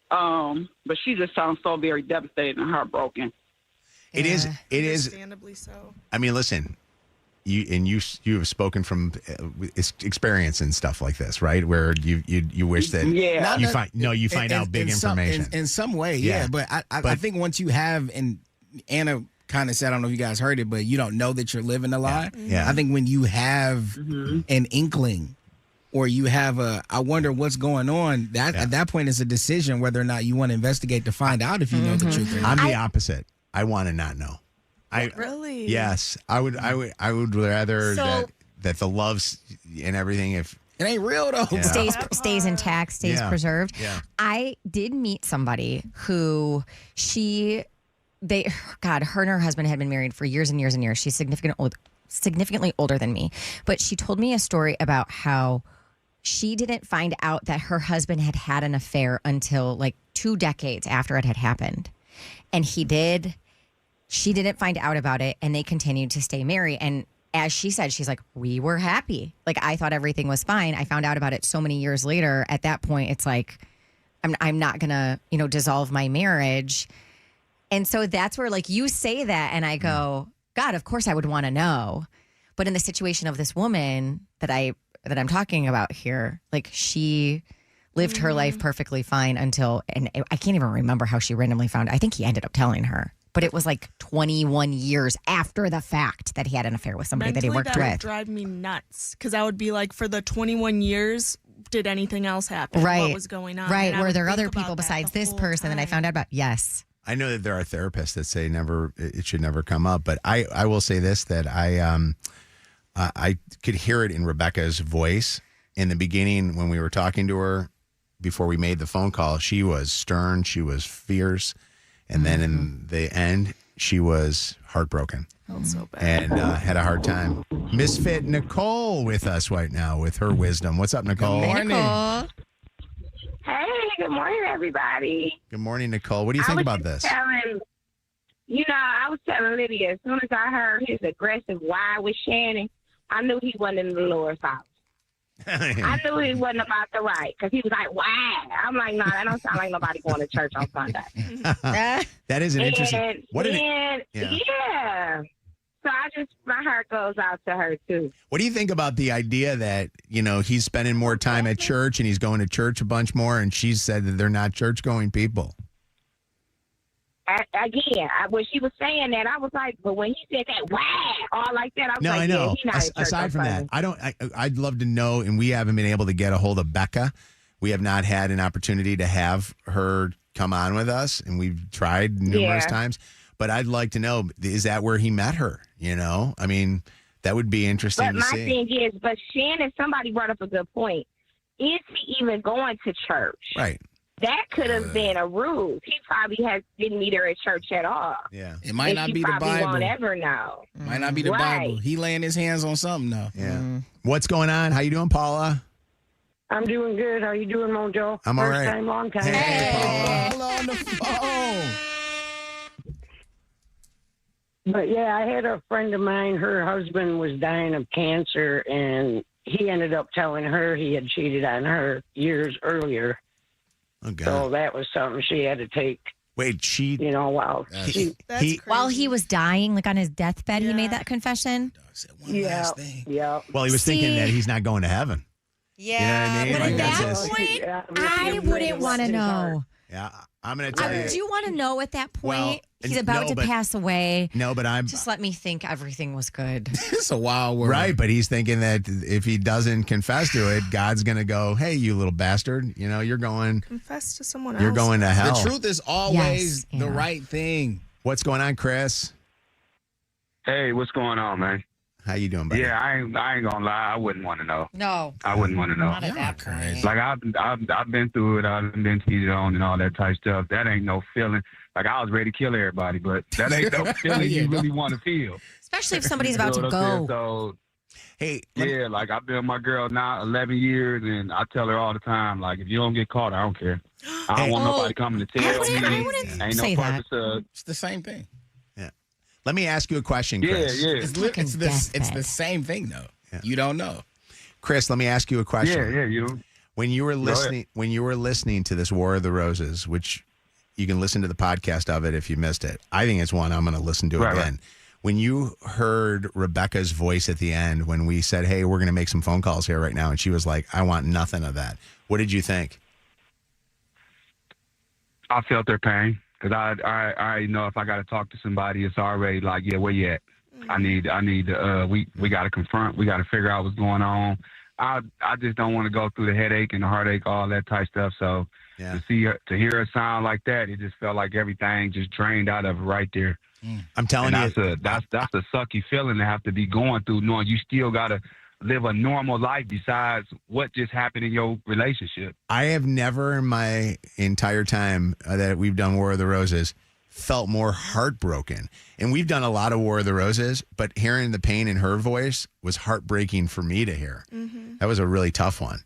but she just sounds so very devastated and heartbroken. It is. Understandably so. I mean, listen, you have spoken from experience and stuff like this, right? Where you wish that you find out big information in some way, yeah. But I think once you have, and Anna kind of said, I don't know if you guys heard it, but you don't know that you're living a lie. Yeah. I think when you have an inkling, or you have I wonder what's going on, at that point it's a decision whether or not you want to investigate to find out if you know the truth or not. I'm the opposite. I want to not know. Really? Yes, I would rather that the loves and everything, if it ain't real though, stays intact, stays preserved. Yeah. I did meet somebody who her and her husband had been married for years and years and years. She's significantly older than me, but she told me a story about how she didn't find out that her husband had had an affair until like 2 decades after it had happened. And he did. She didn't find out about it, and they continued to stay married. And as she said, she's like, we were happy. Like, I thought everything was fine. I found out about it so many years later. At that point, it's like, I'm not going to, dissolve my marriage. And so that's where, like, you say that, and I go, God, of course I would want to know. But in the situation of this woman that I'm talking about here, like, she lived her life perfectly fine until, and I can't even remember how she randomly found. I think he ended up telling her, but it was like 21 years after the fact that he had an affair with somebody that he worked that with. Would drive me nuts, because I would be like, for the 21 years, did anything else happen? Right. What was going on? Right. And I Were would there think other about people that besides the this whole person that I found out about? Yes. I know that there are therapists that say it should never come up, but I will say this, that I could hear it in Rebecca's voice in the beginning when we were talking to her before we made the phone call. She was stern, she was fierce, and then in the end, she was heartbroken. Felt so bad. And had a hard time. Misfit Nicole with us right now with her wisdom. What's up, Nicole? Good morning. Nicole. Hey, good morning, everybody. Good morning, Nicole. What do you think about this? I was telling Lydia, as soon as I heard his aggressive why with Shannon, I knew he wasn't in the Lord's house. I knew he wasn't about the right, because he was like, why? I'm like, no, that don't sound like nobody going to church on Sunday. That is an interesting. Yeah. So my heart goes out to her, too. What do you think about the idea that, he's spending more time at church and he's going to church a bunch more, and she said that they're not church-going people? When she was saying that, I was like, but when he said that, wow, all like that, I was No, like, I know. yeah, he not in church Aside from on that, Sunday. I'd love to know, and we haven't been able to get a hold of Becca. We have not had an opportunity to have her come on with us, and we've tried numerous times. But I'd like to know, is that where he met her? You know, I mean, that would be interesting But to my see. thing is, but Shannon, somebody brought up a good point. Is he even going to church? Right. That could have been a ruse. He probably didn't meet her at church at all. Yeah. It might And not she be the probably Bible. won't ever know. Might not be the Right. Bible. He laying his hands on something though. Yeah. What's going on? How you doing, Paula? I'm doing good. How you doing, Mojo? I'm all First right. time, long time. Paula on the phone. But yeah, I had a friend of mine. Her husband was dying of cancer, and he ended up telling her he had cheated on her years earlier. Oh, God. So that was something she had to take. Wait, she. You know, while While he was dying, like on his deathbed, he made that confession. yeah. Well, he was thinking that he's not going to heaven. Yeah, You know what I mean? but Like, at that's that his- point, I wouldn't want to know. Yeah, I'm going to tell you. Do you want to know at that point? Well, He's about no, to but- pass away. No, but I'm. Just let me think everything was good. It's a wild world. Right, but he's thinking that if he doesn't confess to it, God's going to go, hey, you little bastard. You know, you're going Confess to someone else. You're going to hell. The truth is always the right thing. What's going on, Chris? Hey, what's going on, man? How you doing, buddy? Yeah, I ain't gonna lie. I wouldn't want to know. No, I wouldn't want to know. not at that point. Like I've been through it. I've been cheated on and all that type stuff. That ain't no feeling. Like I was ready to kill everybody, but that ain't no feeling you really want to feel. Especially if somebody's about You know to what I'm saying? go. So, hey, yeah, like I've been with my girl now 11 years, and I tell her all the time, like if you don't get caught, I don't care. I don't want nobody coming to tell me. Ain't no say that. purpose of. It's the same thing. Yeah. Let me ask you a question, Yeah, Chris. yeah. It's the same thing though. Yeah. You don't know. Chris, let me ask you a question. Yeah, you know. When you were ahead. listening to this War of the Roses, which you can listen to the podcast of it if you missed it. I think it's one I'm going to listen to Right, again. right. When you heard Rebecca's voice at the end, when we said, hey, we're going to make some phone calls here right now, and she was like, I want nothing of that. What did you think? I felt their pain because I know if I got to talk to somebody, it's already like, yeah, where you at? I need we got to confront. We got to figure out what's going on. I just don't want to go through the headache and the heartache, all that type stuff. So to hear her sound like that, it just felt like everything just drained out of her right there. I'm telling you, that's a sucky feeling to have to be going through, knowing you still got to live a normal life besides what just happened in your relationship. I have never in my entire time that we've done War of the Roses felt more heartbroken. And we've done a lot of War of the Roses, but hearing the pain in her voice was heartbreaking for me to hear. Mm-hmm. That was a really tough one.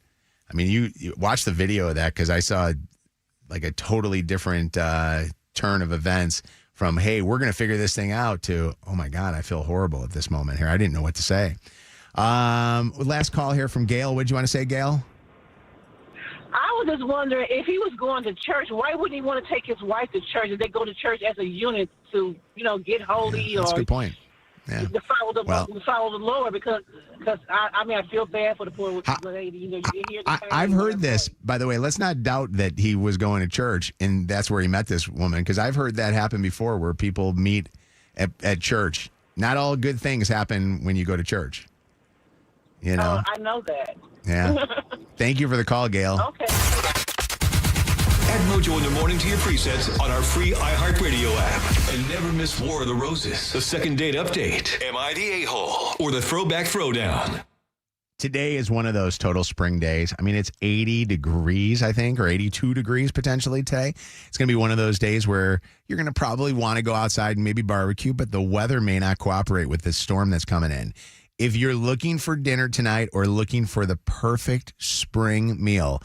I mean, you watch the video of that because I saw like a totally different turn of events from, hey, we're going to figure this thing out to, oh my God, I feel horrible at this moment here. I didn't know what to say. Last call here from Gail. What did you want to say, Gail? I was just wondering if he was going to church, why wouldn't he want to take his wife to church? If they go to church as a unit to, get holy That's a or good point. Yeah. to follow the Lord? Because I feel bad for the poor lady. You hear the pain. I've heard this, by the way. Let's not doubt that he was going to church and that's where he met this woman, because I've heard that happen before where people meet at church. Not all good things happen when you go to church. You know? I know that. Yeah. Thank you for the call, Gail. Okay. Add Mojo in the morning to your presets on our free iHeartRadio app. And never miss War of the Roses, the second date update, Am I the A-hole, or the Throwback Throwdown. Today is one of those total spring days. I mean, it's 80 degrees, I think, or 82 degrees potentially today. It's going to be one of those days where you're going to probably want to go outside and maybe barbecue, but the weather may not cooperate with this storm that's coming in. If you're looking for dinner tonight or looking for the perfect spring meal,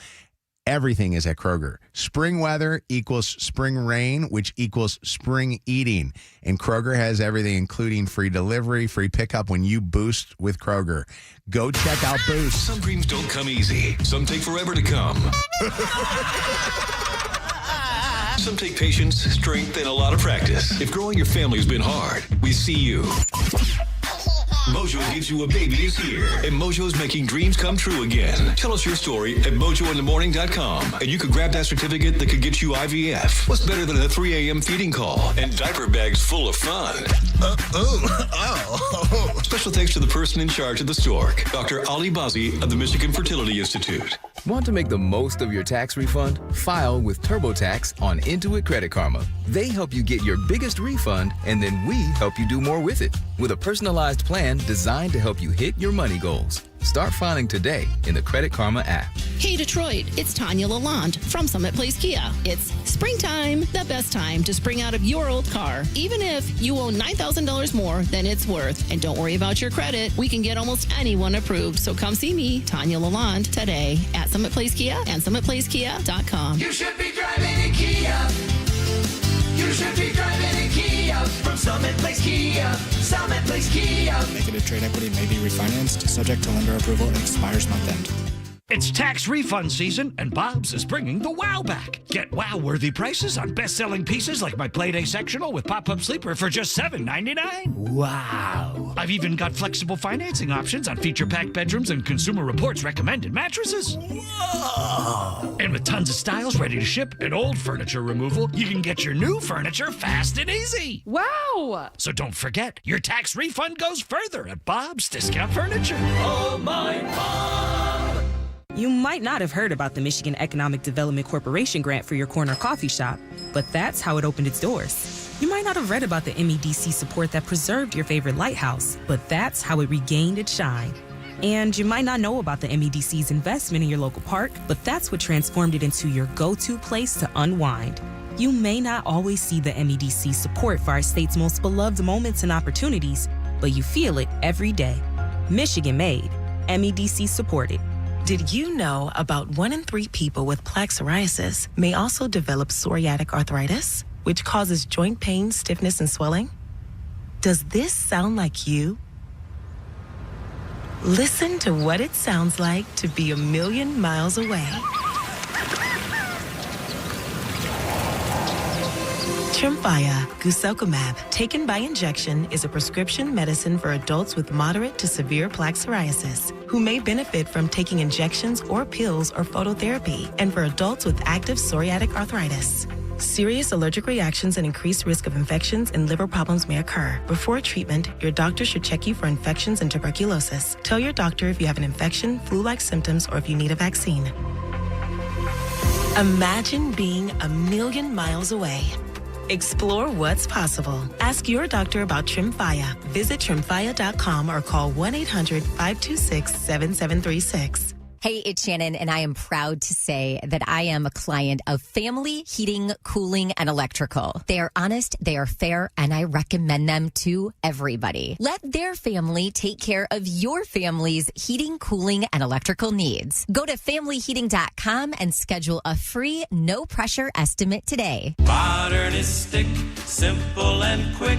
everything is at Kroger. Spring weather equals spring rain, which equals spring eating. And Kroger has everything, including free delivery, free pickup when you boost with Kroger. Go check out Boost. Some dreams don't come easy. Some take forever to come. Some take patience, strength, and a lot of practice. If growing your family has been hard, we see you. Mojo gives you a baby is here, and Mojo's making dreams come true again. Tell us your story at mojointhemorning.com, and you could grab that certificate that could get you IVF. What's better than a 3 a.m. feeding call and diaper bags full of fun? Special thanks to the person in charge of the stork, Dr. Ali Bazi of the Michigan Fertility Institute. Want to make the most of your tax refund? File with TurboTax on Intuit Credit Karma. They help you get your biggest refund, and then we help you do more with it with a personalized plan designed to help you hit your money goals. Start filing today in the Credit Karma app. Hey Detroit, it's Tanya Lalonde from Summit Place Kia. It's springtime, the best time to spring out of your old car. Even if you owe $9,000 more than it's worth. And don't worry about your credit, we can get almost anyone approved. So come see me, Tanya Lalonde, today at Summit Place Kia and SummitPlaceKia.com. You should be driving a Kia. You should be driving a Kia from Summit Place Kia. Summit Place Kia. Negative trade equity may be refinanced, subject to lender approval, and expires month end. It's tax refund season, and Bob's is bringing the wow back. Get wow-worthy prices on best-selling pieces like my Playday sectional with pop-up sleeper for just $7.99. Wow. I've even got flexible financing options on feature-packed bedrooms and Consumer Reports recommended mattresses. Whoa. And with tons of styles ready to ship and old furniture removal, you can get your new furniture fast and easy. Wow. So don't forget, your tax refund goes further at Bob's Discount Furniture. Oh, my Bob. You might not have heard about the Michigan Economic Development Corporation grant for your corner coffee shop, but that's how it opened its doors. You might not have read about the MEDC support that preserved your favorite lighthouse, but that's how it regained its shine. And you might not know about the MEDC's investment in your local park, but that's what transformed it into your go-to place to unwind. You may not always see the MEDC support for our state's most beloved moments and opportunities, but you feel it every day. Michigan made, MEDC supported. Did you know about 1 in 3 people with plaque psoriasis may also develop psoriatic arthritis, which causes joint pain, stiffness, and swelling? Does this sound like you? Listen to what it sounds like to be 1,000,000 miles away. Tremfya guselkumab, taken by injection, is a prescription medicine for adults with moderate to severe plaque psoriasis who may benefit from taking injections or pills or phototherapy, and for adults with active psoriatic arthritis. Serious allergic reactions and increased risk of infections and liver problems may occur. Before treatment, your doctor should check you for infections and tuberculosis. Tell your doctor if you have an infection, flu-like symptoms, or if you need a vaccine. Imagine being 1,000,000 miles away. Explore what's possible. Ask your doctor about Tremfya. Visit Tremfya.com or call 1-800-526-7736. Hey, it's Shannon, and I am proud to say that I am a client of Family Heating, Cooling, and Electrical. They are honest, they are fair, and I recommend them to everybody. Let their family take care of your family's heating, cooling, and electrical needs. Go to familyheating.com and schedule a free, no-pressure estimate today. Modernistic, simple and quick.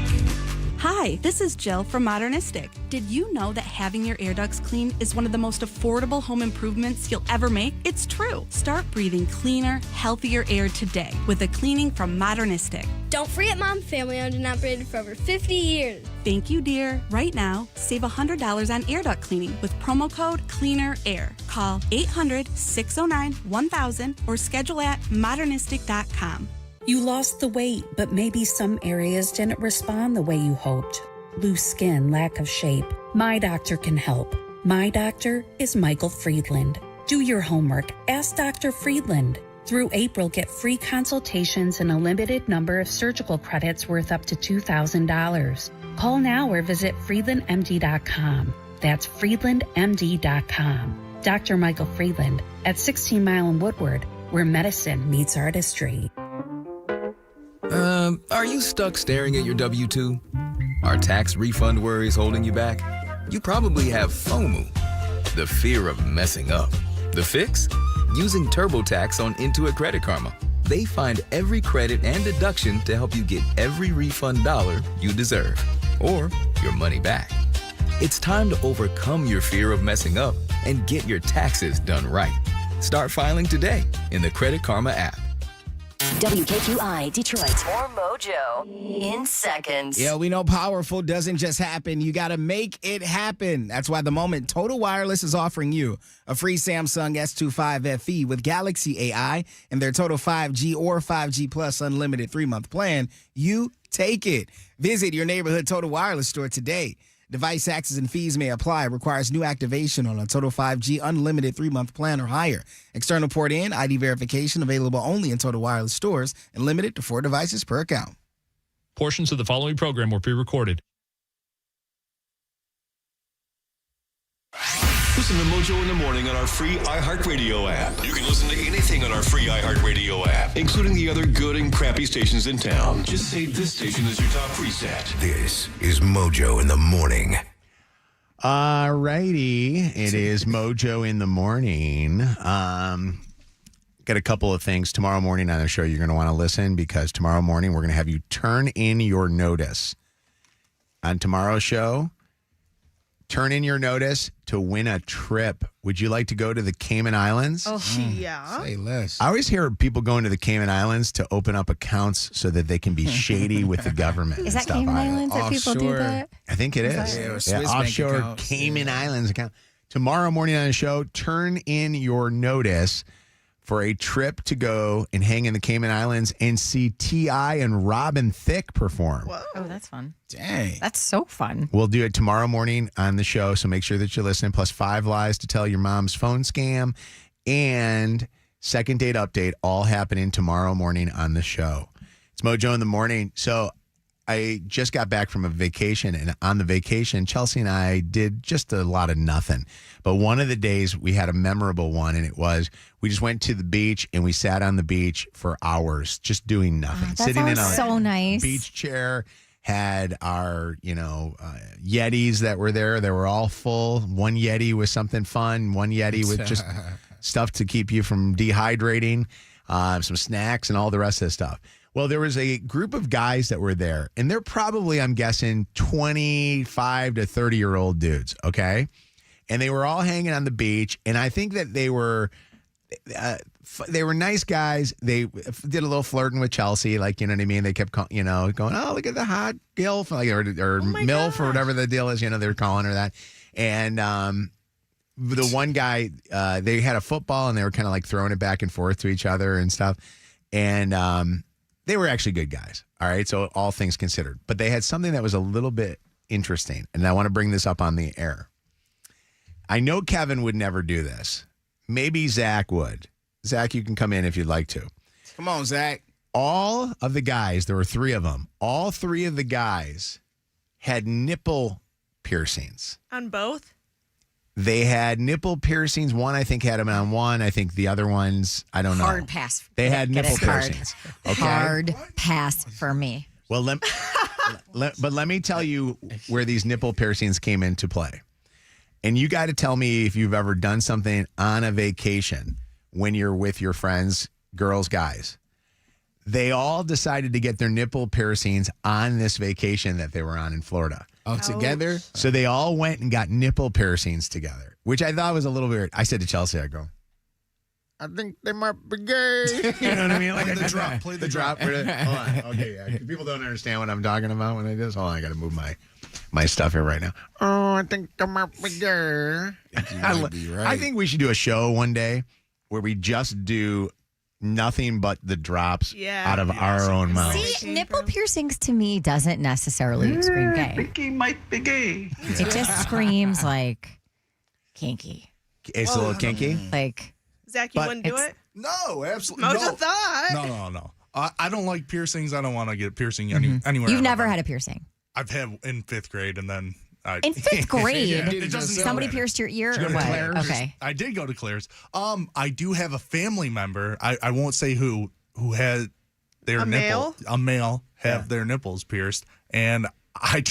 Hi, this is Jill from Modernistic. Did you know that having your air ducts clean is one of the most affordable home improvements you'll ever make? It's true. Start breathing cleaner, healthier air today with a cleaning from Modernistic. Don't forget Mom, family owned and operated for over 50 years. Thank you, dear. Right now, save $100 on air duct cleaning with promo code CLEANERAIR. Call 800-609-1000 or schedule at modernistic.com. You lost the weight, but maybe some areas didn't respond the way you hoped. Loose skin, lack of shape. My doctor can help. My doctor is Michael Friedland. Do your homework. Ask Dr. Friedland. Through April, get free consultations and a limited number of surgical credits worth up to $2,000. Call now or visit friedlandmd.com. That's friedlandmd.com. Dr. Michael Friedland at 16 Mile and Woodward, where medicine meets artistry. Are you stuck staring at your W-2? Are tax refund worries holding you back? You probably have FOMO, the fear of messing up. The fix? Using TurboTax on Intuit Credit Karma. They find every credit and deduction to help you get every refund dollar you deserve, or your money back. It's time to overcome your fear of messing up and get your taxes done right. Start filing today in the Credit Karma app. WKQI, Detroit. More Mojo in seconds. Yeah, we know powerful doesn't just happen. You got to make it happen. That's why the moment Total Wireless is offering you a free Samsung S25 FE with Galaxy AI and their Total 5G or 5G Plus unlimited 3-month plan. You take it. Visit your neighborhood Total Wireless store today. Device taxes and fees may apply. Requires new activation on a Total 5G unlimited 3-month plan or higher. External port in, ID verification available only in Total Wireless stores and limited to 4 devices per account. Portions of the following program were pre-recorded. Listen to Mojo in the Morning on our free iHeartRadio app. You can listen to anything on our free iHeartRadio app, including the other good and crappy stations in town. Just save this station as your top preset. This is Mojo in the Morning. All righty. It is Mojo in the Morning. Got a couple of things tomorrow morning on the show you're going to want to listen, because tomorrow morning we're going to have you turn in your notice. On tomorrow's show, turn in your notice to win a trip. Would you like to go to the Cayman Islands? Oh, yeah. Say less. I always hear people going to the Cayman Islands to open up accounts so that they can be shady with the government. Is and that stuff. Cayman Islands that people do that? I think it is. Yeah, Swiss bank offshore accounts. Cayman Islands account. Tomorrow morning on the show, turn in your notice for a trip to go and hang in the Cayman Islands and see T.I. and Robin Thicke perform. Whoa. Oh, that's fun. Dang. That's so fun. We'll do it tomorrow morning on the show, so make sure that you listen. Plus 5 lies to tell your mom's phone scam and second date update, all happening tomorrow morning on the show. It's Mojo in the Morning. So I just got back from a vacation, and on the vacation, Chelsea and I did just a lot of nothing. But one of the days we had a memorable one, and it was we just went to the beach and we sat on the beach for hours just doing nothing. That Sitting in a sounds so nice. beach chair, had our, Yetis that were there. They were all full. One Yeti was something fun. One Yeti with just stuff to keep you from dehydrating, some snacks and all the rest of the stuff. Well, there was a group of guys that were there, and they're probably, I'm guessing, 25 to 30-year-old dudes, okay? And they were all hanging on the beach, and I think that they were nice guys. They did a little flirting with Chelsea, like, you know what I mean? They kept, going, oh, look at the hot gilf, like, or MILF or whatever the deal is, they were calling her that. And the one guy, they had a football, and they were kind of like throwing it back and forth to each other and stuff. And they were actually good guys, all right? So all things considered. But they had something that was a little bit interesting, and I want to bring this up on the air. I know Kevin would never do this. Maybe Zach would. Zach, you can come in if you'd like to. Come on, Zach. All of the guys, there were 3 of them, all 3 of the guys had nipple piercings. On both? They had nipple piercings. One, I think, had them on one. I think the other ones, I don't know. Hard pass. They had Get nipple it hard. piercings. Okay? Hard pass for me. Well, but let me tell you where these nipple piercings came into play. And you got to tell me if you've ever done something on a vacation when you're with your friends, girls, guys. They all decided to get their nipple piercings on this vacation that they were on in Florida. Oh, together? So they all went and got nipple piercings together, which I thought was a little weird. I said to Chelsea, I go, I think they might be gay. You know what I mean? Like Play the drop. Hold on. Okay, yeah. People don't understand what I'm talking about when I do this. Hold on, I got to move my stuff here right now. Oh, I think they might be gay. I think we should do a show one day where we just do nothing but the drops out of our own mouth. See, nipple piercings to me doesn't necessarily scream gay. Vicky might be gay. It just screams like kinky. It's a little kinky? Like, Zach, you wouldn't do it? No, absolutely. Mojo thought. No. I don't like piercings. I don't want to get a piercing anywhere. You've never had a piercing? I've had in 5th grade, and then in 5th grade, it doesn't somebody pierced your ear or what? Okay, I did go to Claire's. I do have a family member. I won't say who had their a male have their nipples pierced, and I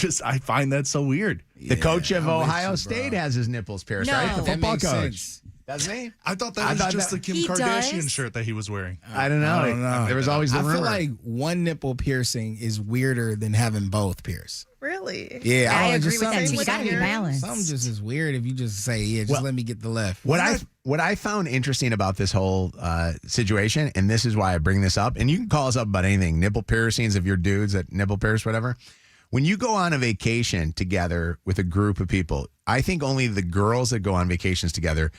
find that so weird. The coach of Ohio State has his nipples pierced, right? The football coach. Sense. Doesn't he? I thought that was just the Kim Kardashian shirt that he was wearing. I don't know. There was always the rumor. I feel like one nipple piercing is weirder than having both pierced. Really? really. Yeah, I don't know, agree just with that something- too. You gotta be balanced. Something just is weird if you just say, yeah, just let me get the left. What I found interesting about this whole situation, and this is why I bring this up, and you can call us up about anything, nipple piercings if you're dudes at nipple pierce, whatever. When you go on a vacation together with a group of people, I think only the girls that go on vacations together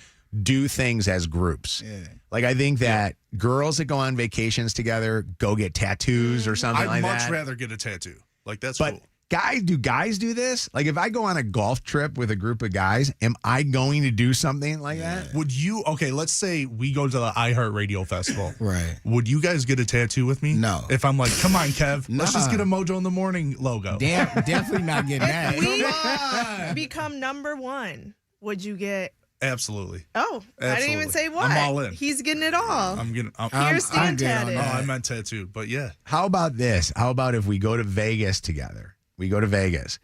do things as groups. Yeah. Like I think that girls that go on vacations together go get tattoos or something like I'd that. much rather get a tattoo. Like that's But cool. guys do this? Like if I go on a golf trip with a group of guys, am I going to do something like that? Would you? Okay, let's say we go to the iHeartRadio Festival. Right. Would you guys get a tattoo with me? No. If I'm like, come on, Kev, let's just Nah. get a Mojo in the Morning logo. Definitely not getting that. We become number one. Would you get? Absolutely. Oh, I didn't even Absolutely. say what. I'm all in. He's getting it all. I'm getting. Pierced and tatted. Oh, I meant tattoo, but yeah. How about this? How about if we go to Vegas together? We go to Vegas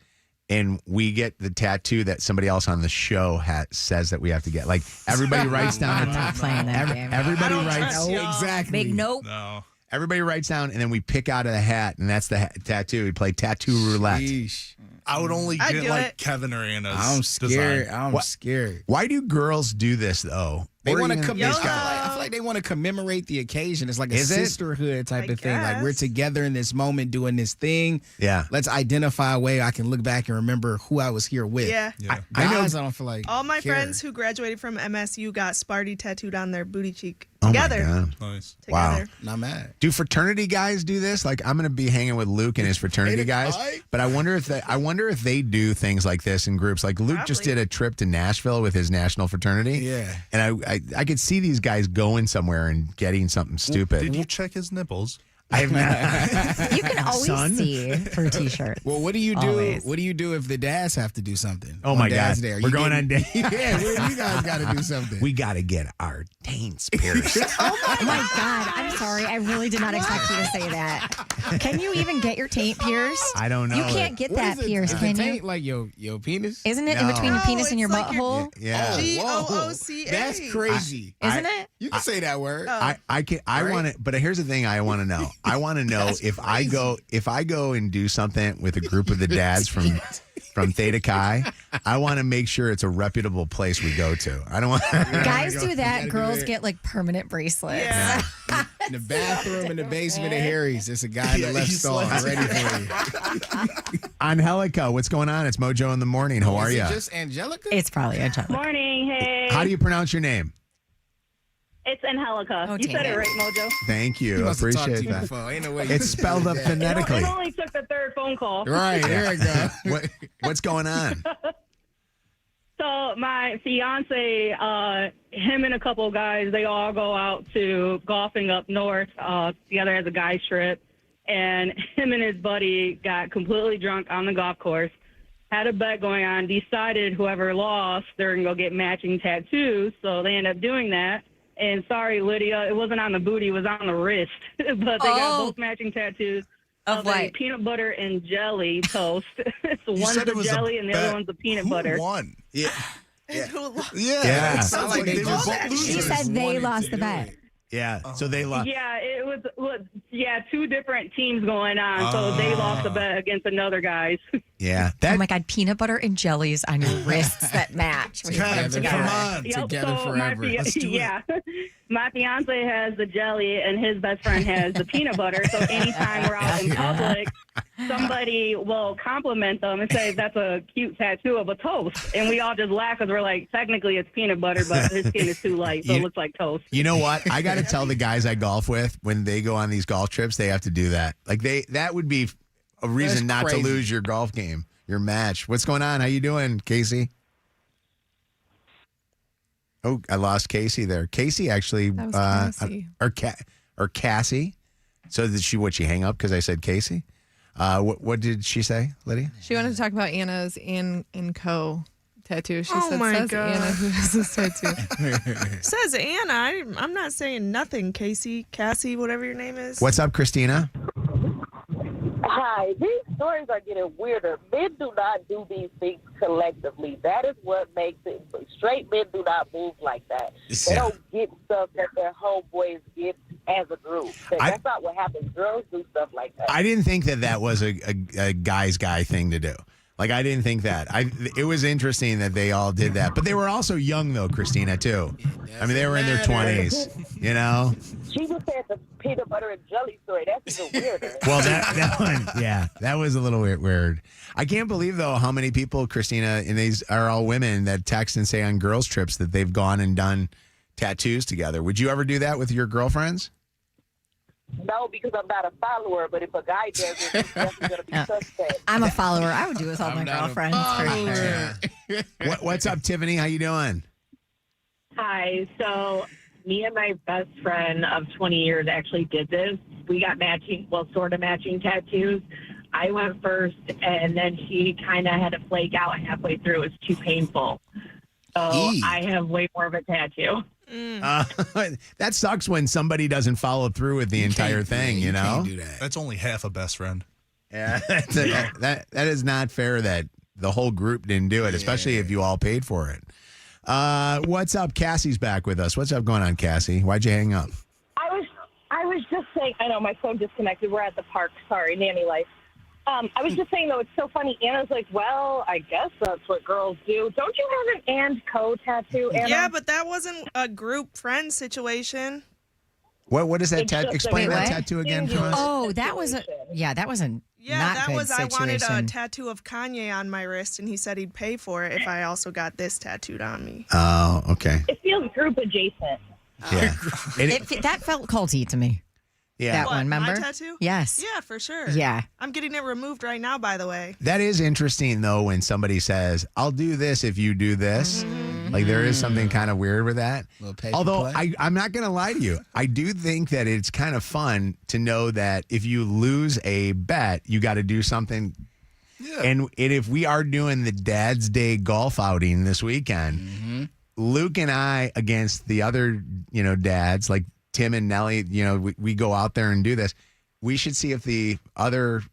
and we get the tattoo that somebody else on the show says that we have to get. Like everybody writes down. I'm not playing that game. Everybody writes. Exactly. Big nope. No. Everybody writes down, and then we pick out a hat, and that's the tattoo. We play tattoo roulette. Sheesh. I would only I'd get do like it. Kevin or Anna's. I'm scared. design. I'm scared. Why do girls do this though? They Or want to even- commit. I feel like they want to commemorate the occasion. It's like a Is it? sisterhood type I of thing. Like we're guess. together in this moment doing this thing. Yeah. Let's identify a way I can look back and remember who I was here with. Yeah. I know- Guys, I don't feel like All my care. friends who graduated from MSU got Sparty tattooed on their booty cheek Oh my together. God. Nice. Wow. Together. Not mad. Do fraternity guys do this? Like I'm going to be hanging with Luke and his fraternity guys, but I wonder if they do things like this in groups. Like Luke just Probably. did a trip to Nashville with his national fraternity. Yeah. And I could see these guys going somewhere and getting something stupid. Did you check his nipples? I have not. You can always Son? see through t-shirts. Well, what do you do? Always. What do you do if the dads have to do something? Oh on my Dad's God. Day? Are We're you going on getting- day. Yeah, what if you guys got to do something? We got to get our taints pierced. Oh my God. I'm sorry. I really did not expect you to say that. Can you even get your taint pierced? I don't know. You can't get What that is it? pierced, Is can the you? taint like your penis? Isn't it in No. between your penis No, and your it's like your- butthole? Yeah. G-O-O-C-A. That's crazy. Isn't it? You can say that word. Oh. I want to, but here's the thing I want to know. I want to know if I go and do something with a group of the dads from Theta Chi, I want to make sure it's a reputable place we go to. I don't want Guys do You that. gotta Girls do it. get like permanent bracelets. Yeah. In the bathroom in the basement of Harry's, there's a guy in the left he's stall like- ready for you. Angelica, what's going on? It's Mojo in the morning. How are Is you? it just Angelica? It's probably Angelica. Morning, hey. How do you pronounce your name? It's Angelica. Oh, you said dang it it. right, Mojo. Thank He you. must have talked to Appreciate you that. before. Ain't no way you It's could spelled do up that. phonetically. It only took the third phone call. Right, there we go. What's going on? So my fiance, him and a couple of guys, they all go out to golfing up north together as a guys trip. And him and his buddy got completely drunk on the golf course, had a bet going on, decided whoever lost, they're going to go get matching tattoos. So they end up doing that. And sorry, Lydia, it wasn't on the booty, it was on the wrist. But they got both matching tattoos. Of a what? peanut butter and jelly toast. So one's said it the was a jelly and the bet. other one's the peanut Who butter. won? Yeah. Who lost? Yeah. It sounds like they were both She losers. said they wanted lost to the do bet. it. Yeah. So they lost. Yeah, it was two different teams going on. So they lost the bet against another guys. Yeah. Oh my God, peanut butter and jellies on your wrists that match. when you put them Kev, together. come on. Together forever. Let's do it. Yeah. My fiance has the jelly and his best friend has the peanut butter. So anytime we're out in public, somebody will compliment them and say, that's a cute tattoo of a toast. And we all just laugh because we're like, technically it's peanut butter, but his skin is too light, so it looks like toast. You know what? I got to tell the guys I golf with when they go on these golf trips, they have to do that. Like that would be a reason That's not to crazy. lose your golf game, your match. What's going on? How you doing, Casey? Oh, I lost Casey there. Casey actually, That was Casey. or Cassie. So did she? What? She hang up because I said Casey? What did she say, Lydia? She wanted to talk about Anna's in Co tattoo. She Oh said, my says God. Anna who has this tattoo. Says Anna. I'm not saying nothing, Cassie, whatever your name is. What's up, Christina? Hi, these stories are getting weirder. Men do not do these things collectively. That is what makes it. Straight men do not move like that. They Yeah. don't get stuff that their homeboys get as a group. That's not what happens. Girls do stuff like that. I didn't think that was a guy's guy thing to do. Like, I didn't think that. It was interesting that they all did that. But they were also young, though, Christina, too. I mean, they were in their 20s, you know? She just said the peanut butter and jelly story. That's even weirder. Well, that one, yeah, that was a little weird. I can't believe, though, how many people, Christina, and these are all women that text and say on girls' trips that they've gone and done tattoos together. Would you ever do that with your girlfriends? No, because I'm not a follower, but if a guy does it, it's definitely going to be suspect. I'm a follower. I would do it with all my girlfriends. For sure. What's up, Tiffany? How you doing? Hi. So me and my best friend of 20 years actually did this. We got sort of matching tattoos. I went first, and then she kind of had to flake out halfway through. It was too painful. So I have way more of a tattoo. That sucks when somebody doesn't follow through with the entire thing, you know? Can't do that. That's only half a best friend. Yeah, that is not fair that the whole group didn't do it, especially if you all paid for it. What's up? Cassie's back with us. What's up going on, Cassie? Why'd you hang up? I was just saying, I know my phone disconnected. We're at the park. Sorry, nanny life. I was just saying, though, it's so funny. Anna's like, well, I guess that's what girls do. Don't you have an and co tattoo, Anna? Yeah, but that wasn't a group friend situation. What is that tattoo? Explain that tattoo again for us. Oh, that was that was a not good I wanted a situation. tattoo of Kanye on my wrist, and he said he'd pay for it if I also got this tattooed on me. Oh, okay. It feels group adjacent. Yeah. That felt culty to me. Yeah. That What, one, remember? my tattoo? Yes. Yeah, for sure. Yeah. I'm getting it removed right now, by the way. That is interesting, though, when somebody says, I'll do this if you do this. Like, there is something kind of weird with that. Although, I'm not going to lie to you. I do think that it's kind of fun to know that if you lose a bet, you got to do something. Yeah. And if we are doing the Dad's Day golf outing this weekend, Luke and I against the other, dads, like Tim and Nellie, we go out there and do this. We should see if the other,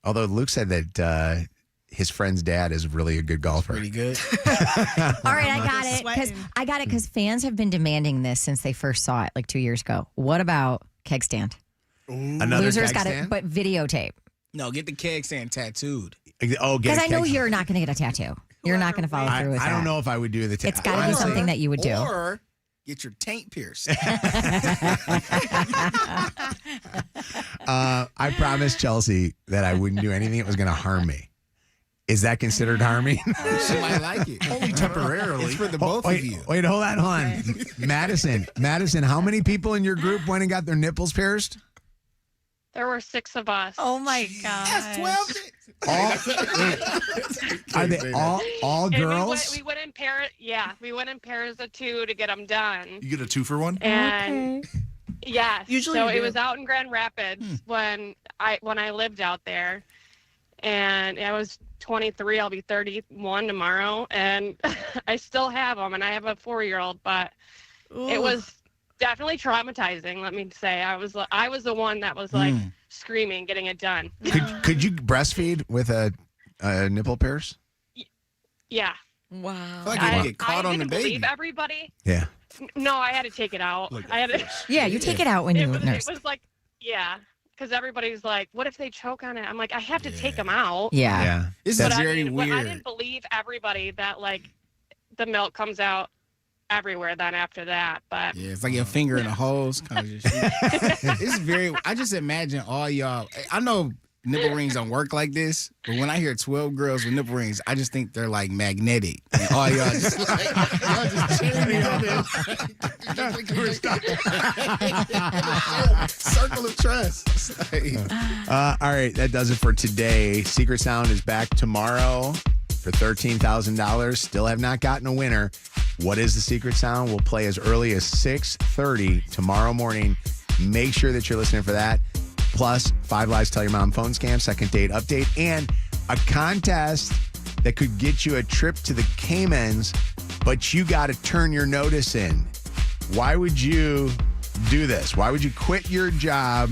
although Luke said that his friend's dad is really a good golfer. Pretty good. All right, I got it because fans have been demanding this since they first saw it like 2 years ago. What about keg stand? Another Losers keg got stand? it, but videotape. No, get the keg stand tattooed. Oh, because I know you're not going to get a tattoo. You're not going to follow through with that. I don't know if I would do the tattoo. It's got to be something that you would do. Or get your taint pierced. I promised Chelsea that I wouldn't do anything that was going to harm me. Is that considered harming? She might like it. Only temporarily. It's for the both of you. Wait, hold on. Madison, how many people in your group went and got their nipples pierced? There were 6 of us. Oh my god! That's 12. Are they all girls? We went in pairs. Yeah, we went in pairs of 2 to get them done. You get a 2 for 1? And yes, Usually so you it do. was out in Grand Rapids when I lived out there, and I was 23. I'll be 31 tomorrow, and I still have them, and I have a 4-year-old, but it was definitely traumatizing. Let me say, I was the one that was like screaming, getting it done. Could you breastfeed with a nipple pierce? Yeah. Wow. I get caught on the didn't baby. believe everybody. Yeah. No, I had to take it out. I had to. Yeah, you take it out when you nurse. It was like, yeah, because everybody's like, "What if they choke on it?" I'm like, I have to take them out. Yeah. This is very But weird. I didn't believe everybody that like the milk comes out everywhere then after that. But Yeah, it's like your finger in a hose. Kind of just it's very. I just imagine all y'all. I know nipple rings don't work like this, but when I hear 12 girls with nipple rings, I just think they're like magnetic. And all y'all just like y'all just cheering on them. Circle of trust. All right, that does it for today. Secret Sound is back tomorrow for $13,000. Still have not gotten a winner. What is the Secret Sound? We'll play as early as 6:30 tomorrow morning. Make sure that you're listening for that. Plus, 5 Lies Tell Your Mom phone scam, second date update, and a contest that could get you a trip to the Caymans, but you got to turn your notice in. Why would you do this? Why would you quit your job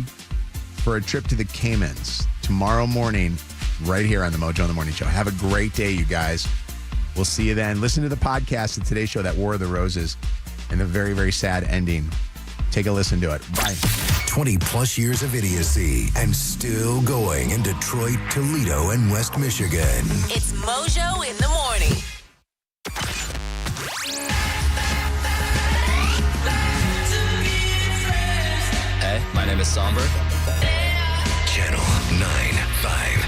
for a trip to the Caymans tomorrow morning right here on the Mojo in the Morning Show? Have a great day, you guys. We'll see you then. Listen to the podcast of today's show, that War of the Roses, and the very, very sad ending Take a listen to it. Bye. 20 plus years of idiocy and still going in Detroit, Toledo, and West Michigan. It's Mojo in the morning. Hey, my name is Somber. Channel 9-5.